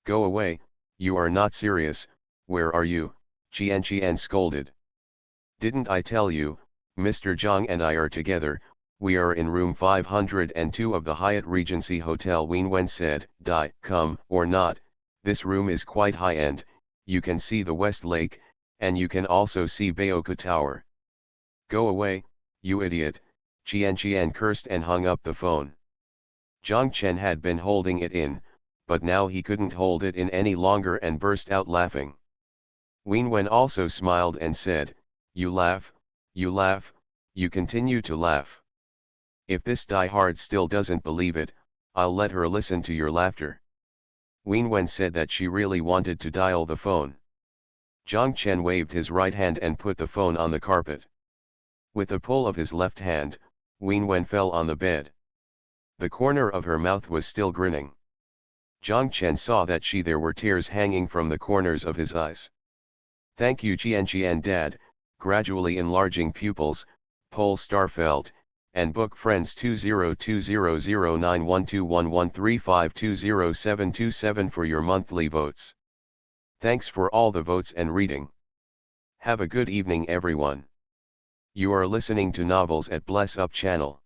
Speaker 1: Go away, you are not serious, where are you? Qian scolded. Didn't I tell you, Mr. Jiang and I are together, we are in room 502 of the Hyatt Regency Hotel. Wen Wen said, come or not, this room is quite high-end, you can see the West Lake, and you can also see Baoka Tower. Go away, you idiot, Qian cursed and hung up the phone. Jiang Chen had been holding it in, but now he couldn't hold it in any longer and burst out laughing. Wen Wen also smiled and said, you laugh, you continue to laugh. If this diehard still doesn't believe it, I'll let her listen to your laughter. Wen Wen said that she really wanted to dial the phone. Jiang Chen waved his right hand and put the phone on the carpet. With a pull of his left hand, Wen Wen fell on the bed. The corner of her mouth was still grinning. Jiang Chen saw that there were tears hanging from the corners of his eyes. Thank you Qian Dad, gradually enlarging pupils, Pole Starfelt, and book friends 2020912113520727 for your monthly votes. Thanks for all the votes and reading. Have a good evening everyone. You are listening to Novels at Bless Up channel.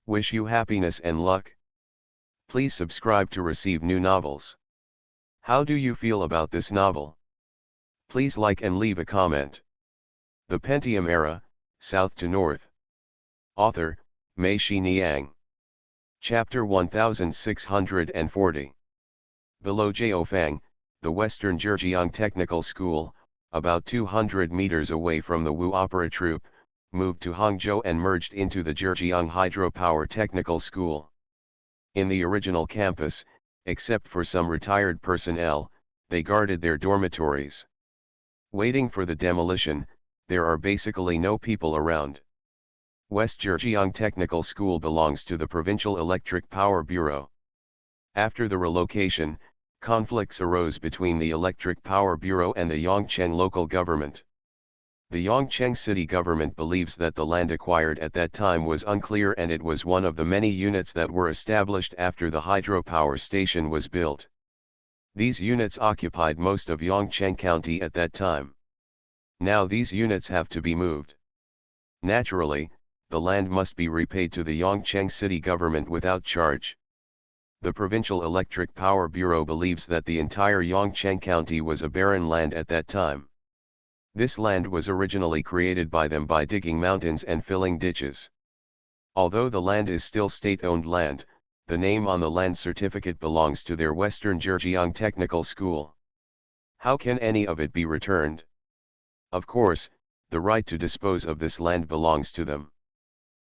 Speaker 1: Wish you happiness and luck. Please subscribe to receive new novels. How do you feel about this novel? Please like and leave a comment. The Pentium Era, South to North. Author, Mei Shi Niang. Chapter 1640. Below Jiaofang, the Western Zhejiang Technical School, about 200 meters away from the Wu Opera Troupe, moved to Hangzhou and merged into the Zhejiang Hydropower Technical School. In the original campus, except for some retired personnel, they guarded their dormitories. Waiting for the demolition, there are basically no people around. West Zhejiang Technical School belongs to the Provincial Electric Power Bureau. After the relocation, conflicts arose between the Electric Power Bureau and the Yongcheng local government. The Yongcheng city government believes that the land acquired at that time was unclear and it was one of the many units that were established after the hydropower station was built. These units occupied most of Yongcheng County at that time. Now these units have to be moved. Naturally, the land must be repaid to the Yongcheng city government without charge. The Provincial Electric Power Bureau believes that the entire Yongcheng County was a barren land at that time. This land was originally created by them by digging mountains and filling ditches. Although the land is still state-owned land, the name on the land certificate belongs to their Western Zhejiang Technical School. How can any of it be returned? Of course, the right to dispose of this land belongs to them.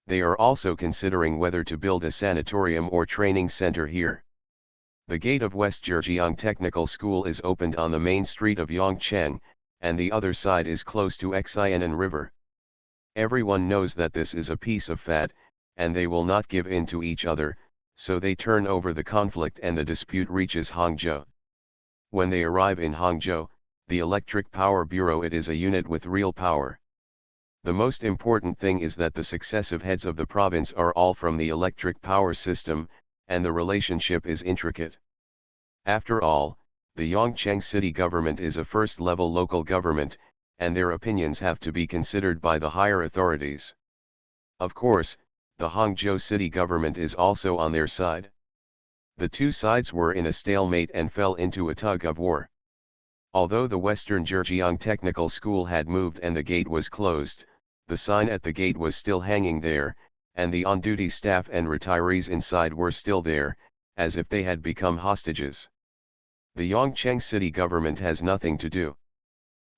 Speaker 1: They are also considering whether to build a sanatorium or training center here. The gate of West Zhejiang Technical School is opened on the main street of Yongcheng, and the other side is close to Xianan River. Everyone knows that this is a piece of fat, and they will not give in to each other, so they turn over the conflict and the dispute reaches Hangzhou. When they arrive in Hangzhou, the Electric Power Bureau, it is a unit with real power. The most important thing is that the successive heads of the province are all from the electric power system, and the relationship is intricate. After all, the Yongcheng city government is a first-level local government, and their opinions have to be considered by the higher authorities. Of course, the Hangzhou city government is also on their side. The two sides were in a stalemate and fell into a tug-of-war. Although the Western Zhejiang Technical School had moved and the gate was closed, the sign at the gate was still hanging there, and the on-duty staff and retirees inside were still there, as if they had become hostages. The Yongcheng city government has nothing to do.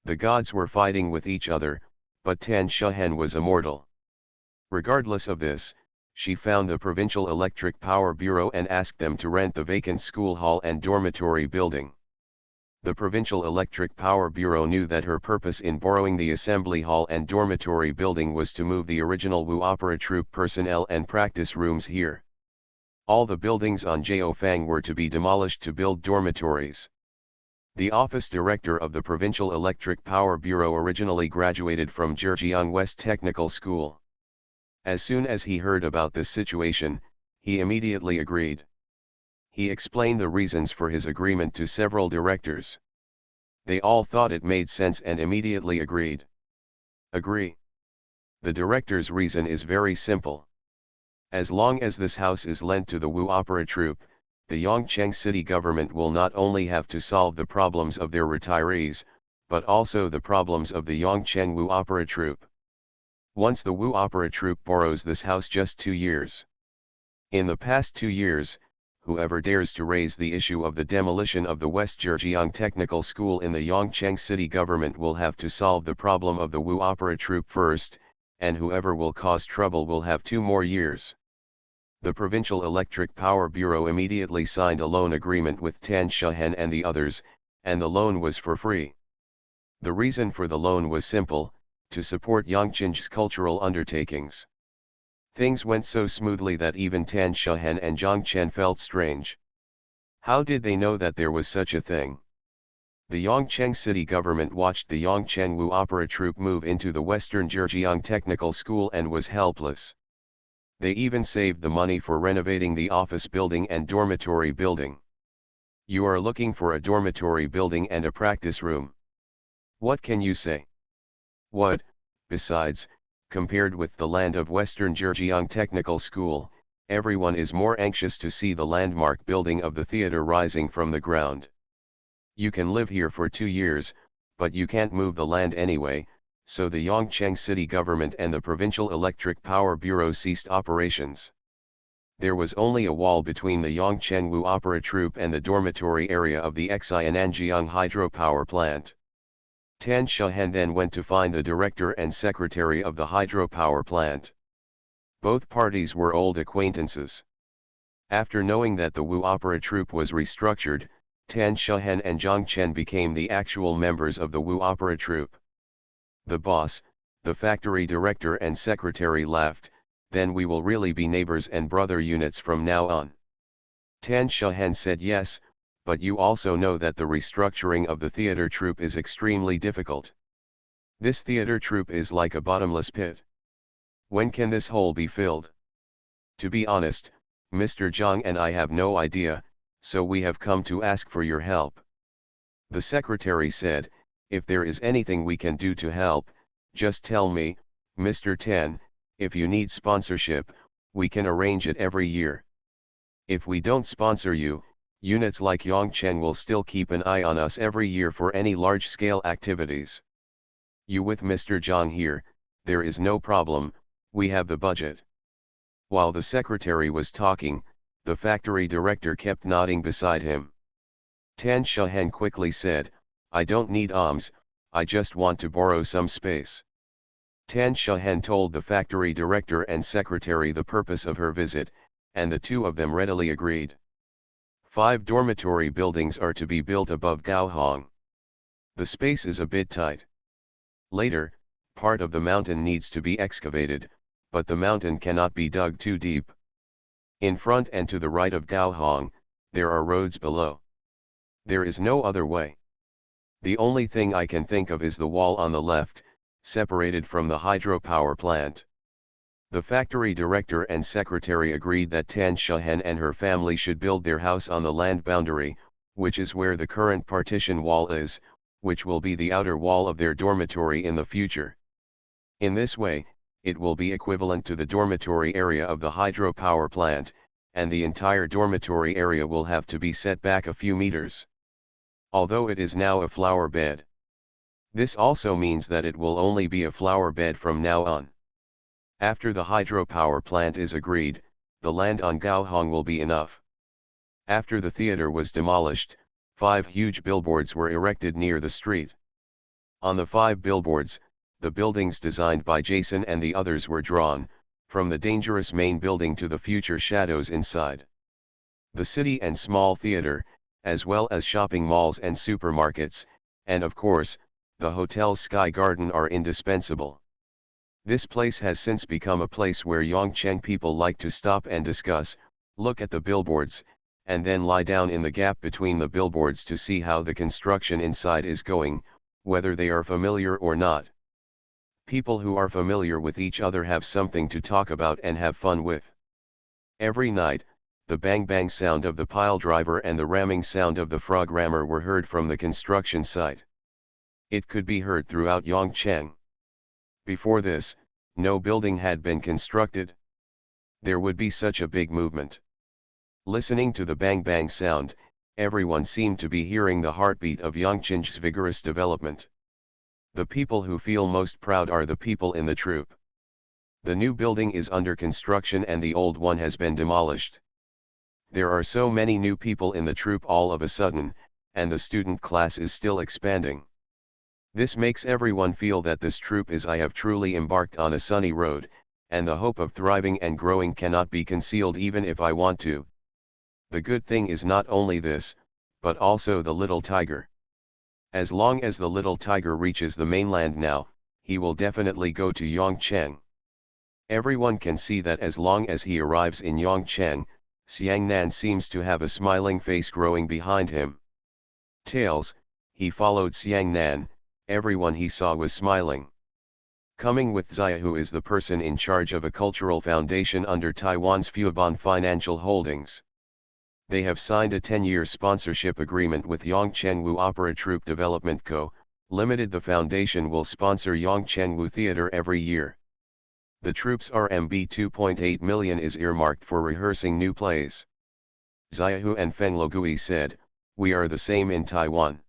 Speaker 1: The gods were fighting with each other, but Tan Shehen was immortal. Regardless of this, she found the Provincial Electric Power Bureau and asked them to rent the vacant school hall and dormitory building. The Provincial Electric Power Bureau knew that her purpose in borrowing the assembly hall and dormitory building was to move the original Wu Opera Troupe personnel and practice rooms here. All the buildings on Jiaofang were to be demolished to build dormitories. The office director of the Provincial Electric Power Bureau originally graduated from Zhejiang West Technical School. As soon as he heard about this situation, he immediately agreed. He explained the reasons for his agreement to several directors. They all thought it made sense and immediately agreed. Agree. The director's reason is very simple. As long as this house is lent to the Wu Opera Troupe, the Yongcheng city government will not only have to solve the problems of their retirees, but also the problems of the Yongcheng Wu Opera Troupe. Once the Wu Opera Troupe borrows this house just 2 years. In the past 2 years, whoever dares to raise the issue of the demolition of the West Zhejiang Technical School in the Yongcheng city government will have to solve the problem of the Wu Opera Troupe first, and whoever will cause trouble will have 2 more years. The Provincial Electric Power Bureau immediately signed a loan agreement with Tan Shehen and the others, and the loan was for free. The reason for the loan was simple: to support Yongcheng's cultural undertakings. Things went so smoothly that even Tan Shehen and Zhang Chen felt strange. How did they know that there was such a thing? The Yongcheng city government watched the Yongcheng Wu Opera Troupe move into the Western Zhejiang Technical School and was helpless. They even saved the money for renovating the office building and dormitory building. You are looking for a dormitory building and a practice room. What can you say? What, besides, compared with the land of Western Zhejiang Technical School, everyone is more anxious to see the landmark building of the theater rising from the ground. You can live here for 2 years, but you can't move the land anyway, so the Yongcheng city government and the Provincial Electric Power Bureau ceased operations. There was only a wall between the Yongcheng Wu Opera Troupe and the dormitory area of the Xiananjiang hydropower plant. Tan Shehen then went to find the director and secretary of the hydropower plant. Both parties were old acquaintances. After knowing that the Wu Opera Troupe was restructured, Tan Shehen and Zhang Chen became the actual members of the Wu Opera Troupe. The boss, the factory director and secretary laughed, "Then we will really be neighbors and brother units from now on." Tan Shehen said, "Yes, but you also know that the restructuring of the theater troupe is extremely difficult. This theater troupe is like a bottomless pit. When can this hole be filled? To be honest, Mr. Zhang and I have no idea, so we have come to ask for your help." The secretary said, "If there is anything we can do to help, just tell me, Mr. Tan. If you need sponsorship, we can arrange it every year. If we don't sponsor you, units like Yongcheng will still keep an eye on us every year for any large-scale activities." You with Mr. Zhang here, there is no problem, we have the budget. While the secretary was talking, the factory director kept nodding beside him. Tan Shahan quickly said, I don't need alms, I just want to borrow some space. Tan Shahan told the factory director and secretary the purpose of her visit, and the two of them readily agreed. 5 dormitory buildings are to be built above Gaohong. The space is a bit tight. Later, part of the mountain needs to be excavated, but the mountain cannot be dug too deep. In front and to the right of Gaohong, there are roads below. There is no other way. The only thing I can think of is the wall on the left, separated from the hydropower plant. The factory director and secretary agreed that Tan Shahan and her family should build their house on the land boundary, which is where the current partition wall is, which will be the outer wall of their dormitory in the future. In this way, it will be equivalent to the dormitory area of the hydropower plant, and the entire dormitory area will have to be set back a few meters. Although it is now a flower bed. This also means that it will only be a flower bed from now on. After the hydropower plant is agreed, the land on Gaohong will be enough. After the theater was demolished, 5 huge billboards were erected near the street. On the 5 billboards, the buildings designed by Jason and the others were drawn, from the dangerous main building to the future shadows inside. The city and small theater, as well as shopping malls and supermarkets, and of course, the hotel's Sky Garden are indispensable. This place has since become a place where Yongcheng people like to stop and discuss, look at the billboards, and then lie down in the gap between the billboards to see how the construction inside is going, whether they are familiar or not. People who are familiar with each other have something to talk about and have fun with. Every night, the bang-bang sound of the pile driver and the ramming sound of the frog rammer were heard from the construction site. It could be heard throughout Yongcheng. Before this, no building had been constructed. There would be such a big movement. Listening to the bang-bang sound, everyone seemed to be hearing the heartbeat of Yongcheng's vigorous development. The people who feel most proud are the people in the troupe. The new building is under construction and the old one has been demolished. There are so many new people in the troupe all of a sudden, and the student class is still expanding. This makes everyone feel that this troupe is I have truly embarked on a sunny road, and the hope of thriving and growing cannot be concealed even if I want to. The good thing is not only this, but also the little tiger. As long as the little tiger reaches the mainland now, he will definitely go to Yongcheng. Everyone can see that as long as he arrives in Yongcheng, Xiangnan seems to have a smiling face growing behind him. Tails, he followed Xiangnan, everyone he saw was smiling. Coming with Zia, who is the person in charge of a cultural foundation under Taiwan's Fuban Financial Holdings. They have signed a 10-year sponsorship agreement with Yongcheng Wu Opera Troupe Development Co., Limited. The foundation will sponsor Yongcheng Wu Theater every year. The troupe's RMB 2.8 million is earmarked for rehearsing new plays. Xiaohu and Feng Logui said, "We are the same in Taiwan.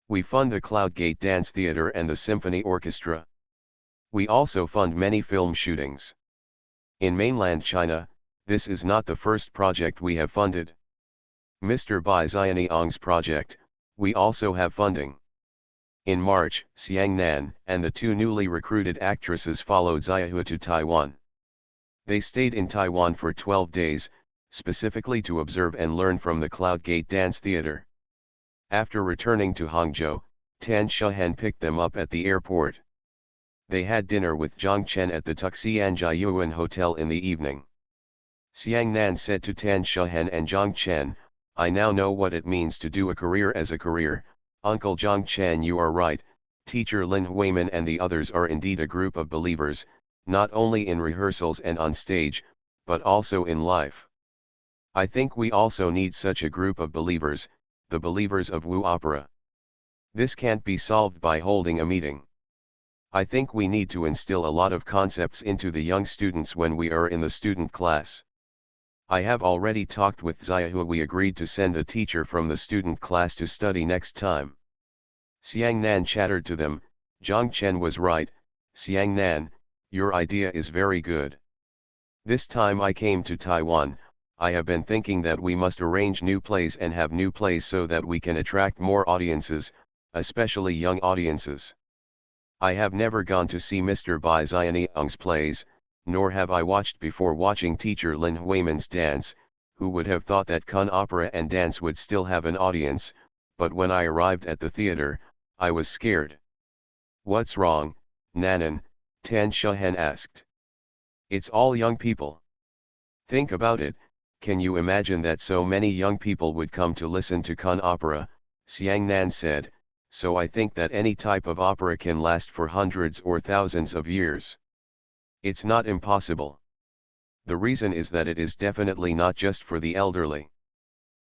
Speaker 1: We fund the Cloudgate Dance Theater and the Symphony Orchestra. We also fund many film shootings. In mainland China, this is not the first project we have funded. Mr. Bai Xianyang's project, we also have funding." In March, Xiangnan and the 2 newly recruited actresses followed Xiaohu to Taiwan. They stayed in Taiwan for 12 days, specifically to observe and learn from the Cloudgate Dance Theater. After returning to Hangzhou, Tan Shahan picked them up at the airport. They had dinner with Zhang Chen at the Tuxianjiayuan Hotel in the evening. Xiangnan said to Tan Shahan and Zhang Chen, "I now know what it means to do a career as a career. Uncle Zhang Chen, you are right, teacher Lin Huiman and the others are indeed a group of believers, not only in rehearsals and on stage, but also in life. I think we also need such a group of believers, the believers of Wu Opera. This can't be solved by holding a meeting. I think we need to instill a lot of concepts into the young students when we are in the student class. I have already talked with Xiaohu. We agreed to send a teacher from the student class to study next time." Xiangnan chattered to them, Zhang Chen was right, Xiang Nan, your idea is very good. This time I came to Taiwan, I have been thinking that we must arrange new plays and have new plays so that we can attract more audiences, especially young audiences. I have never gone to see Mr. Bai Xianniang's plays, nor have I watched before watching teacher Lin Huiman's dance, who would have thought that Kun opera and dance would still have an audience, but when I arrived at the theater, I was scared. What's wrong, Nanan? Tan Shahen asked. It's all young people. Think about it, can you imagine that so many young people would come to listen to Kun opera, Xiang Nan said, so I think that any type of opera can last for hundreds or thousands of years. It's not impossible. The reason is that it is definitely not just for the elderly.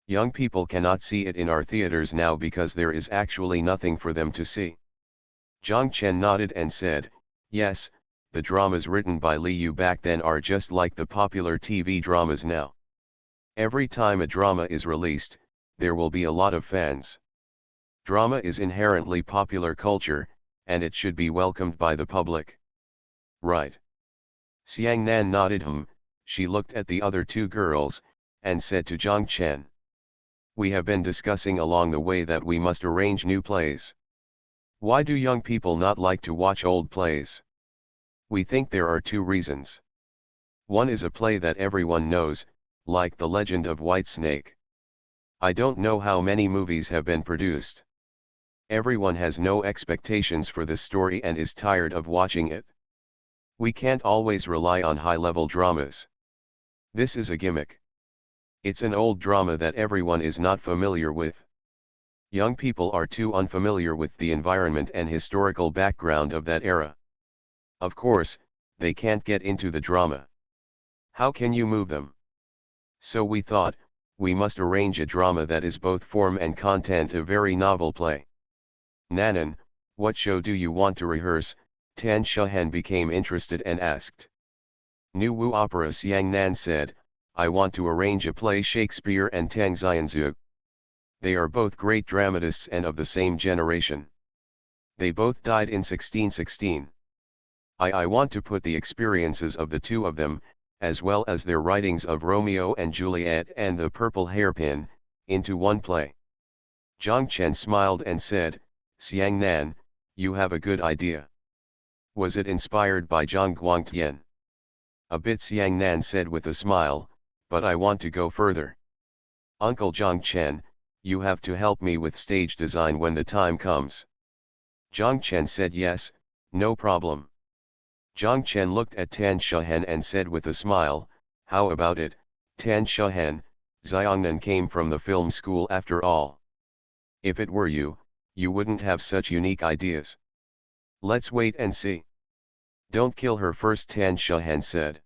Speaker 1: Young people cannot see it in our theaters now because there is actually nothing for them to see. Zhang Chen nodded and said, yes, the dramas written by Li Yu back then are just like the popular TV dramas now. Every time a drama is released, there will be a lot of fans. Drama is inherently popular culture, and it should be welcomed by the public. Right. Xiang Nan nodded. She looked at the other two girls, and said to Zhang Chen. We have been discussing along the way that we must arrange new plays. Why do young people not like to watch old plays? We think there are two reasons. One is a play that everyone knows, like The Legend of White Snake. I don't know how many movies have been produced. Everyone has no expectations for this story and is tired of watching it. We can't always rely on high-level dramas. This is a gimmick. It's an old drama that everyone is not familiar with. Young people are too unfamiliar with the environment and historical background of that era. Of course, they can't get into the drama. How can you move them? So we thought, we must arrange a drama that is both form and content a very novel play. Nanan, what show do you want to rehearse? Tan Shahen became interested and asked. New Wu Opera. Xiang Nan said, I want to arrange a play Shakespeare and Tang Xianzhu. They are both great dramatists and of the same generation. They both died in 1616. I want to put the experiences of the two of them, as well as their writings of Romeo and Juliet and The Purple Hairpin, into one play. Zhang Chen smiled and said, Xiang Nan, you have a good idea. Was it inspired by Zhang Guangtian? A bit, Xiang Nan said with a smile, but I want to go further. Uncle Zhang Chen, you have to help me with stage design when the time comes. Zhang Chen said yes, no problem. Zhang Chen looked at Tan Shahen and said with a smile, how about it, Tan Shahen, Xiangnan came from the film school after all. If it were you, you wouldn't have such unique ideas. Let's wait and see. Don't kill her first, Tan Shahen said.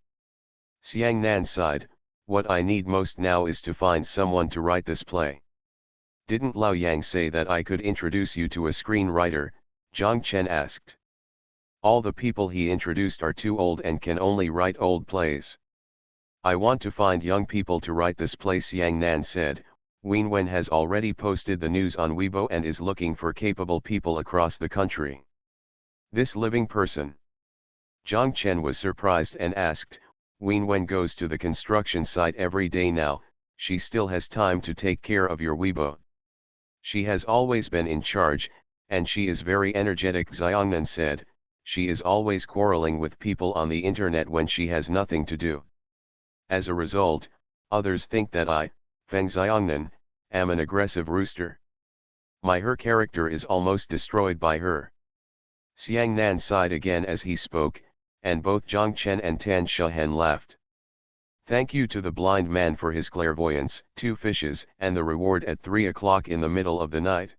Speaker 1: Xiang Nan sighed, what I need most now is to find someone to write this play. Didn't Lao Yang say that I could introduce you to a screenwriter? Zhang Chen asked. All the people he introduced are too old and can only write old plays. I want to find young people to write this play, Xiang Nan said. Wen Wen has already posted the news on Weibo and is looking for capable people across the country. This living person. Zhang Chen was surprised and asked, Wen Wen goes to the construction site every day now, she still has time to take care of your Weibo. She has always been in charge, and she is very energetic, Xiangnan said. She is always quarreling with people on the internet when she has nothing to do. As a result, others think that I, Feng Xiangnan, am an aggressive rooster. Her character is almost destroyed by her. Xiang Nan sighed again as he spoke, and both Zhang Chen and Tan Shahen laughed. Thank you to the blind man for his clairvoyance, 2 fishes, and the reward at 3 o'clock in the middle of the night.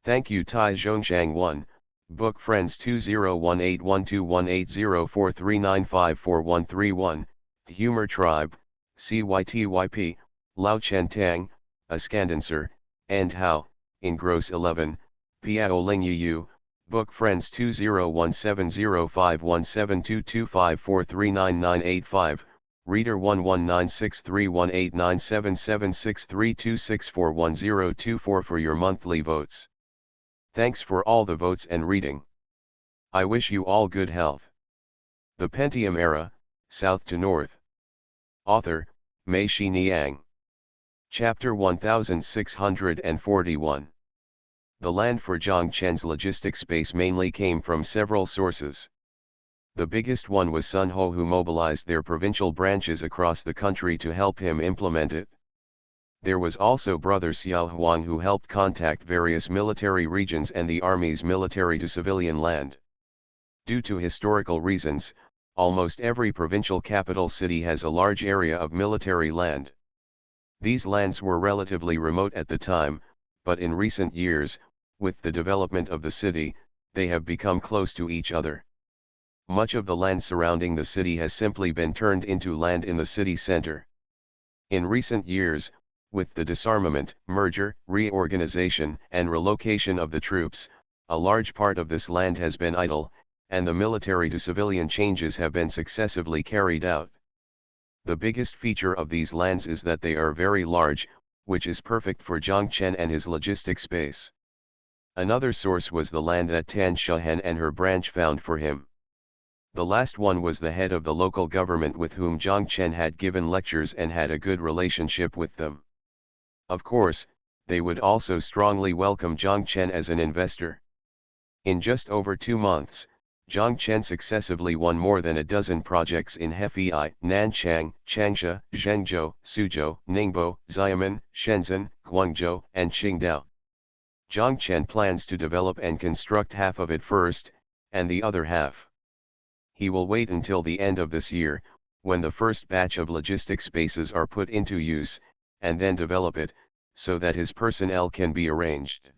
Speaker 1: Thank you Tai Zhongshang 1. Book Friends 201812180439544131, Humor Tribe, CYTYP, Lao Chen Tang, a Scandancer, and How, in Gross 11, Piao Ling Yu, Book Friends 201705172254399985, Reader 11963189776326410224 for your monthly votes. Thanks for all the votes and reading. I wish you all good health. The Pentium Era, South to North. Author, Mei Shi Niang. Chapter 1641. The land for Zhang Chen's logistics base mainly came from several sources. The biggest one was Sun Ho, who mobilized their provincial branches across the country to help him implement it. There was also brother Xiao Huang, who helped contact various military regions and the army's military-to-civilian land. Due to historical reasons, almost every provincial capital city has a large area of military land. These lands were relatively remote at the time, but in recent years, with the development of the city, they have become close to each other. Much of the land surrounding the city has simply been turned into land in the city center. In recent years, with the disarmament, merger, reorganization, and relocation of the troops, a large part of this land has been idle, and the military-to-civilian changes have been successively carried out. The biggest feature of these lands is that they are very large, which is perfect for Zhang Chen and his logistics base. Another source was the land that Tan Shahen and her branch found for him. The last one was the head of the local government, with whom Zhang Chen had given lectures and had a good relationship with them. Of course, they would also strongly welcome Zhang Chen as an investor. In just over 2 months, Zhang Chen successively won more than a dozen projects in Hefei, Nanchang, Changsha, Zhengzhou, Suzhou, Ningbo, Xiamen, Shenzhen, Guangzhou, and Qingdao. Zhang Chen plans to develop and construct half of it first, and the other half. He will wait until the end of this year, when the first batch of logistics bases are put into use, and then develop it, so that his personnel can be arranged.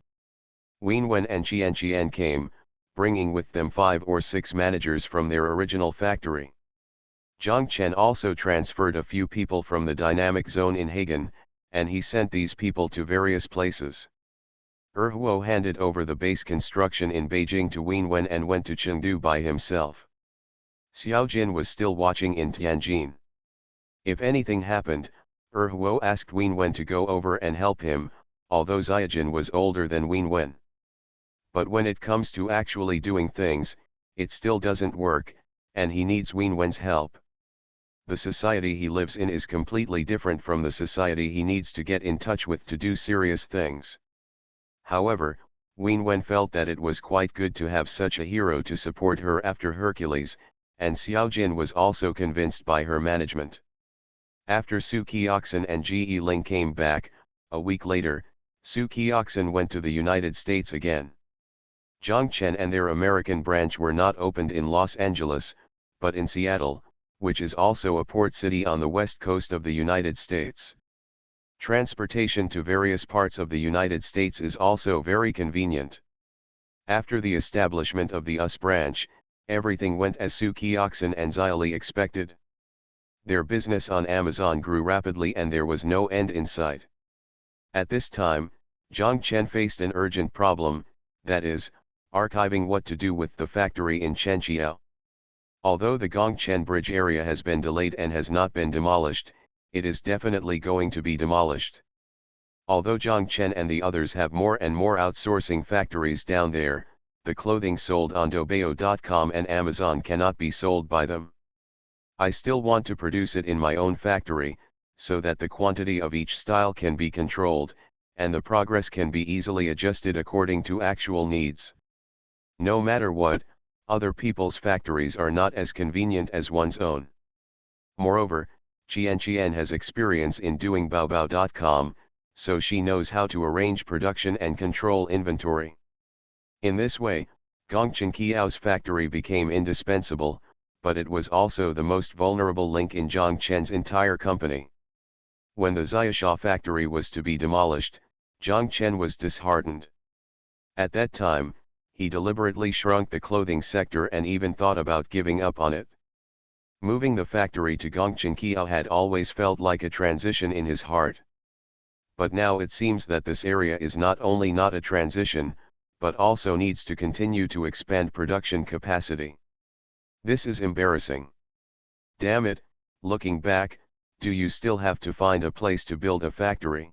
Speaker 1: Wenwen and Qian came, bringing with them 5 or 6 managers from their original factory. Zhang Chen also transferred a few people from the dynamic zone in Hagen, and he sent these people to various places. Huo handed over the base construction in Beijing to Wenwen and went to Chengdu by himself. Xiao Jin was still watching in Tianjin. If anything happened, Huo asked Wenwen to go over and help him, although Xiaojin was older than Wenwen. But when it comes to actually doing things, it still doesn't work, and he needs Wenwen's help. The society he lives in is completely different from the society he needs to get in touch with to do serious things. However, Wenwen felt that it was quite good to have such a hero to support her after Hercules, and Xiao Jin was also convinced by her management. After Su Qiaxin and Ji Ling came back, a week later, Su Qiaxin went to the United States again. Zhang Chen and their American branch were not opened in Los Angeles, but in Seattle, which is also a port city on the west coast of the United States. Transportation to various parts of the United States is also very convenient. After the establishment of the US branch, everything went as Su Qiaxin and Xiaoli expected. Their business on Amazon grew rapidly and there was no end in sight. At this time, Zhang Chen faced an urgent problem, that is, archiving what to do with the factory in Chenqiao. Although the Gongchen Bridge area has been delayed and has not been demolished, it is definitely going to be demolished. Although Zhang Chen and the others have more and more outsourcing factories down there, the clothing sold on Dobayo.com and Amazon cannot be sold by them. I still want to produce it in my own factory, so that the quantity of each style can be controlled, and the progress can be easily adjusted according to actual needs. No matter what, other people's factories are not as convenient as one's own. Moreover, Qian has experience in doing Baobao.com, so she knows how to arrange production and control inventory. In this way, Gongchen Qiao's factory became indispensable, but it was also the most vulnerable link in Zhang Chen's entire company. When the Xiaosha factory was to be demolished, Zhang Chen was disheartened. At that time, he deliberately shrunk the clothing sector and even thought about giving up on it. Moving the factory to Gongchen Qiao had always felt like a transition in his heart. But now it seems that this area is not only not a transition, but also needs to continue to expand production capacity. This is embarrassing. Damn it, looking back, do you still have to find a place to build a factory?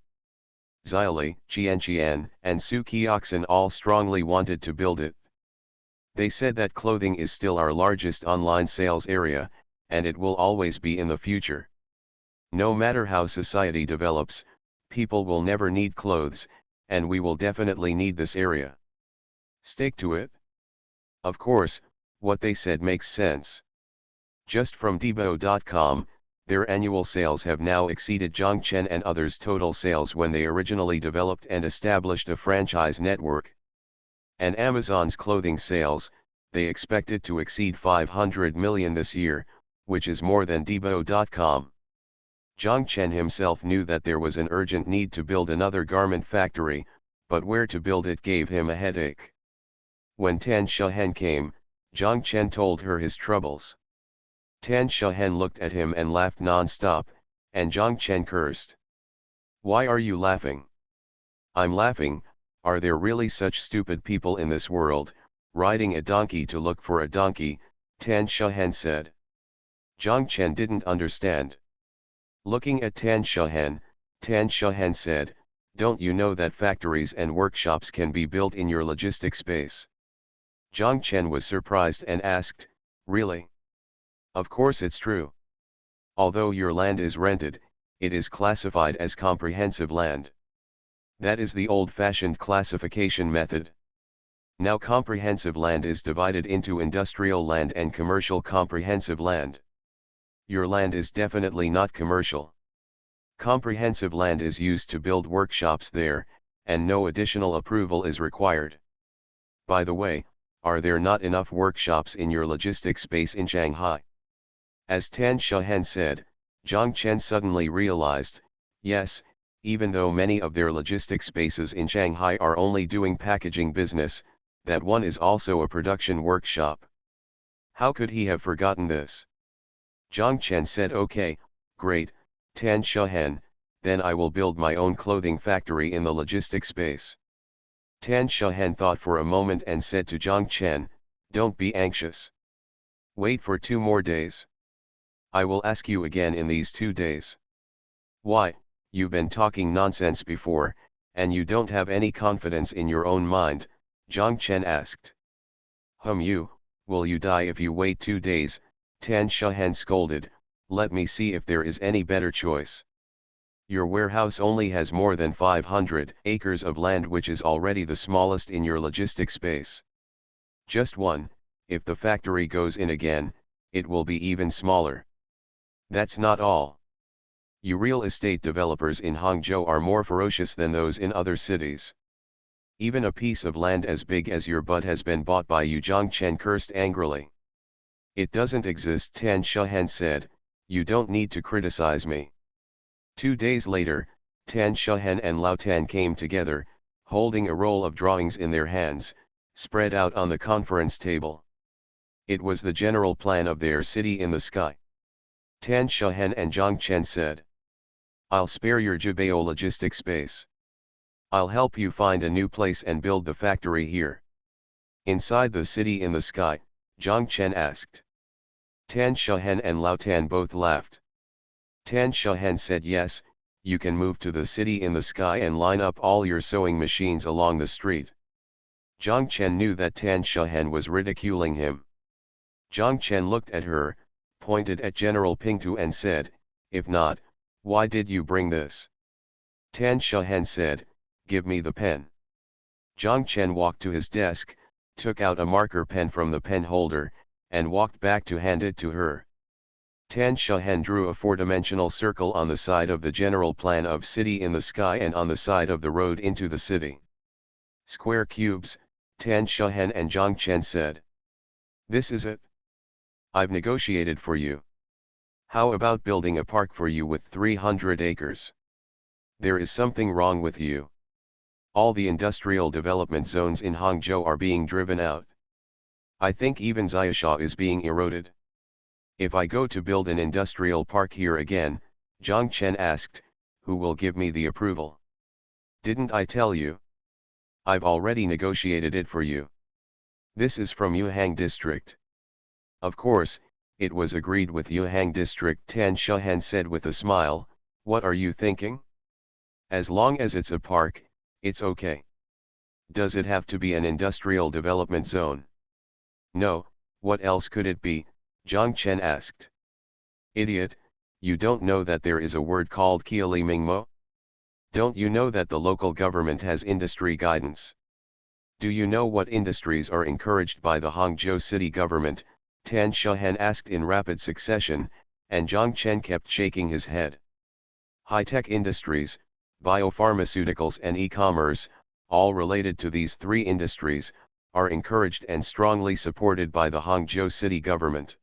Speaker 1: Xiaoli, Qian, and Su Qiaxin all strongly wanted to build it. They said that clothing is still our largest online sales area, and it will always be in the future. No matter how society develops, people will never need clothes, and we will definitely need this area. Stick to it? Of course, what they said makes sense. Just from Debo.com, their annual sales have now exceeded Zhang Chen and others' total sales when they originally developed and established a franchise network. And Amazon's clothing sales, they expected to exceed 500 million this year, which is more than Debo.com. Zhang Chen himself knew that there was an urgent need to build another garment factory, but where to build it gave him a headache. When Tan Shehen came, Zhang Chen told her his troubles. Tan Shehen looked at him and laughed non-stop, and Zhang Chen cursed. "Why are you laughing?" "I'm laughing. Are there really such stupid people in this world, riding a donkey to look for a donkey?" Tan Shehen said. Zhang Chen didn't understand. Looking at Tan Shehen said, "Don't you know that factories and workshops can be built in your logistic space?" Zhang Chen was surprised and asked, "Really?" "Of course it's true. Although your land is rented, it is classified as comprehensive land. That is the old-fashioned classification method. Now comprehensive land is divided into industrial land and commercial comprehensive land. Your land is definitely not commercial. Comprehensive land is used to build workshops there, and no additional approval is required. By the way, are there not enough workshops in your logistics space in Shanghai?" As Tan Shehen said, Zhang Chen suddenly realized, yes, even though many of their logistics spaces in Shanghai are only doing packaging business, that one is also a production workshop. How could he have forgotten this? Zhang Chen said, "Okay, great, Tan Shehen, then I will build my own clothing factory in the logistics space." Tan Shehen thought for a moment and said to Zhang Chen, "Don't be anxious. Wait for 2 more days. I will ask you again in these 2 days." "Why, you've been talking nonsense before, and you don't have any confidence in your own mind?" Zhang Chen asked. Will you die if you wait 2 days?" Tan Shehen scolded. "Let me see if there is any better choice. Your warehouse only has more than 500 acres of land, which is already the smallest in your logistics space. Just one, if the factory goes in again, it will be even smaller. That's not all. You real estate developers in Hangzhou are more ferocious than those in other cities. Even a piece of land as big as your butt has been bought by you." Zhang Chen cursed angrily. "It doesn't exist," Tan Shehen said. "You don't need to criticize me." 2 days later, Tan Shehen and Lao Tan came together, holding a roll of drawings in their hands, spread out on the conference table. It was the general plan of their city in the sky. Tan Shehen and Zhang Chen said, "I'll spare your Jubeo logistic space. I'll help you find a new place and build the factory here." "Inside the city in the sky?" Zhang Chen asked. Tan Shehen and Lao Tan both laughed. Tan Shehen said, "Yes, you can move to the city in the sky and line up all your sewing machines along the street." Zhang Chen knew that Tan Shehen was ridiculing him. Zhang Chen looked at her, pointed at General Pingtu and said, "If not, why did you bring this?" Tan Shehen said, "Give me the pen." Zhang Chen walked to his desk, took out a marker pen from the pen holder, and walked back to hand it to her. Tan Shehen drew a 4-dimensional circle on the side of the general plan of city in the sky and on the side of the road into the city. "Square cubes," Tan Shehen and Zhang Chen said. "This is it. I've negotiated for you. How about building a park for you with 300 acres? There is something wrong with you. All the industrial development zones in Hangzhou are being driven out. I think even Xiaosha is being eroded. If I go to build an industrial park here again," Zhang Chen asked, "who will give me the approval? Didn't I tell you? I've already negotiated it for you. This is from Yuhang District." "Of course, it was agreed with Yuhang District," Tan Shehen said with a smile. "What are you thinking? As long as it's a park, it's okay. Does it have to be an industrial development zone?" No, what else could it be? Zhang Chen asked. Idiot, you don't know that there is a word called Mingmo? Don't you know that the local government has industry guidance? Do you know what industries are encouraged by the Hangzhou city government? Tan Shahan asked in rapid succession, and Zhang Chen kept shaking his head. High-tech industries, biopharmaceuticals and e-commerce, all related to these three industries, are encouraged and strongly supported by the Hangzhou city government.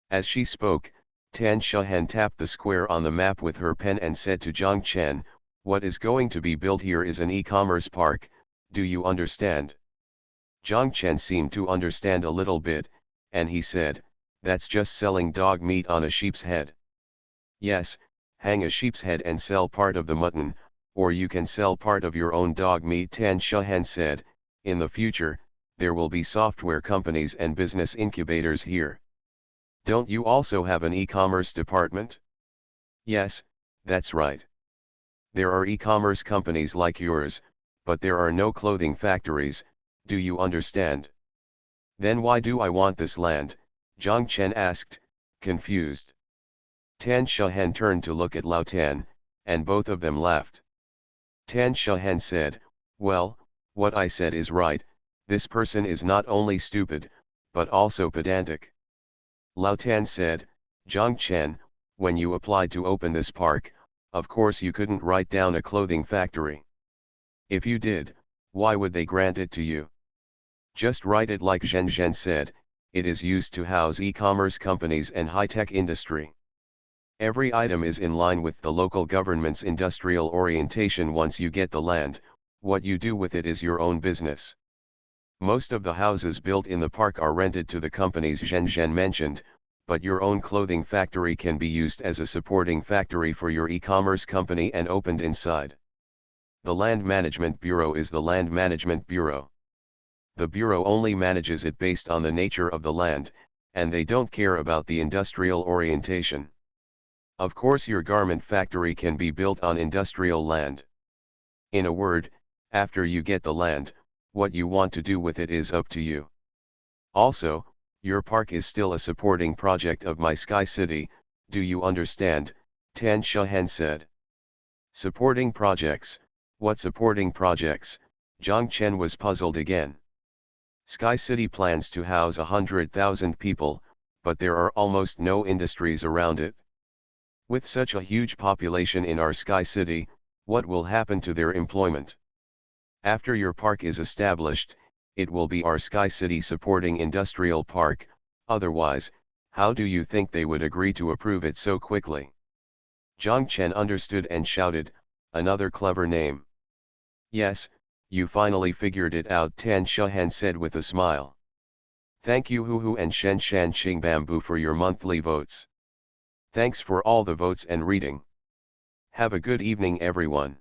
Speaker 1: As she spoke, Tan Shahan tapped the square on the map with her pen and said to Zhang Chen, "What is going to be built here is an e-commerce park, do you understand?" Zhang Chen seemed to understand a little bit, and he said, "That's just selling dog meat on a sheep's head." "Yes, hang a sheep's head and sell part of the mutton, or you can sell part of your own dog meat," Tan Shahan said. "In the future, there will be software companies and business incubators here. Don't you also have an e-commerce department?" "Yes, that's right. There are e-commerce companies like yours, but there are no clothing factories, do you understand?" "Then why do I want this land?" Zhang Chen asked, confused. Tan Shahan turned to look at Lao Tan, and both of them laughed. Tan Shahan said, "Well, what I said is right, this person is not only stupid, but also pedantic." Lao Tan said, "Zhang Chen, when you applied to open this park, of course you couldn't write down a clothing factory. If you did, why would they grant it to you? Just write it like Zhen Zhen said, it is used to house e-commerce companies and high-tech industry. Every item is in line with the local government's industrial orientation. Once you get the land, what you do with it is your own business. Most of the houses built in the park are rented to the companies Zhen Zhen mentioned, but your own clothing factory can be used as a supporting factory for your e-commerce company and opened inside. The Land Management Bureau is the Land Management Bureau. The Bureau only manages it based on the nature of the land, and they don't care about the industrial orientation. Of course your garment factory can be built on industrial land. In a word, after you get the land, what you want to do with it is up to you. Also, your park is still a supporting project of my Sky City, do you understand?" Tan Shahan said. "Supporting projects, what supporting projects?" Zhang Chen was puzzled again. "Sky City plans to house 100,000 people, but there are almost no industries around it. With such a huge population in our Sky City, what will happen to their employment? After your park is established, it will be our Sky City supporting industrial park, otherwise, how do you think they would agree to approve it so quickly?" Zhang Chen understood and shouted, "Another clever name." "Yes, you finally figured it out," Tan Shahan said with a smile. "Thank you Hu Hu and Shen Shan Qing Bamboo for your monthly votes. Thanks for all the votes and reading. Have a good evening everyone.